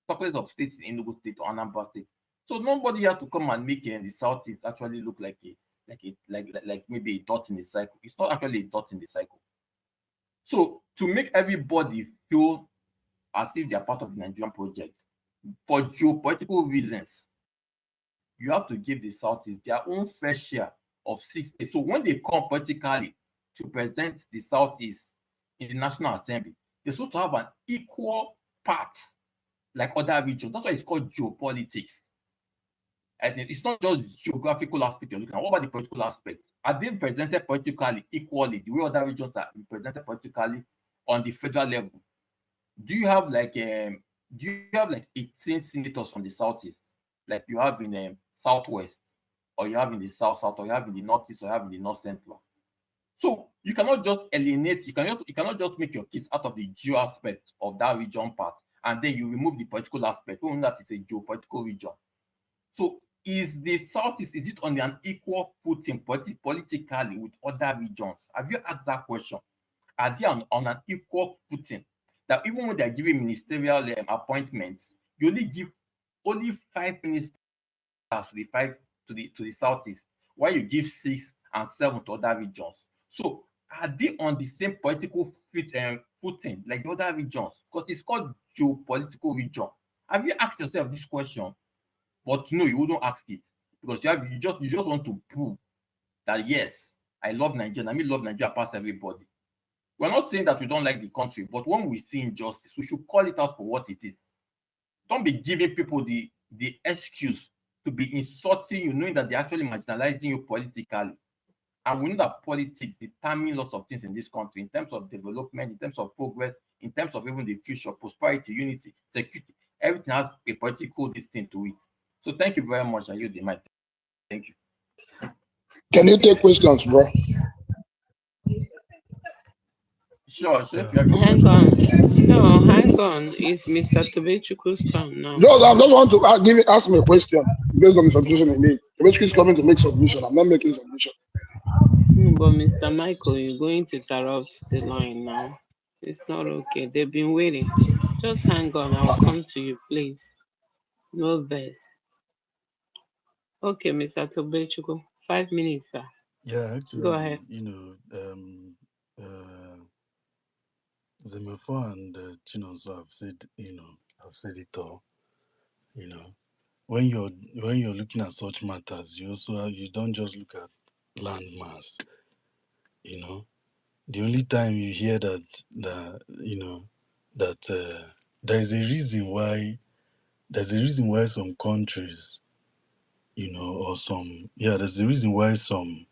Countless of states in Enugu State or Anambra State. So nobody had to come and make the southeast actually look like maybe a dot in the cycle. It's not actually a dot in the cycle. So to make everybody feel as if they are part of the Nigerian project, for geopolitical reasons, you have to give the southeast their own fair share of 6 states. So when they come politically to present the southeast in the National Assembly, they're supposed to have an equal part like other regions. That's why it's called geopolitics. And it's not just the geographical aspect you're looking at. What about the political aspect? Are they presented politically equally the way other regions are represented politically on the federal level? Do you have like 18 senators from the southeast, like you have in southwest, or you have in the south, or you have in the northeast, or you have in the north central? So you cannot just alienate. You cannot just make your case out of the geo aspect of that region part, and then you remove the political aspect. We know that it's a geopolitical region. So is the southeast, is it on an equal footing politically with other regions? Have you asked that question? Are they on an equal footing? That even when they're giving ministerial appointments, you only give only 5 ministers to the southeast, while you give 6 and 7 to other regions. So are they on the same political footing like the other regions? Because it's called geopolitical region. Have you asked yourself this question? But no, you wouldn't ask it because you just want to prove that yes, I love Nigeria. I mean, love Nigeria past everybody. We're not saying that we don't like the country, but when we see injustice, we should call it out for what it is. Don't be giving people the excuse to be insulting you, knowing that they're actually marginalizing you politically. And we know that politics determine lots of things in this country in terms of development, in terms of progress, in terms of even the future, prosperity, unity, security. Everything has a political distinct to it. So thank you very much. I use the mic. Thank you. Can you take questions, bro? Sure. If Yeah. you have a Hang question. on. No, hang on. It's Mr. Tobechuku's turn now. I just want to ask me a question based on the submission he made. Basically, is coming to make submission. I'm not making submission. But Mr. Michael, you're going to interrupt the line now. It's not okay. They've been waiting. Just hang on. I'll come to you, please. No verse. Okay, Mr. Tobechuku. 5 minutes, sir. Yeah, Go ahead. actually, Zemefo and Chinonso have said it all. You know, when you're looking at such matters, you don't just look at land mass. You know, the only time you hear that there's a reason why some countries, there's a reason why some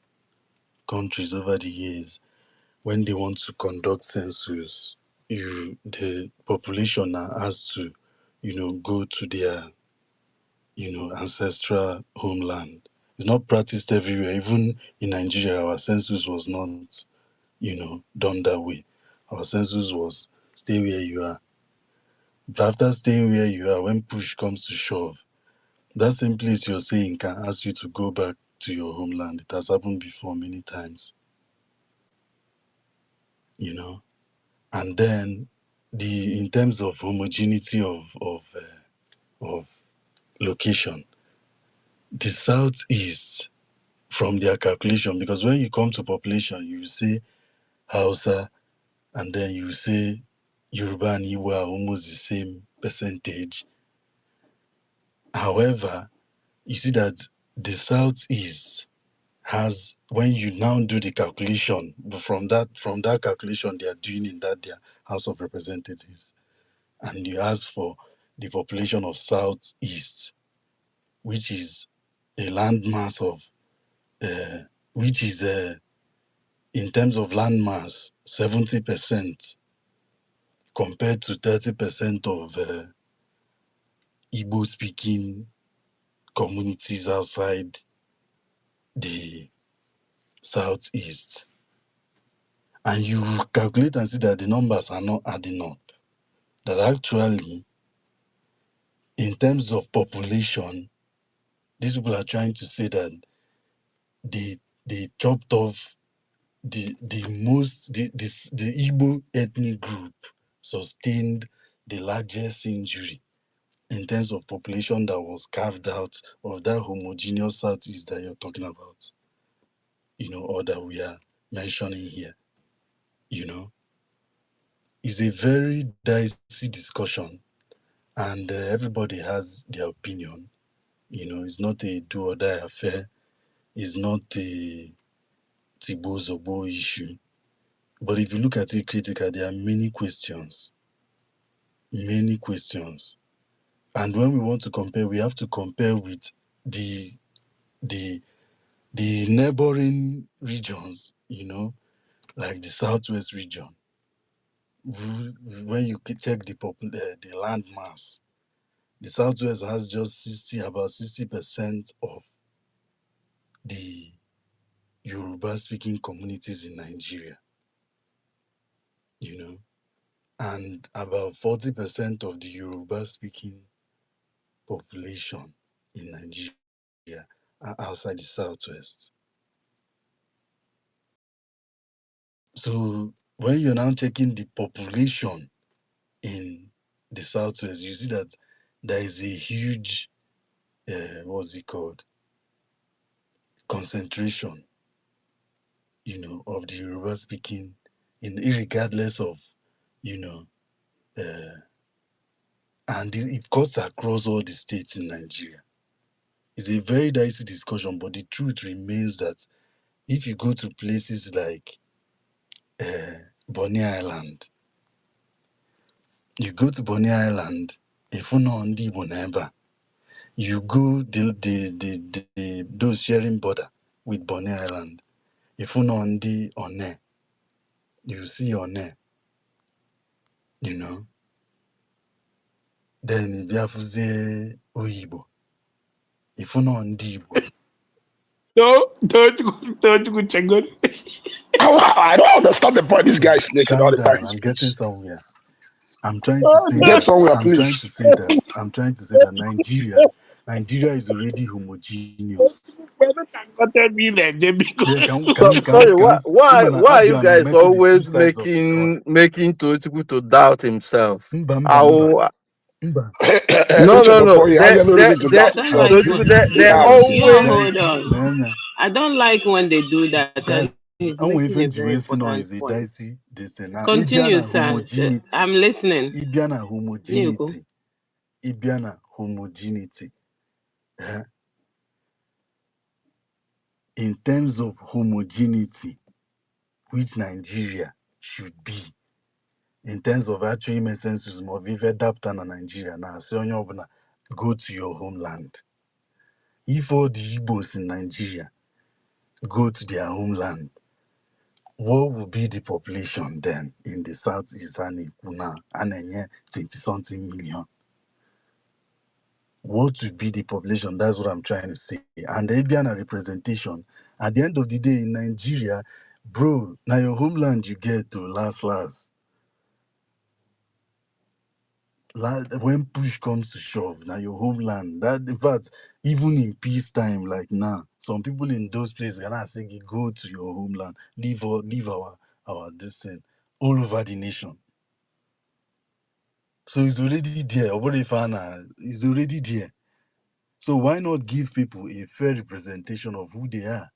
countries over the years, when they want to conduct census, the population has to, go to their, ancestral homeland. It's not practiced everywhere. Even in Nigeria, our census was not, done that way. Our census was stay where you are. But after staying where you are, when push comes to shove, that same place you're saying can ask you to go back to your homeland. It has happened before many times, And then in terms of homogeneity of location, the southeast from their calculation, because when you come to population, you say Hausa, and then you say Yoruba and Igbo are almost the same percentage. However, you see that the southeast has, when you now do the calculation, from that calculation they are doing in that their House of Representatives, and you ask for the population of southeast, which is a landmass of which is in terms of landmass 70% compared to 30% of Igbo speaking communities outside the southeast, and you calculate and see that the numbers are not adding up, that actually in terms of population, these people are trying to say that they chopped off the Igbo ethnic group sustained the largest injury in terms of population that was carved out of that homogeneous southeast that you're talking about, or that we are mentioning here. It's a very dicey discussion, and everybody has their opinion. It's not a do or die affair. It's not a Tibo Zobo issue. But if you look at it critically, there are many questions. Many questions. And when we want to compare, we have to compare with the neighboring regions, like the southwest region. When you check the land mass, the southwest has just about 60% of the Yoruba speaking communities in Nigeria, and about 40% of the Yoruba speaking population in Nigeria are outside the southwest. So when you're now checking the population in the southwest, you see that there is a huge what's it called, concentration, of the Yoruba speaking, regardless of, uh, and it cuts across all the states in Nigeria. It's a very dicey discussion, but the truth remains that if you go to places like Bonny Island, if you know Ndi Boneba, you go those sharing border with Bonny Island, if you know Ndi One, you see One, then Ibiafuze Oyibo, if you know Ndi Igbo. No, don't go check on. I don't understand the point this guy is making all Calm the time down, he I'm getting speaks. somewhere. I'm trying to say Get somewhere, please. that Nigeria is already homogeneous. Yeah, Sorry, why are you Abia na guys Meko the two always sides of the coin. making Totiku to doubt himself? Mba, mba, mba, I'll, mba. no. Uche, he has anything to I doubt don't himself. like Told when you Totiku, it's they a you it's a all always. hold dicey. on. I don't like when they do that, and Guys, he's I'm making a even very the no important is a point. dicey this now. Continue, Ibiana sir. homogeneity. I'm listening. Ibiana Nyoko. homogeneity. Ibiana homogeneity. Eh? In terms of homogeneity, which Nigeria should be, in terms of actually making sense of if adapt na Nigeria now, say onye ọbụla, go to your homeland. If all the Igbos in Nigeria go to their homeland, what will be the population then in the southeast and Kuna and 20 something million? What will be the population? That's what I'm trying to say. And the Ibiana representation, at the end of the day in Nigeria, bro, now your homeland you get to last. When push comes to shove, now your homeland. That in fact, even in peacetime, like now, some people in those places can say, go to your homeland, leave our this thing all over the nation. So it's already there. It's already there. So why not give people a fair representation of who they are?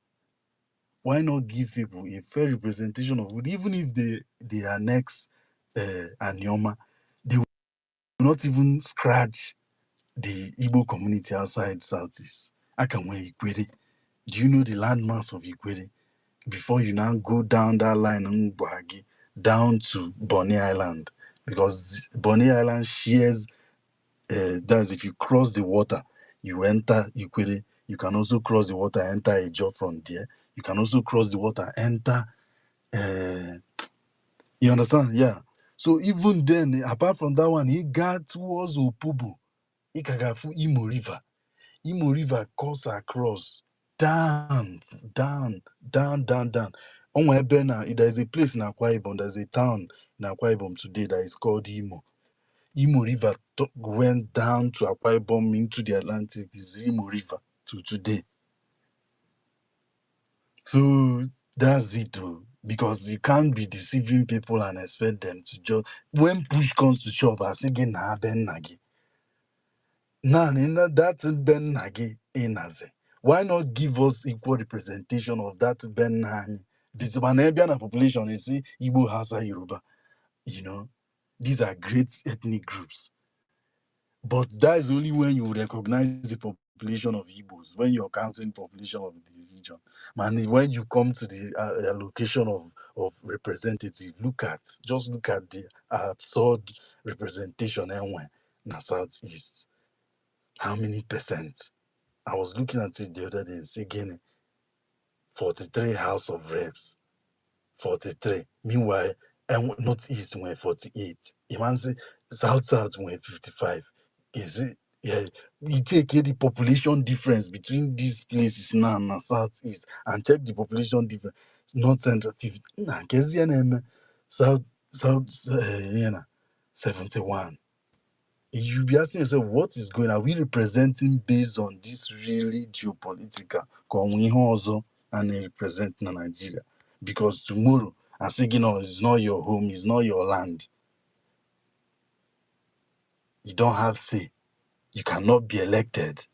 Why not give people a fair representation of who, even if they are next Anioma, they will not even scratch the Igbo community outside Southeast. Akamwe Ikwere. Do you know the landmass of Ikwere? Before you now go down that line on Buhagi, down to Bonny Island, because Bonny Island shares, that's if you cross the water, you enter Ikwere. You can also cross the water, enter Ejo from there. You can also cross the water, enter. Uh, you understand? Yeah. So even then, apart from that one, he got towards Opobo. He kagafu Imo River. Imo River cuts across down, down, down, down, down. On where there is a place in Akwa Ibom, there's a town in Akwa Ibom today that is called Imo. Imo River went down to Akwa Ibom into the Atlantic. Is Imo River to today. So that's it, though. Because you can't be deceiving people and expect them to just, when push comes to shove, I say, Ben Nagi. Nah, that Ben Nagi inaze. Why not give us equal representation of that Ben Nani? The Banabian population is Igbo, Hausa, Yoruba. You know, these are great ethnic groups. But that is only when you recognize the population of Igbos, when you're counting population of the region. Man, when you come to the allocation of representative, just look at the absurd representation anywhere in the Southeast. How many percent? I was looking at it the other day and say, again, 43 House of Reps, 43. Meanwhile, and Northeast went 48. Imagine South went 55. Is it? Yeah, you take the population difference between these places now and Southeast and check the population difference. North Central 50. Nah, South, you know, 71. You be asking yourself, what is going on? Are we representing based on this really geopolitical? And represent Nigeria? Because tomorrow, I say, it's not your home, it's not your land. You don't have say. You cannot be elected.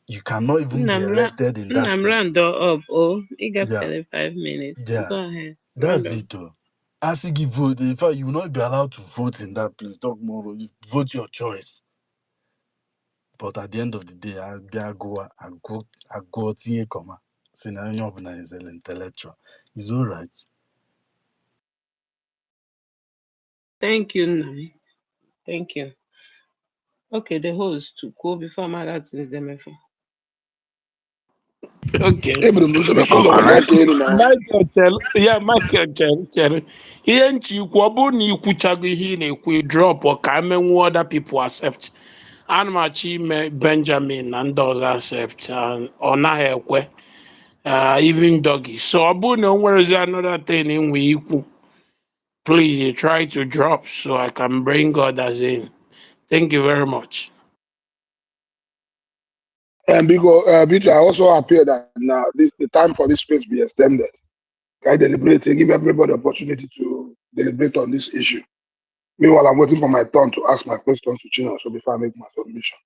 You cannot even be elected in that Round place. up. Oh, you got Yeah, 5 minutes. yeah. Go ahead. Round That's up. it, though. As you give vote, in fact, you will not be allowed to vote in that place. Talk more. You vote your choice. But at the end of the day, I go tinye comma. See, na onye ọbụla is an intellectual. It's all right. Thank you, Nai. Thank you. Okay, the host to go before my to Zemefo. Okay. Eburu m ụzọ maka ụzọ nwere Mike, aka elu na Michael chere. Ihe nchi ikwu, ọ bụrụ na ikwuchago ihe ị na-ekwu drop ọ ka menwu other people accept. Ana m achọ ime Benjamin na ndị ọzọ accept. Ọ naghị ekwe. Even doggy. So ọ bụrụ na o nwerezi another thing inwe ikwu, please try to drop so I can bring others in. Thank you very much. and because Bito, I also appear that now the time for this space be extended. I deliberate, I give everybody opportunity to deliberate on this issue. Meanwhile, I'm waiting for my turn to ask my questions to Chino, so before I make my submission.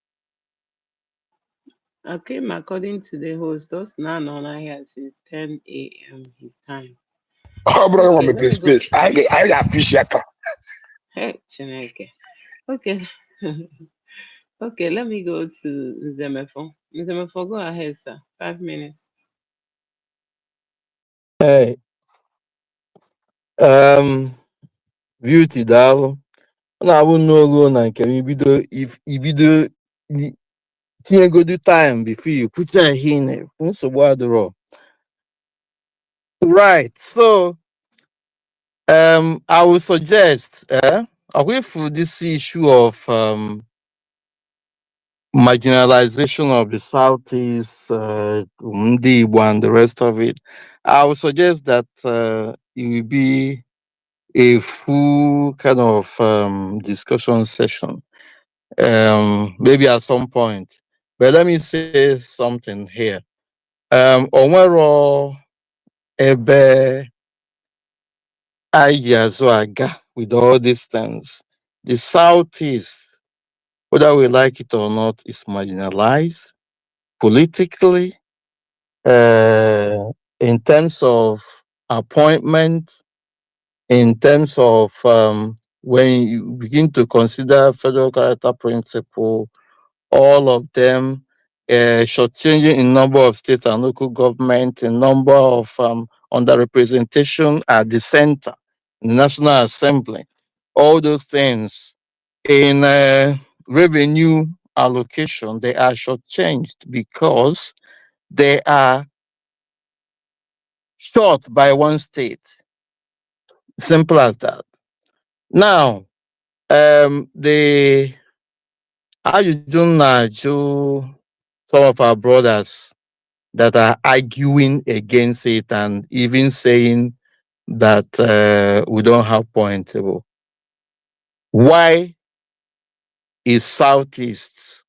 Okay, according to the host, those now on here since 10 a.m. his time. Oh, brother, Okay, want me let play me go. space. I got fish yaka. Hey, Chineke. Okay. Okay, let me go to Zemefo. Zemefo, go ahead, sir. 5 minutes. Hey, beauty daalụ. Ọ na-abụ n'olu na nke m ibido tinyegodu time before you put your ihe na-ekwu nsogbu adịrọ. Right, so I would suggest away from this issue of marginalization of the Southeast, Ndi Igbo and the rest of it, I would suggest that it will be a full kind of discussion session, maybe at some point. But let me say something here. Onwero ebe ayazo aga with all these things. the Southeast, whether we like it or not, is marginalized politically, in terms of appointment, in terms of when you begin to consider federal character principle, all of them shortchanging in number of state and local government, in number of underrepresentation at the center, in the National Assembly, all those things in revenue allocation, they are shortchanged because they are short by one state. Simple as that. Now, the Ajujunaju, some of our brothers that are arguing against it and even saying that we don't have points. Why is Southeast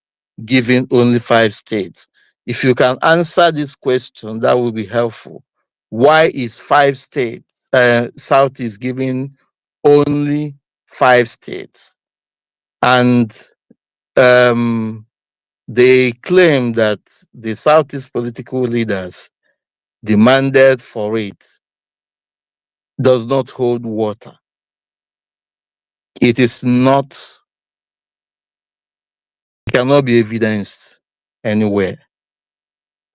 giving only 5 states? If you can answer this question, that will be helpful. Why is 5 states, Southeast giving only 5 states? And they claim that the Southeast political leaders demanded for it does not hold water. It is not, cannot be evidenced anywhere.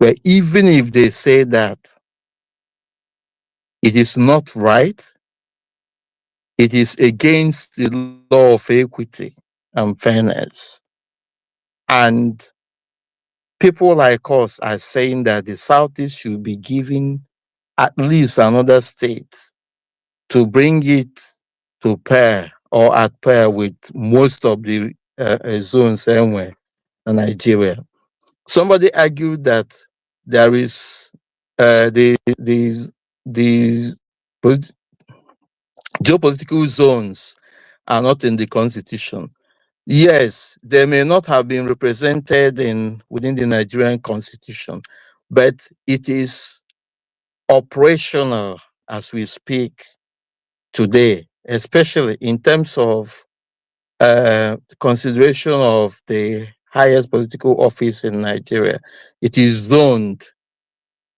But even if they say that, it is not right, it is against the law of equity and fairness. And people like us are saying that the Southeast should be given at least another state to bring it to pair or at pair with most of the zones anywhere in Nigeria. Somebody argued that there is the geopolitical zones are not in the constitution. Yes, they may not have been represented in within the Nigerian constitution, but it is operational as we speak today, especially in terms of consideration of the highest political office in Nigeria. It is zoned.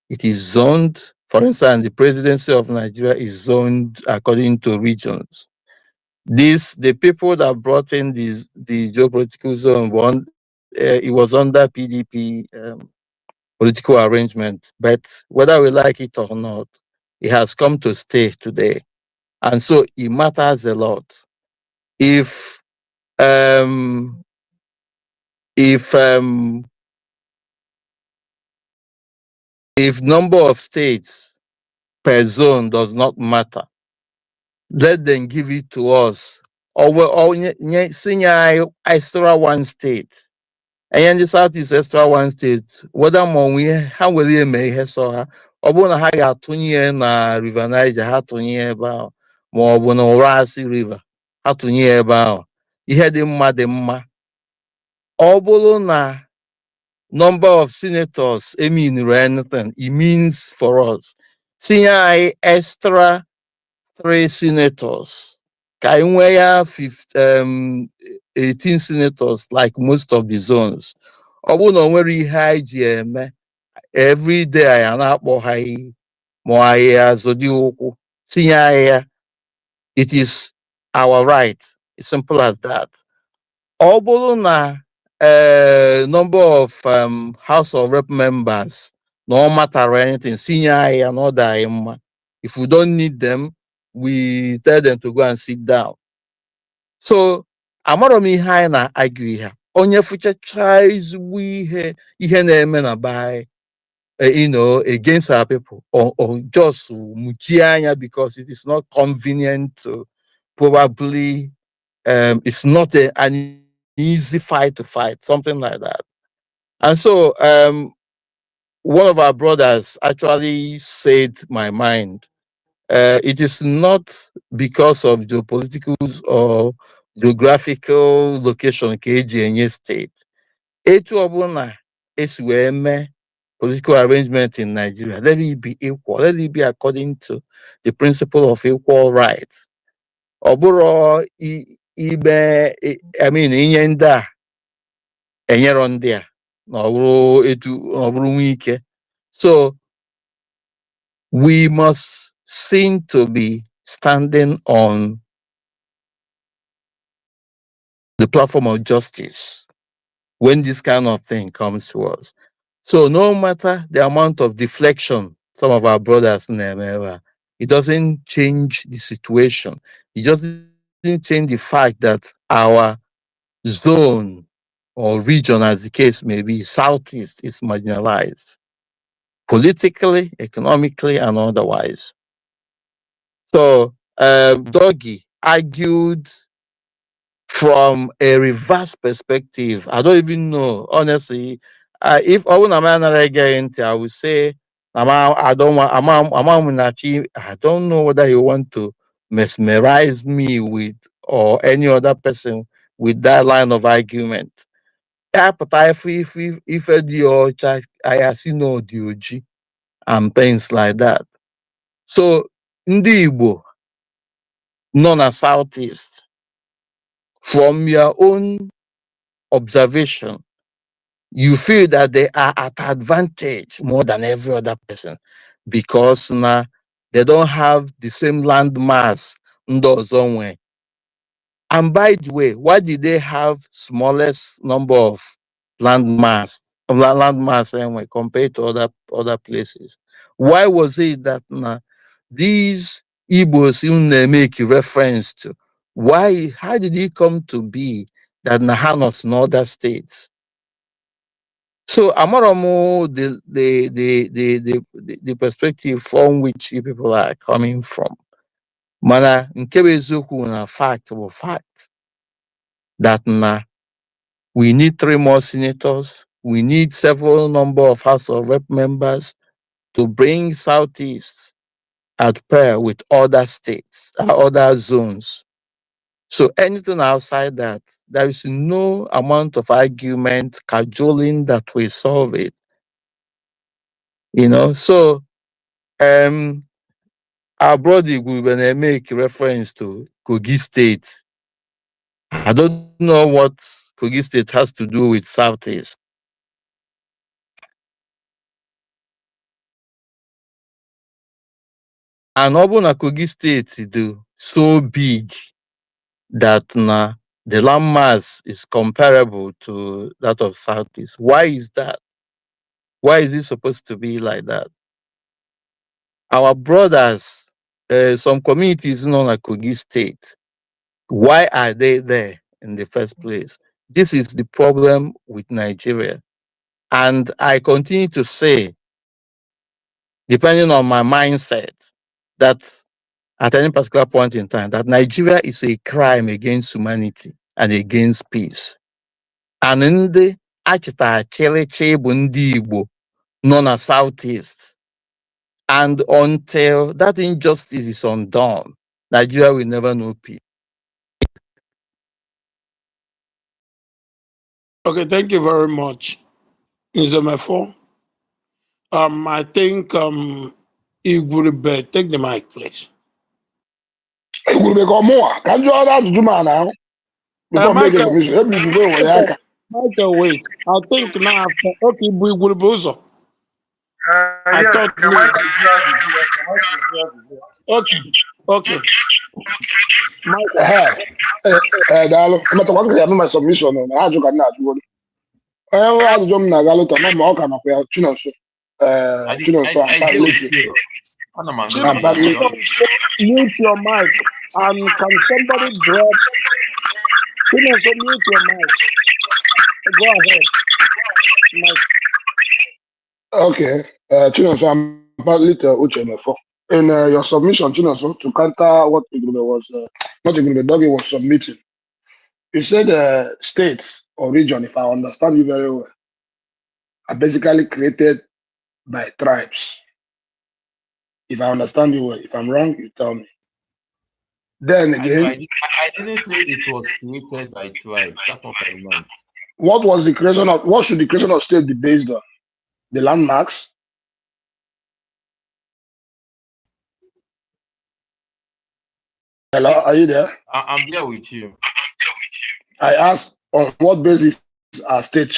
It is zoned. For instance, the presidency of Nigeria is zoned according to regions. The people that brought in the geopolitical zone, it was under PDP political arrangement. But whether we like it or not, it has come to stay today, and so it matters a lot. If um, if um, if number of states per zone does not matter, let them give it to us. Or senior extra one state. And the South is extra one state. Whether we how will you make her so her? Obuna ha tunye na River Niger, ha tunye ba ma obuna Orasi River, ha tunye ba. Ihe dị mma. Obulu na number of senators, I mean anything, it means for us. Senior extra 3 senators. Kainweya 18 senators like most of the zones. Obuno nwere ihe anyị ji eme every day anyị na-akpọ ha iyi ma anyị azụdị ụkwụ tinye anyị ya. It is our right. It's simple as that. Ọ bụrụ na number of House of Rep members no matter anything, tinye anyị ya na ọ dị anyị mma. If we don't need them, we tell them to go and sit down. So amarọ m ihe anyị na-argue ihe. Onye fuchacha ezigbo ihe na-eme na be against our people, or just muchie anya because it is not convenient to probably it's not an easy fight to fight, something like that. And so one of our brothers actually said my mind. It is not because of geopolitical or geographical location KGNA state. Etu ọbụna esi wee mee political arrangement in Nigeria, let it be equal. Let it be according to the principle of equal rights. Ọ bụrụ ibe I mean inye ndị a enyero ndị a na ọ bụrụ etu ọ bụrụ nwe ike. So we must seem to be standing on the platform of justice when this kind of thing comes to us. So no matter the amount of deflection some of our brothers never, it doesn't change the situation. It doesn't change the fact that our zone or region, as the case may be, Southeast is marginalized politically, economically, and otherwise. So Doggy argued from a reverse perspective. I don't even know, honestly. If I want a man into, I would say, I don't want, I don't know whether you want to mesmerize me with or any other person with that line of argument. Yeah, but if I see no DOG and things like that. So, Ndi Igbo, none a Southeast, from your own observation, you feel that they are at advantage more than every other person because now they don't have the same land mass. Ndozonwe. And by the way, why did they have smallest number of land mass anyway compared to other places? Why was it that these Igbos they make reference to? Why? How did it come to be that Nahanos in other states? So Amoromo, the perspective from which you people are coming from. Mana Nkebezuku na fact or fact that we need 3 more senators, we need several number of House of Rep members to bring Southeast at pair with other states, other zones. So anything outside that, there is no amount of argument, cajoling that will solve it. So our brother will make reference to Kogi State. I don't know what Kogi State has to do with Southeast. And Obuna Kogi State do so big that the land mass is comparable to that of Southeast. Why is that? Why is it supposed to be like that? Our brothers, some communities known as Kogi State, why are they there in the first place? This is the problem with Nigeria. And I continue to say, depending on my mindset, that at any particular point in time, that Nigeria is a crime against humanity and against peace. And in the Achita Cheleche Bundi Igbo, known as Southeast. And until that injustice is undone, Nigeria will never know peace. Okay, thank you very much, Nzemefo. I think Iguribe, take the mic, please. Igurube ka ọmụnwa ka m jụọ ọrụ ajụjụ ma na ahụ before make a Michael, submission. Ebe Igurube nwere aka. Michael, wait. I think now after okay, Iguribe also. I Yes, thought can me. I continue? Okay. Michael. Daalụ. Emetakwa nke ya eme my submission na ajụ ka m na-ajụgodo. Onye nwe ajụjụ m na-agalụ ka ma ọ ka nọkwa ya Chinonso. Chinonso Ampalete. Mute your mic. And can somebody drop? Chinonso, mute your mic. Go ahead. Mike. Okay. Chinonso Ampalete Uchenefo. In your submission, Chinonso, to counter what Igurube was, not Igurube, Doggy was submitting. You said states or region, if I understand you very well, are basically created by tribes. If I understand you well, if I'm wrong, you tell me. Then again, I didn't say it was created by tribes. That's what I meant. what should the creation of state be based on? The landmarks? Hello, are you there? I'm there with you. I asked on what basis are state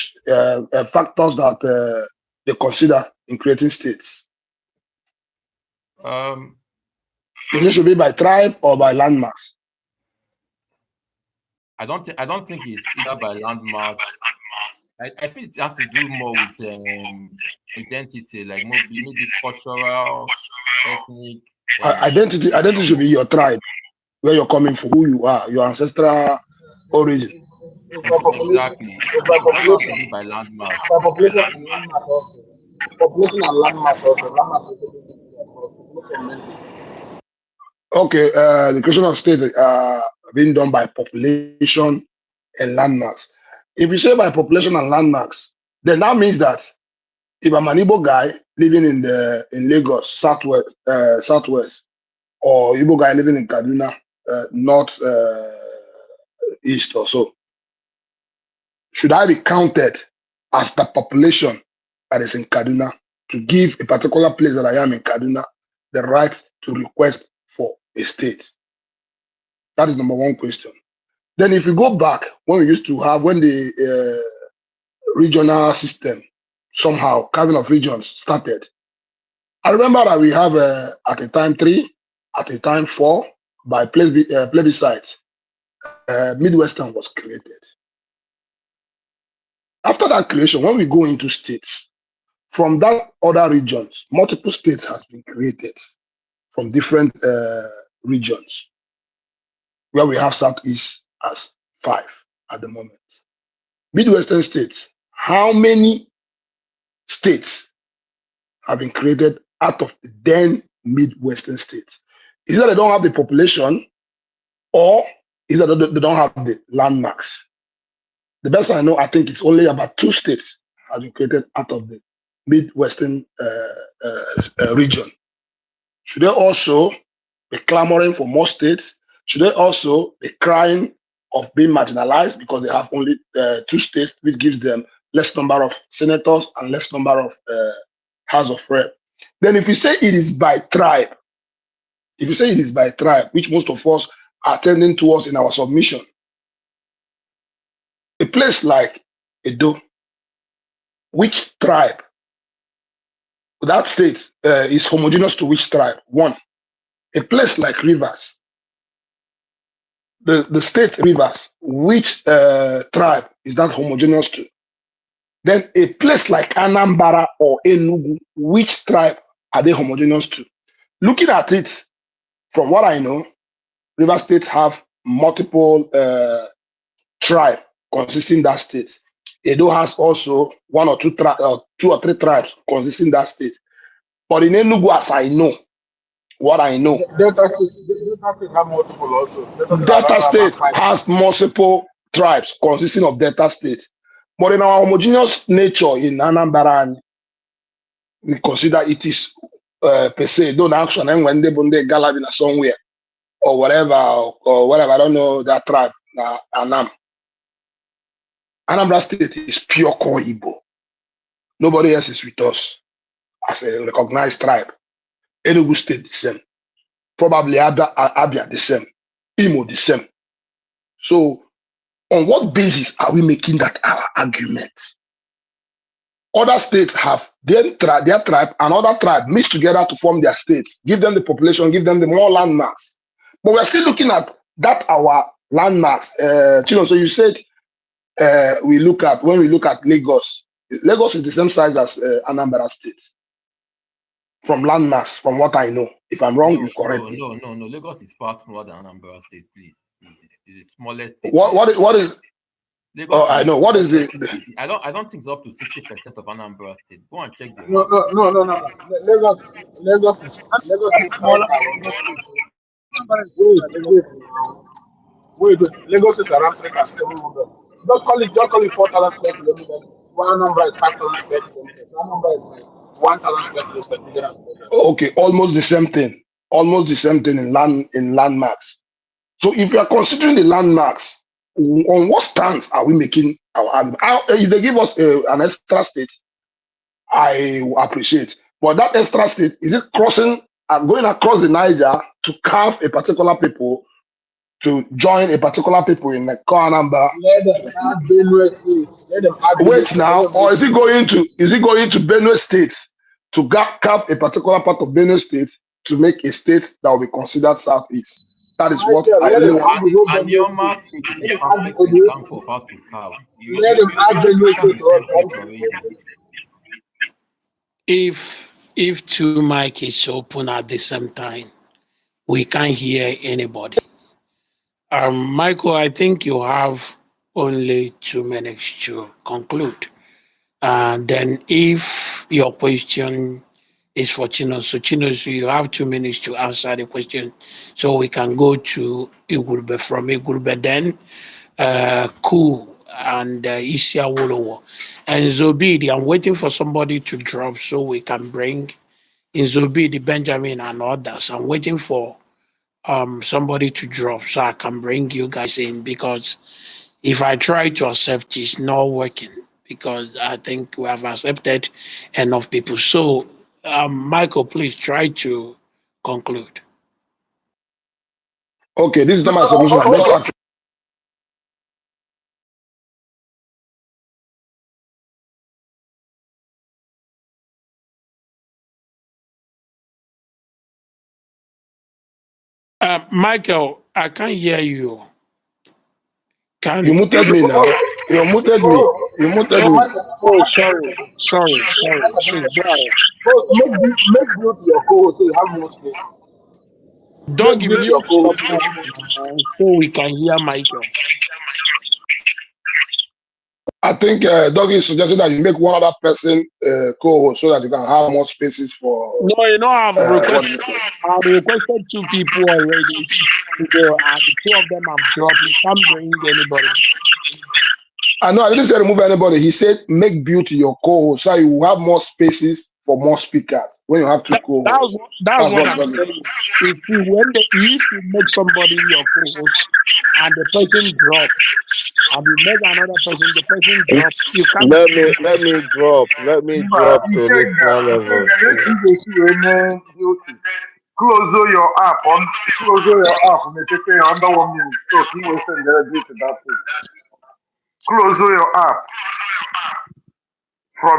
factors that they consider in creating states. Um, Is it should be by tribe or by landmass? I don't think it's either by landmass. I think it has to do more with identity, like maybe cultural, ethnic. Identity should be your tribe, where you're coming from, who you are, your ancestral origin. It's by population. Exactly. It's by It doesn't have to population. be by landmass. By population and landmass also. Population and landmass also. Landmass also. Population mainly. Okay, the creation of state being done by population and landmass. If you say by population and landmass, then that means that if I'm an Igbo guy living in Lagos, southwest, or Igbo guy living in Kaduna, north east or so, should I be counted as the population that is in Kaduna to give a particular place that I am in Kaduna the right to request for a state? That is number one question. Then if you go back when we used to have, when the regional system, somehow carving of regions started, I remember that we have at a time 3, at a time 4, by plebiscite, Midwestern was created. After that creation, when we go into states, from that other regions, multiple states has been created from different regions, where we have Southeast as 5 at the moment. Midwestern states, how many states have been created out of the then Midwestern states? Is it that they don't have the population, or is it that they don't have the landmarks? The best I know, I think it's only about 2 states have been created out of the Midwestern region. Should they also be clamoring for more states? Should they also be crying of being marginalized because they have only 2 states, which gives them less number of senators and less number of House of Rep? Then if you say it is by tribe, which most of us are tending towards in our submission, a place like Edo, which tribe, that state is homogeneous to which tribe? One. A place like Rivers, the state Rivers, which tribe is that homogeneous to? Then a place like Anambra or Enugu, which tribe are they homogeneous to? Looking at it, from what I know, River State have multiple tribe consisting that state. Edo has also 1 or 2 2 or 3 tribes consisting that state. But in Enugu, as I know, what I know, Delta State have multiple also. Delta State has multiple tribes consisting of Delta State. But in our homogeneous nature in Anambra, we consider it is per se, don't action, and when they bunde galabina somewhere or whatever, I don't know that tribe, Anam. Anambra State is pure core Igbo. Nobody else is with us as a recognized tribe. Enugu State the same. Probably Abia the same. Imo the same. So on what basis are we making that our argument? Other states have their tribe and other tribe mixed together to form their states. Give them the population, give them the more landmass. But we're still looking at that our landmass. So you said when we look at Lagos. Lagos is the same size as Anambra State. From landmass, from what I know. If I'm wrong, you correct me. No. Lagos is far smaller than Anambra State, please. It's the smallest state. What is Lagos oh, I know. What is the I don't think it's up to 60% of Anambra State. Go and check the No. Lagos is Smaller. wait. Lagos is around 3,700. Just call it 4,000 square kilometers. One number is 5,000 square kilometers. One number is like 1,000 square kilometers. okay? Almost the same thing. Almost the same thing in landmarks. So if you are considering the landmarks, on what stance are we making our argument? If they give us an extra state, I appreciate. But that extra state, is it going across the Niger to carve a particular people to join a particular people in like Anambra. Let them add Benue State. Let them add Benue Wait State. Let now, them or make is he going to Benue State to carve a particular part of Benue State to make a state that will be considered southeast? That is what Michael, I let really them want. add the whole And Benue Yoma State. State is Let a them add the perfect Odo example of State. how to carve. Let them add Benue You have State the to us. template already. If two mic is open at the same time, we can't hear anybody. Michael, I think you have only 2 minutes to conclude. And then if your question is for Chinoso, Chinoso, you have 2 minutes to answer the question. So we can go to Igurube from Igurube, then Ku and Isia Wolowo. And Zobidi, I'm waiting for somebody to drop so we can bring in Zobidi, Benjamin, and others. I'm waiting for somebody to drop so I can bring you guys in, because if I try to accept, it's not working, because I think we have accepted enough people. So, Michael, please try to conclude. Okay, this is not my submission. I'm just asking. Michael, I can't hear you. You Can muted me now. You muted me. Oh, You muted oh, me. Oh, sorry. Please go ahead. make build your co so you have more spaces. Make Doggy, build your mute co your so you mic have more spaces. so we can hear Michael. I think Dougie is suggesting that you make one other person co-host so that you can have more spaces for No, what is it? I've requested 2 people already to go, and 2 of them have dropped. You can't bring anybody. I know I didn't say remove anybody. He said make build to your co-host so you will have more spaces for more speakers when you have two co-hosts. That's That's what what I'm Dougie. saying. If you make somebody your co-host and the person drops, and you make another person, the person drops, you can't. Mba, Ikenga, yes, you go see when guilty. Close your app, may take you under 1 minute. So he will send the agree to that thing. Close your app from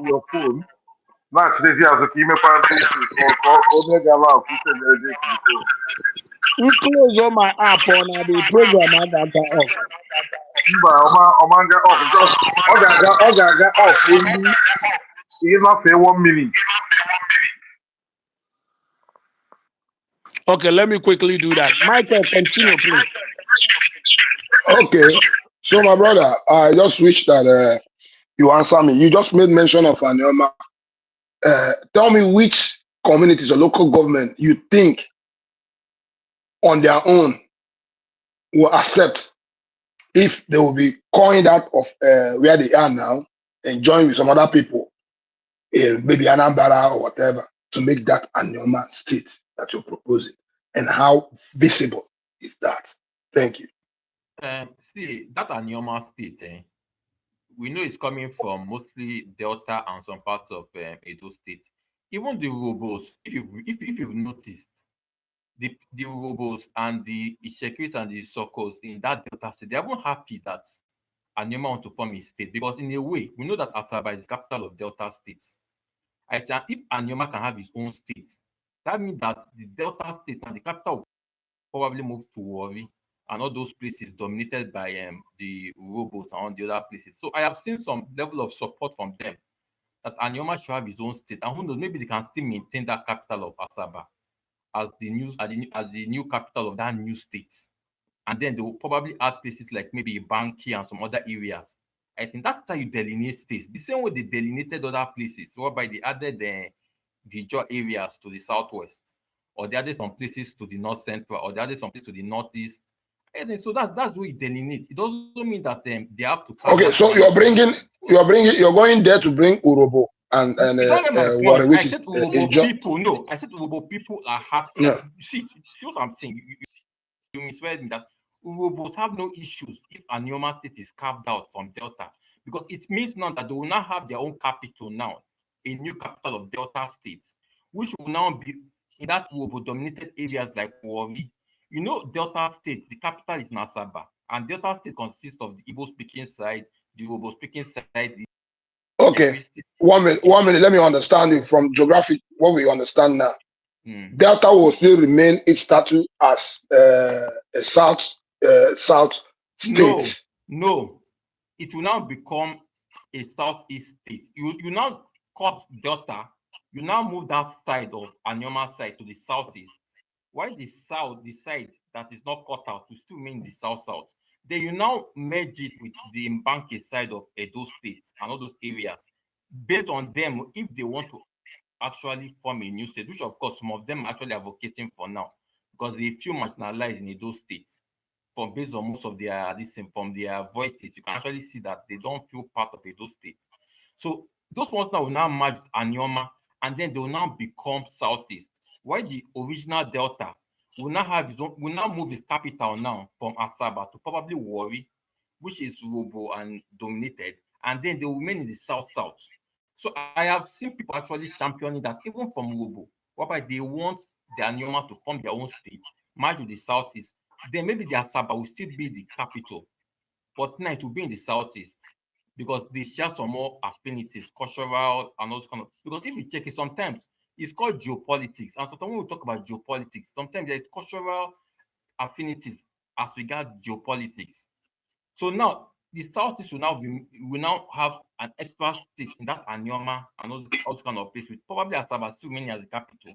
your phone. Now today he has a key me find or make allow to send the agree to the code. You close all my app on the program I got off. Mba, Omanga off. Just Ogaga off. Only he not say 1 minute. Okay, let me quickly do that. Michael, continue, please. Okay. So my brother, I just wish that you answer me. You just made mention of Anioma. Tell me which communities or local government you think on their own will accept if they will be coined out of where they are now and join with some other people, maybe Anambra or whatever, to make that Anioma state that you're proposing. And how visible is that? Thank you. See, that Anyoma state, we know it's coming from mostly Delta and some parts of Edo State. Even the Robos, if you've noticed, the Robos and the Ishekris and the Sokos in that Delta state, they're even happy that Anyoma want to form a state, because in a way, we know that Asaba is the capital of Delta states. I think if Anyoma can have his own state, that means that the Delta state and the capital will probably move to Warri and all those places dominated by the robots and all the other places. So I have seen some level of support from them that Anyoma should have his own state, and who knows, maybe they can still maintain that capital of Asaba as the new capital of that new state. And then they will probably add places like maybe Banki and some other areas. I think that's how you delineate states. The same way they delineated other places, whereby they added the jaw areas to the southwest, or they added some places to the north central, or they added some places to the northeast. And then, so that's what you delineate. It doesn't mean that they have to carve Okay, out so one. you're going there to bring Urobo and You don't get my Warri, point. which I said is Urobo just people. No, I said Urobo people are happy. yeah. See what I'm saying. You misread me that Urobos have no issues if Anioma state is carved out from Delta, because it means now that they will now have their own capital now, a new capital of Delta states, which will now be in that Wobo-dominated areas like Warri. Delta State, the capital is Nasaba, and Delta State consists of the Igbo-speaking side, the Wobo-speaking side, the Okay, linguistic. 1 minute. 1 minute. Let me understand it from geographic. What we understand now. Hmm. Delta will still remain its status as a south No, state. no, it will now become a southeast state. You now cut Delta, you now move that side of Anyoma side to the southeast. While the south, the side that is not cut out, will still remain in the south. Then you now merge it with the Mbanke side of Edo State and all those areas. Based on them, if they want to actually form a new state, which of course some of them are actually advocating for now, because they feel marginalized in Edo State from based on most of their from their voices, you can actually see that they don't feel part of those states. So those ones now will now merge with Anyoma, and then they will now become Southeast. While the original Delta will now have his own, will now move his capital now from Asaba to probably Warri, which is Robo and dominated, and then they will remain in the South. So I have seen people actually championing that even from Robo, whereby they want the Anyoma to form their own state, merge with the Southeast, then maybe the Asaba will still be the capital, but now it will be in the southeast because they share some more affinities, cultural and those kind of. Because if you check it, sometimes it's called geopolitics, and sometimes when we talk about geopolitics, sometimes there is cultural affinities as regard geopolitics. So now the southeast will now have an extra state in that Anyoma and all those kind of places, with probably Asaba still remaining as the capital.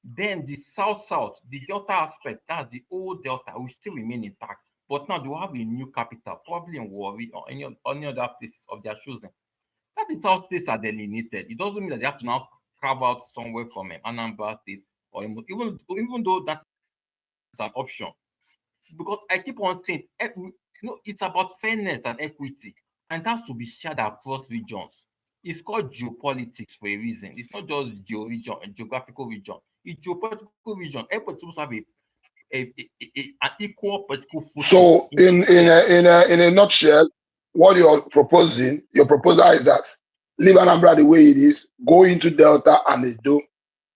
Then the south, the delta aspect, that's the old delta, will still remain intact. But now they will have a new capital, probably in Warri or any other place of their choosing. That is how states are delineated. It doesn't mean that they have to now carve out somewhere from Anambra State or even though that's an option. Because I keep on saying, it's about fairness and equity, and that should be shared across regions. It's called geopolitics for a reason. It's not just region and geographical region. It's geopolitical region. Everybody supposed to have an equal political footing So, in in each state. in a nutshell, what your proposal is that leave Anambra the way it is, go into Delta and Edo,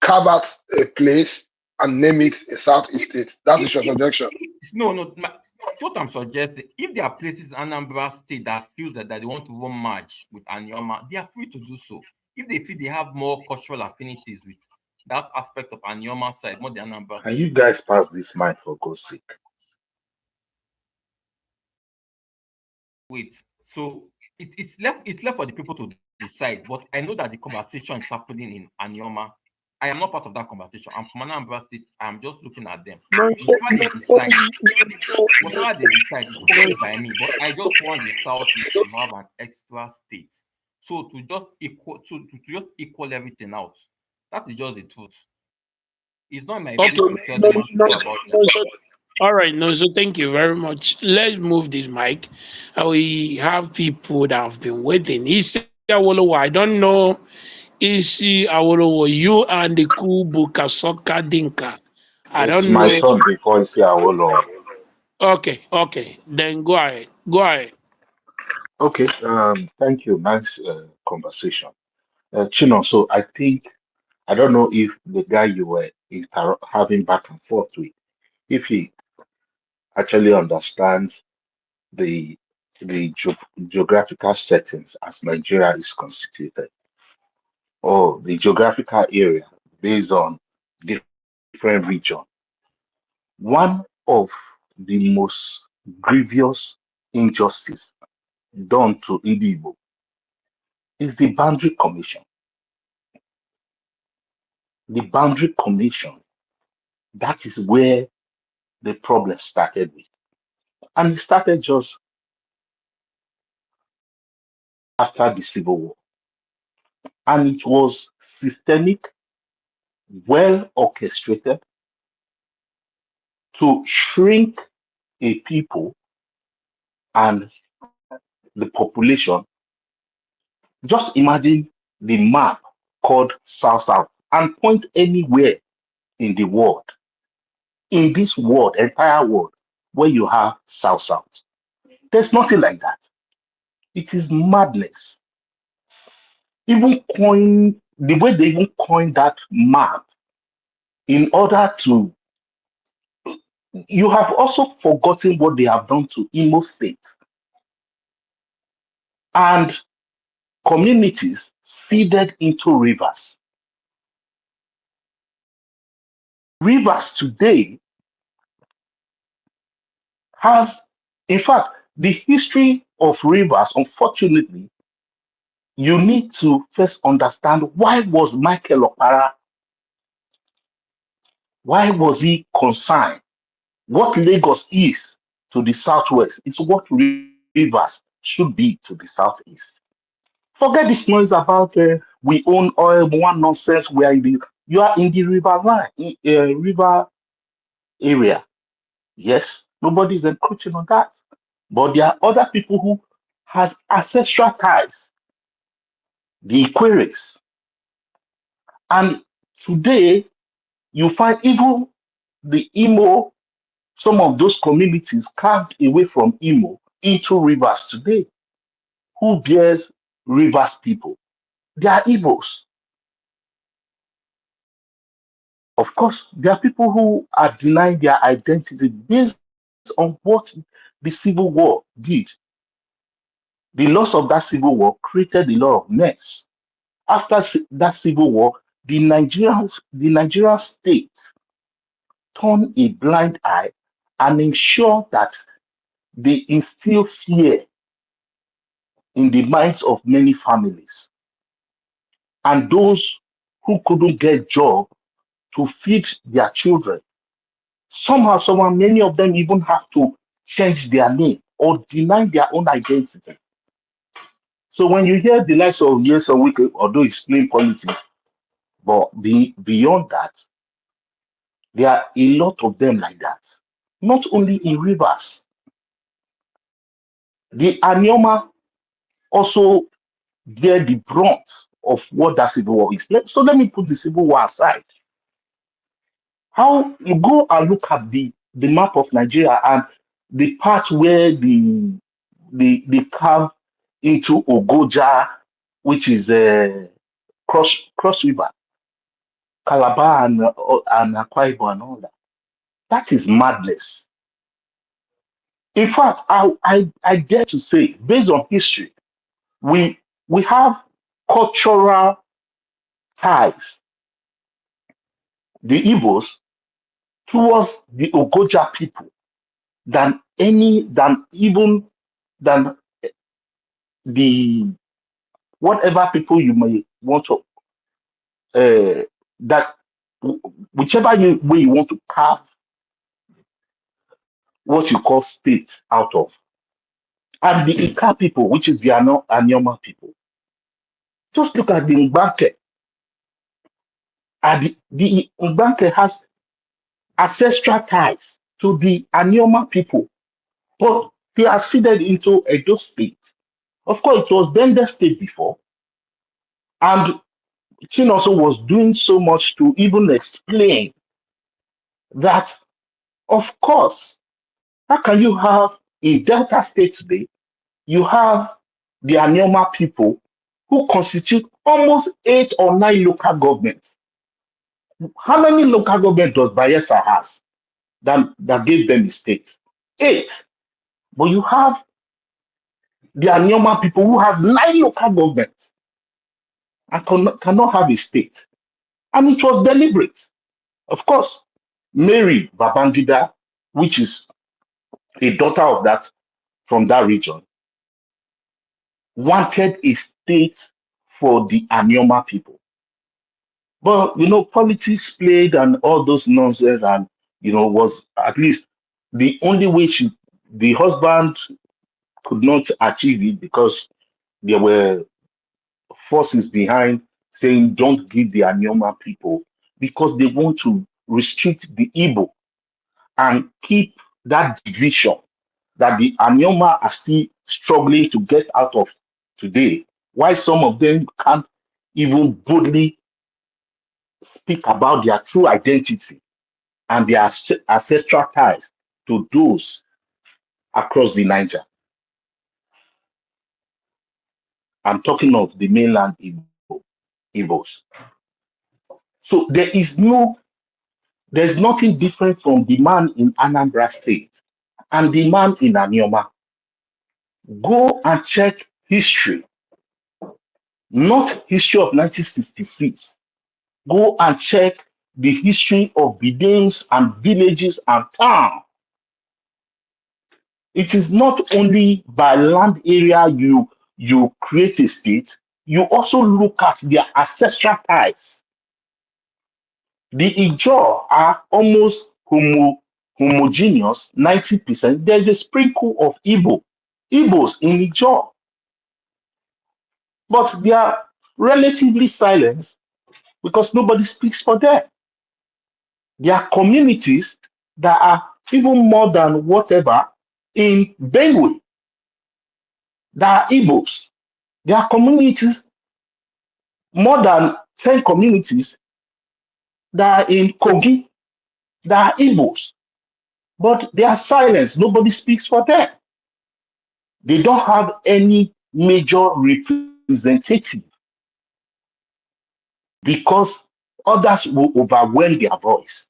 carve out a place and name it a southeast state. That If, is your if suggestion. no, see what I'm suggesting. If there are places in Anambra State that feels that they want to run merge with Anyoma, they are free to do so. If they feel they have more cultural affinities with that aspect of Anyoma side more than Anambra Can State. you guys pass this mic for God's sake? Wait, so it's left for the people to decide. But I know that the conversation is happening in Anyoma. I am not part of that conversation. I'm from Anambra State. I'm just looking at them. Whatever they decide, is fine by me. But I just want the Southeast to have an extra state. So to just equal everything out. That is just the truth. It's not my Okay. place to tell No, them what to no, do about it. no, all right. No, so thank you very much. Let's move this mic. We have people that have been waiting. Isi Awolowo, I don't know. Isi Awolowo, you and the cool Bukasoka Dinka. I It's don't my know. turn before you say Awolo. Okay. Then go ahead. Go ahead. Okay, thank you. Nice conversation. Chino, so I think, I don't know if the guy you were having back and forth with, if he actually understands the geographical settings as Nigeria is constituted, or the geographical area based on different region. One of the most grievous injustice done to Igbo is the Boundary Commission. The Boundary Commission, that is where the problem started with. And it started just after the Civil War. And it was systemic, well orchestrated to shrink a people and the population. Just imagine the map called South South and point anywhere in the world, in this world, entire world, where you have South South. There's nothing like that. It is madness. Even the way they even coined that map in order to, you have also forgotten what they have done to Imo State and communities seeded into rivers. Rivers today has, in fact, the history of rivers, unfortunately, you need to first understand why was Michael Okpara, why was he consigned? What Lagos is to the southwest is what rivers should be to the southeast. Forget this noise about we own oil, one nonsense. We are in the, you are in the river line, river area. Yes, nobody's encroaching on that. But there are other people who has ancestral ties, the Aquarius. And today you find even the Imo, some of those communities carved away from Imo into rivers today. Who bears rivers people? They are Igbos. Of course, there are people who are denying their identity based on what the Civil War did. The loss of that Civil War created a lot of mess. After that Civil War, the Nigerian state turned a blind eye and ensured that they instill fear in the minds of many families. And those who couldn't get job to feed their children, somehow, someone, many of them even have to change their name or deny their own identity. So when you hear the likes of Yes or Wike, although it's plain politics, but beyond that, there are a lot of them like that. Not only in rivers, the Anioma also bear the brunt of what that civil war is. So let me put the civil war aside. How you go and look at the map of Nigeria and the part where they carve into Ogoja, which is cross river, Calabar and Akwa Ibom and all that. That is madness. In fact, I dare to say, based on history, we we have cultural ties, the Igbos, towards the Ogoja people than any than even than the whatever people you may want to that whichever way you want to carve what you call state out of. And the Ika people, which is the Anyama people, just look at the Mbanke. And the Mbanke has ancestral ties to the Anyama people, but they are seeded into Edo State. Of course, it was Bende State before, and Chin also was doing so much to even explain that, of course, how can you have in Delta State today, you have the Anioma people who constitute almost 8 or 9 local governments. How many local governments does Bayelsa has that gave them a state? 8. But you have the Anioma people who has 9 local governments and cannot have a state. And it was deliberate. Of course, Mary Babangida, which is a daughter of that from that region, wanted a state for the Anioma people. But politics played and all those nonsense, and was at least the only way the husband could not achieve it because there were forces behind saying don't give the Anioma people because they want to restrict the Igbo and keep that division that the Anioma are still struggling to get out of today. Why some of them can't even boldly speak about their true identity and their ancestral ties to those across the Niger. I'm talking of the mainland Igbos. So there is no There's nothing different from the man in Anambra State and the man in Anioma. Go and check history, not history of 1966. Go and check the history of the names and villages and towns. It is not only by land area you create a state, you also look at their ancestral ties. The Ijaw are almost homogeneous, 90%. There's a sprinkle of Igbos in Ijaw, but they are relatively silent because nobody speaks for them. There are communities that are even more than whatever in Benue that are Igbos. There are communities, more than 10 communities that are in Kogi that are Igbos, but they are silenced. Nobody speaks for them. They don't have any major representative because others will overwhelm their voice.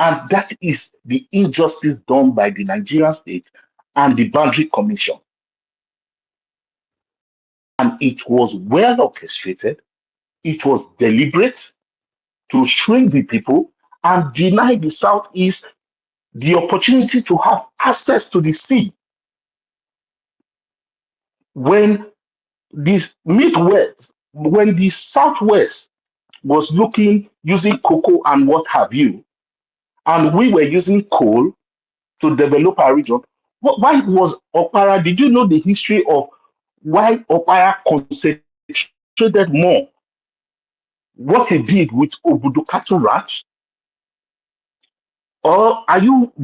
And that is the injustice done by the Nigerian state and the Boundary Commission. And it was well orchestrated, it was deliberate to shrink the people and deny the Southeast the opportunity to have access to the sea. When the Midwest, when the Southwest was looking, using cocoa and what have you, and we were using coal to develop our region, why was Okpara, did you know the history of why Okpara concentrated more what he did with Obudukatu Ranch? Or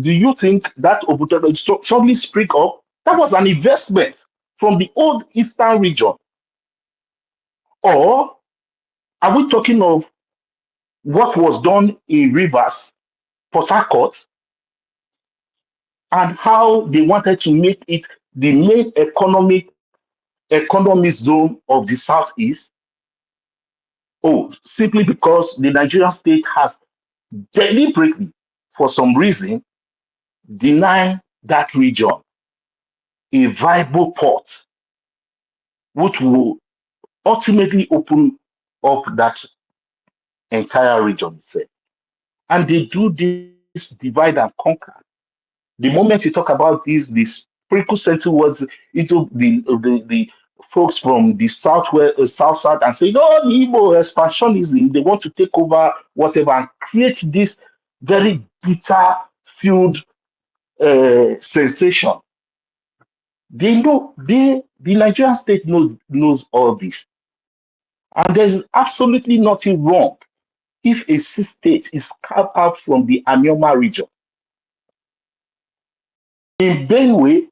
do you think that Obudukatu suddenly spring up? That was an investment from the old eastern region. Or are we talking of what was done in Rivers, Port Harcourt, and how they wanted to make it the main economic zone of the southeast? Oh, simply because the Nigerian state has deliberately, for some reason, denied that region a viable port, which will ultimately open up that entire region itself. And they do this divide and conquer. The moment you talk about this sprinkle certain words into the folks from the southwest, south, and say, "Oh, the Igbo expansionism, they want to take over whatever and create this very bitter filled sensation." They know the Nigerian state knows all this, and there's absolutely nothing wrong if a state is carved out from the Anioma region. In Benue,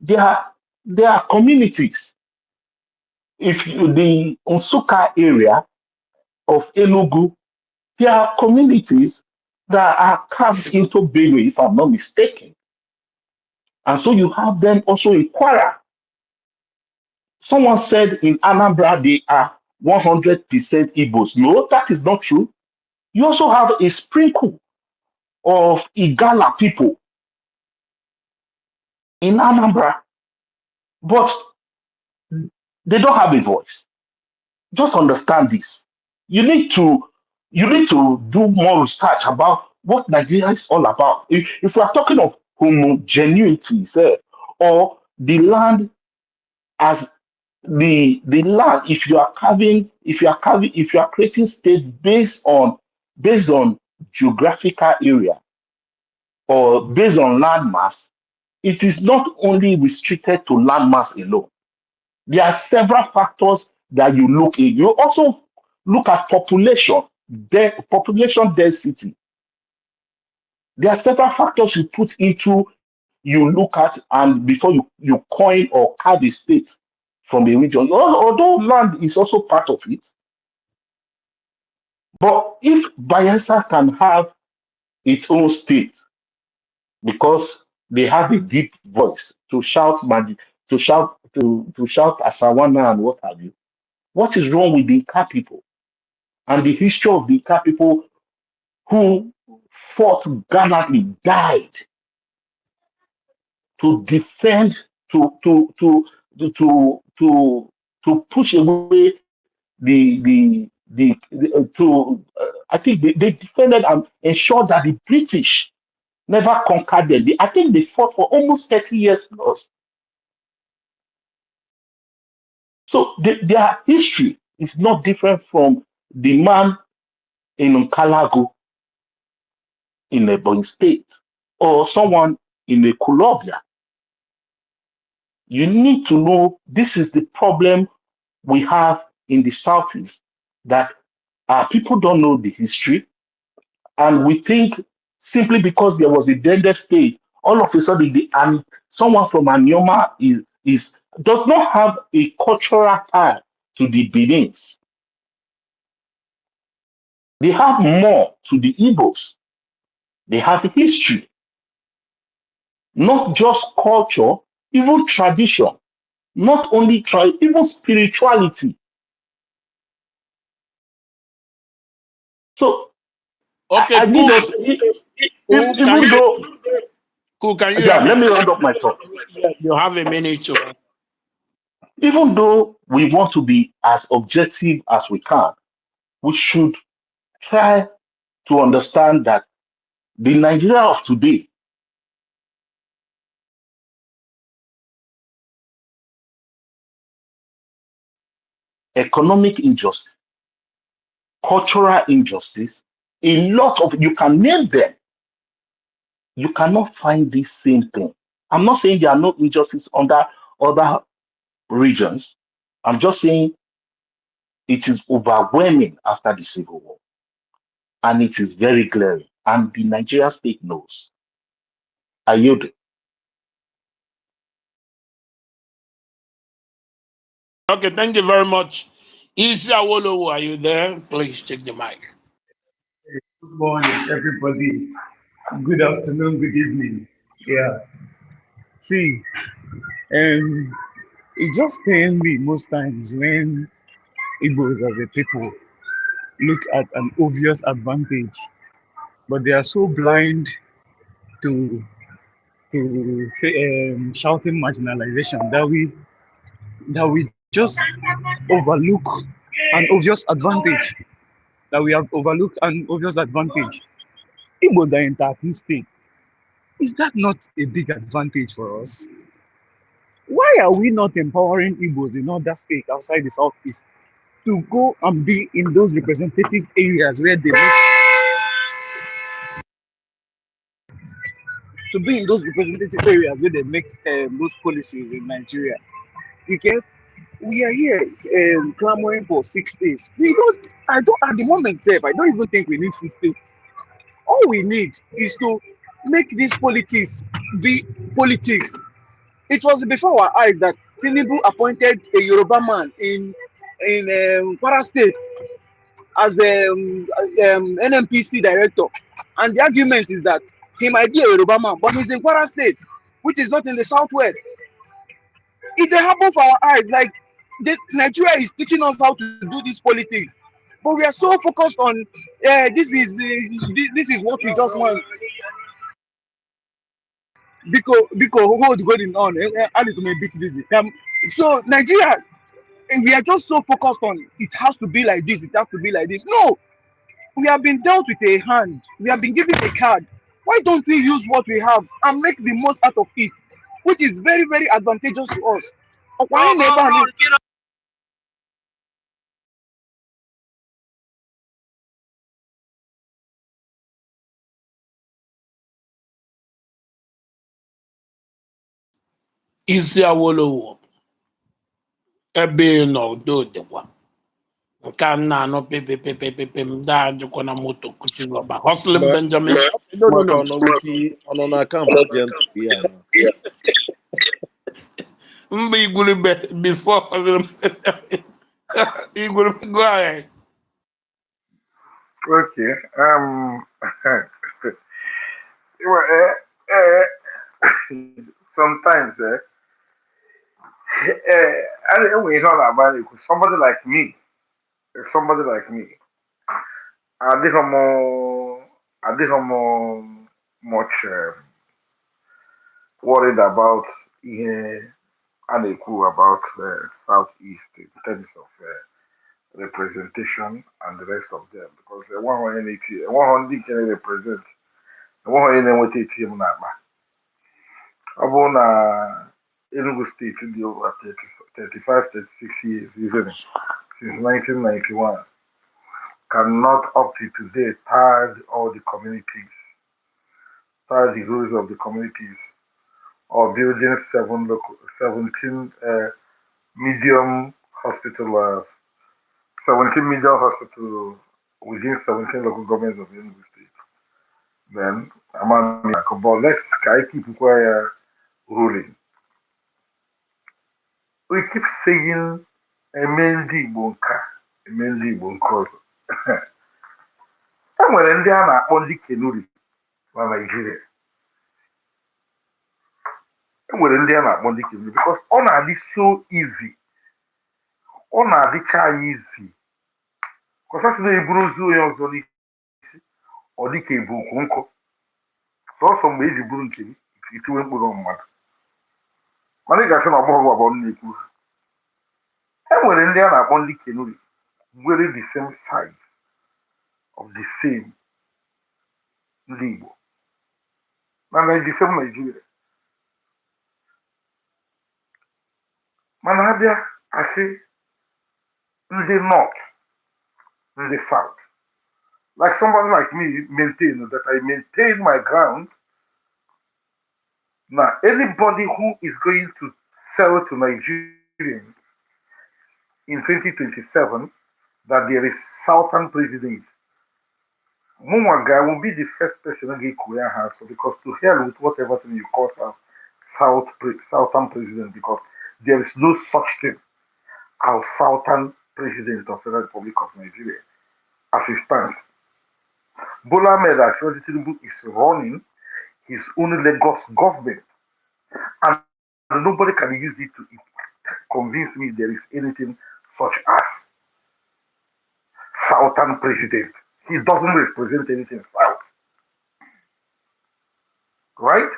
there are communities. If the Nsukka area of Enugu, there are communities that are carved into Benue, if I'm not mistaken. And so you have them also in Kwara. Someone said in Anambra they are 100% Igbos. No, that is not true. You also have a sprinkle of Igala people in Anambra, but they don't have a voice. Just understand this. You need to do more research about what Nigeria is all about. If we are talking of homogeneity, or the land as the land, if you are creating state based on geographical area or based on landmass, it is not only restricted to landmass alone. There are several factors that you look at. You also look at population density. There are several factors you put into, you look at, and before you coin or carve a state from a region. Although land is also part of it, but if Bayelsa can have its own state because they have a deep voice to shout magic, to shout Asawana and what have you, what is wrong with the Inca people and the history of the Inca people who fought gallantly, died to defend, to to to to push away I think they defended and ensured that the British never conquered them. I think they fought for almost 30 years plus. So their history is not different from the man in Nkalago in Ebony State or someone in a Colombia. You need to know this is the problem we have in the Southeast, that people don't know the history, and we think simply because there was a gender state, all of a sudden and someone from Anioma does not have a cultural tie to the Benin's. They have more to the Igbos. They have history, not just culture, even tradition, not only even spirituality. So Okay, I need cool. us, Cool. even though, Cool, can you hear Jam, me? let me round up my thought. Yeah, you have a minute to. Even though we want to be as objective as we can, we should try to understand that the Nigeria of today, economic injustice, cultural injustice, a lot of, you can name them, you cannot find this same thing. I'm not saying there are no injustices under other regions. I'm just saying it is overwhelming after the Civil War, and it is very glaring, and the Nigeria state knows. I yield it. Okay, thank you very much. Isi Awolowo, are you there? Please take the mic. Good morning, everybody. Good afternoon, good evening. Yeah. See, it just pains me most times when Igbos as a people look at an obvious advantage, but they are so blind to shouting marginalization that we just overlook an obvious advantage. That we have overlooked an obvious advantage. Igbos are in 13 states. Is that not a big advantage for us? Why are we not empowering Igbos in other states outside the Southeast to go and be in those representative areas where they make, to be in those representative areas where they make those policies in Nigeria? You get, we are here clamoring for 6 days. We don't. I don't. At the moment, Sef, I don't even think we need 6 days. All we need is to make these politics be politics. It was before our eyes that Tinubu appointed a Yoruba man in Kwara State as NMPC director, and the argument is that he might be a Yoruba man, but he's in Kwara State, which is not in the southwest. It dey happen for our eyes. Like Nigeria is teaching us how to do this politics, but we are so focused on this is what we just want. Biko hold going on. I need to make bit busy. So Nigeria, we are just so focused on it has to be like this, it has to be like this. No, we have been dealt with a hand, we have been given a card. Why don't we use what we have and make the most out of it, which is very, very advantageous to us? Isi Awolowo, ebe nọ udo dịkwa. Nke a na-anọ pepepepepepe m da-ajụkwa na moto kuchiri ọba. Hustling Ma- Benjamin. No, no, maka no. ọnọ na kampụ gent ya na Mba igwurube before Hustling Benjamin. Igwurube, go ahead. Okay. Well, sometimes, I don't know, it's not about it. Somebody like me, I think I'm more. I think I'm much worried about unequal about Southeast in terms of representation and the rest of them because one hundred can represent one hundred what team na ọ bụrụ na Enugu steeti dị over 35, 36 years isn't it? Since 1991 cannot up to today tag all the communities, tag the rules of the communities, or building 17 medium hospital, 17 medium hospital within 17 local governments of Enugu state. Then, but let's keep ruling. We keep saying emendi Igbo nka, emendi Igbo nke ọzọ. E nwere ndị a na-akpọ ndị Kenuri na Nigeria. E nwere ndị a na-akpọ ndị Kenuri because ọ na-adị so easy. Ọ na-adịcha anyị easy. Because asị na-eburu ozu onye ọzọ n'isi, ọ dị ka ebu ukwu nkụ. Sọsọ mgbe eji buru nke gị, itiwe mkpụrụ mmadụ. Mana ị ga-asị na ọ bụghị ọgbọ na-ekwu. E nwere ndị a na-akpọ ndị Kenuri nwere the same size of the same ndị Igbo na the same Nigeria. Mana abịa asị ndị North, ndị South. Like somebody like me maintain that I maintain my ground. Now anybody who is going to sell to Nigerians in 2027 that there is Southern president, Mumaga will be the first person to get Korea has because to hell with whatever thing you call Southern president because there is no such thing as Southern president of the Republic of Nigeria as it stands. Bola Ahmed Tinubu is running his own Lagos government and nobody can use it to convince me there is anything such as Southern president. He doesn't represent anything South. Right?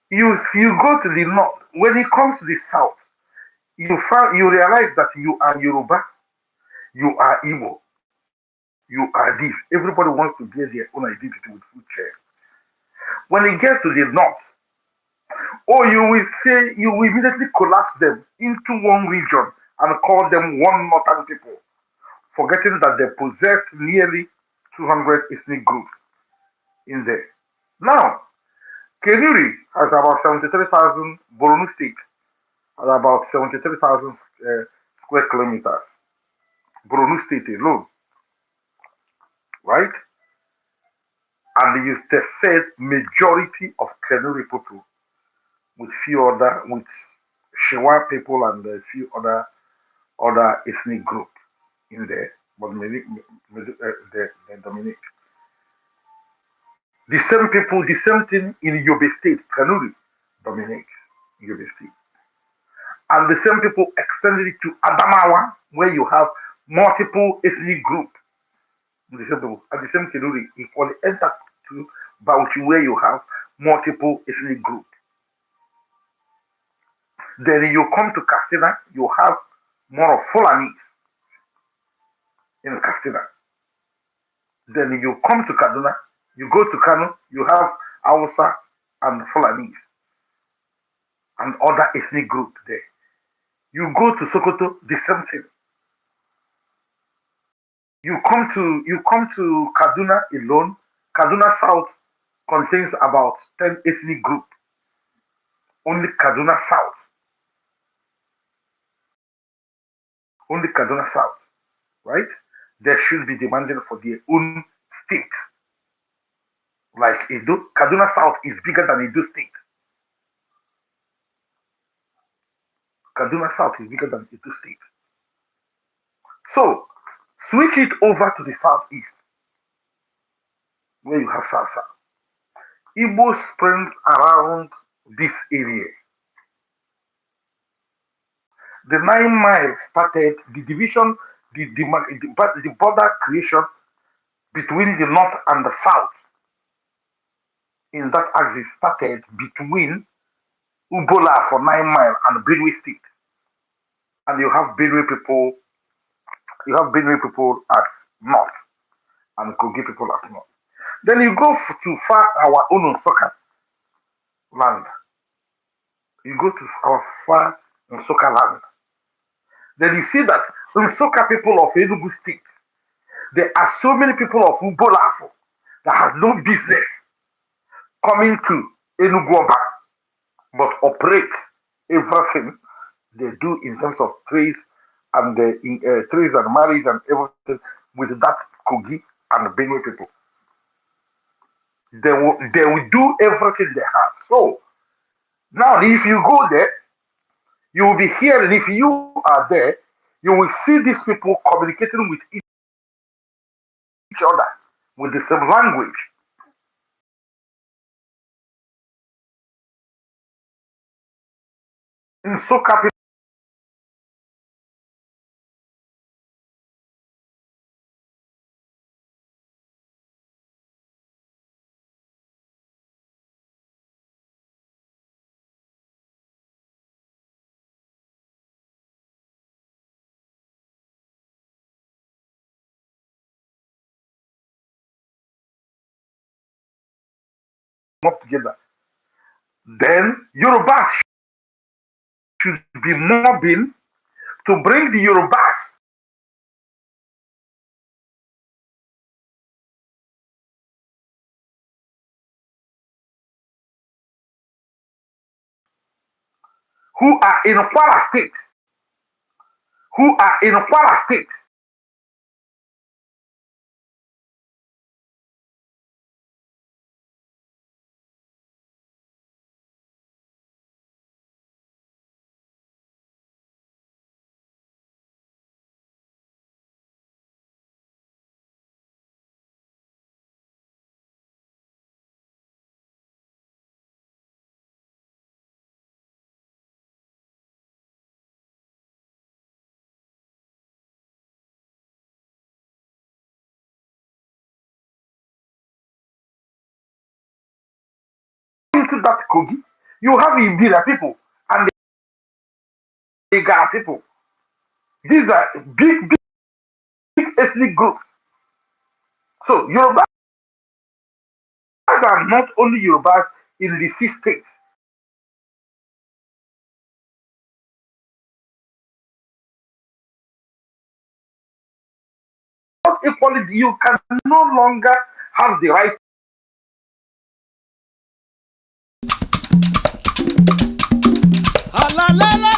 You go to the North. When it comes to the South, you realize that you are Yoruba, you are Igbo, you are this. Everybody wants to get their own identity with food chair. When it gets to the North, you will immediately collapse them into one region and call them one Northern people, forgetting that they possess nearly 200 ethnic groups in there. Now, Kenuri has about 73,000, Borno State has about 73,000 square kilometers. Borno State alone, right? And they said majority of Kenuri people with Shewa people and a few other ethnic groups in there, but they dominate. The same people, the same thing in Yobe State, Kanuri dominates Yobe State. And the same people extended it to Adamawa, where you have multiple ethnic groups. The same people, and the same Kanuri equally enter to Bauchi, where you have multiple ethnic groups. Then you come to Katsina, you have more of Fulanis in Katsina. Then you come to Kaduna, you go to Kano, you have Hausa and Fulanis and other ethnic groups there. You go to Sokoto, the same thing. You come to Kaduna alone. Kaduna South contains about 10 ethnic groups. Only Kaduna South. Only Kaduna South, right? They should be demanding for their own state. Like Edo, Kaduna South is bigger than Edo State. Kaduna South is bigger than Edo State. So, switch it over to the southeast, where you have Salsa. Igbo springs around this area. The 9 miles started, the division, the border creation between the north and the south in that axis started between Ubola for 9 Mile and Benue State. And you have Benue people as north and Kogi people as north. Then you go to far our own Soka land. You go to our far Soka land. Then you see that Soka people of Enugu State, there are so many people of Ubolafo that have no business coming to Enugu Oba, but operate everything they do in terms of trade and trades and marriage and everything with that Kogi and Benue people. They will do everything they have. So now, if you go there, you will be hearing. If you are there, you will see these people communicating with each other with the same language. In Soka, not together. Then Yorubas should be mobbing to bring the Yorubas who are in Kwara State, into that Kogi. You have Ibira people and the Iga people. These are big ethnic groups. So Yorubas are not only Yorubas in the 6 states. Not equality, you can no longer have the right. Ah, la, la, la.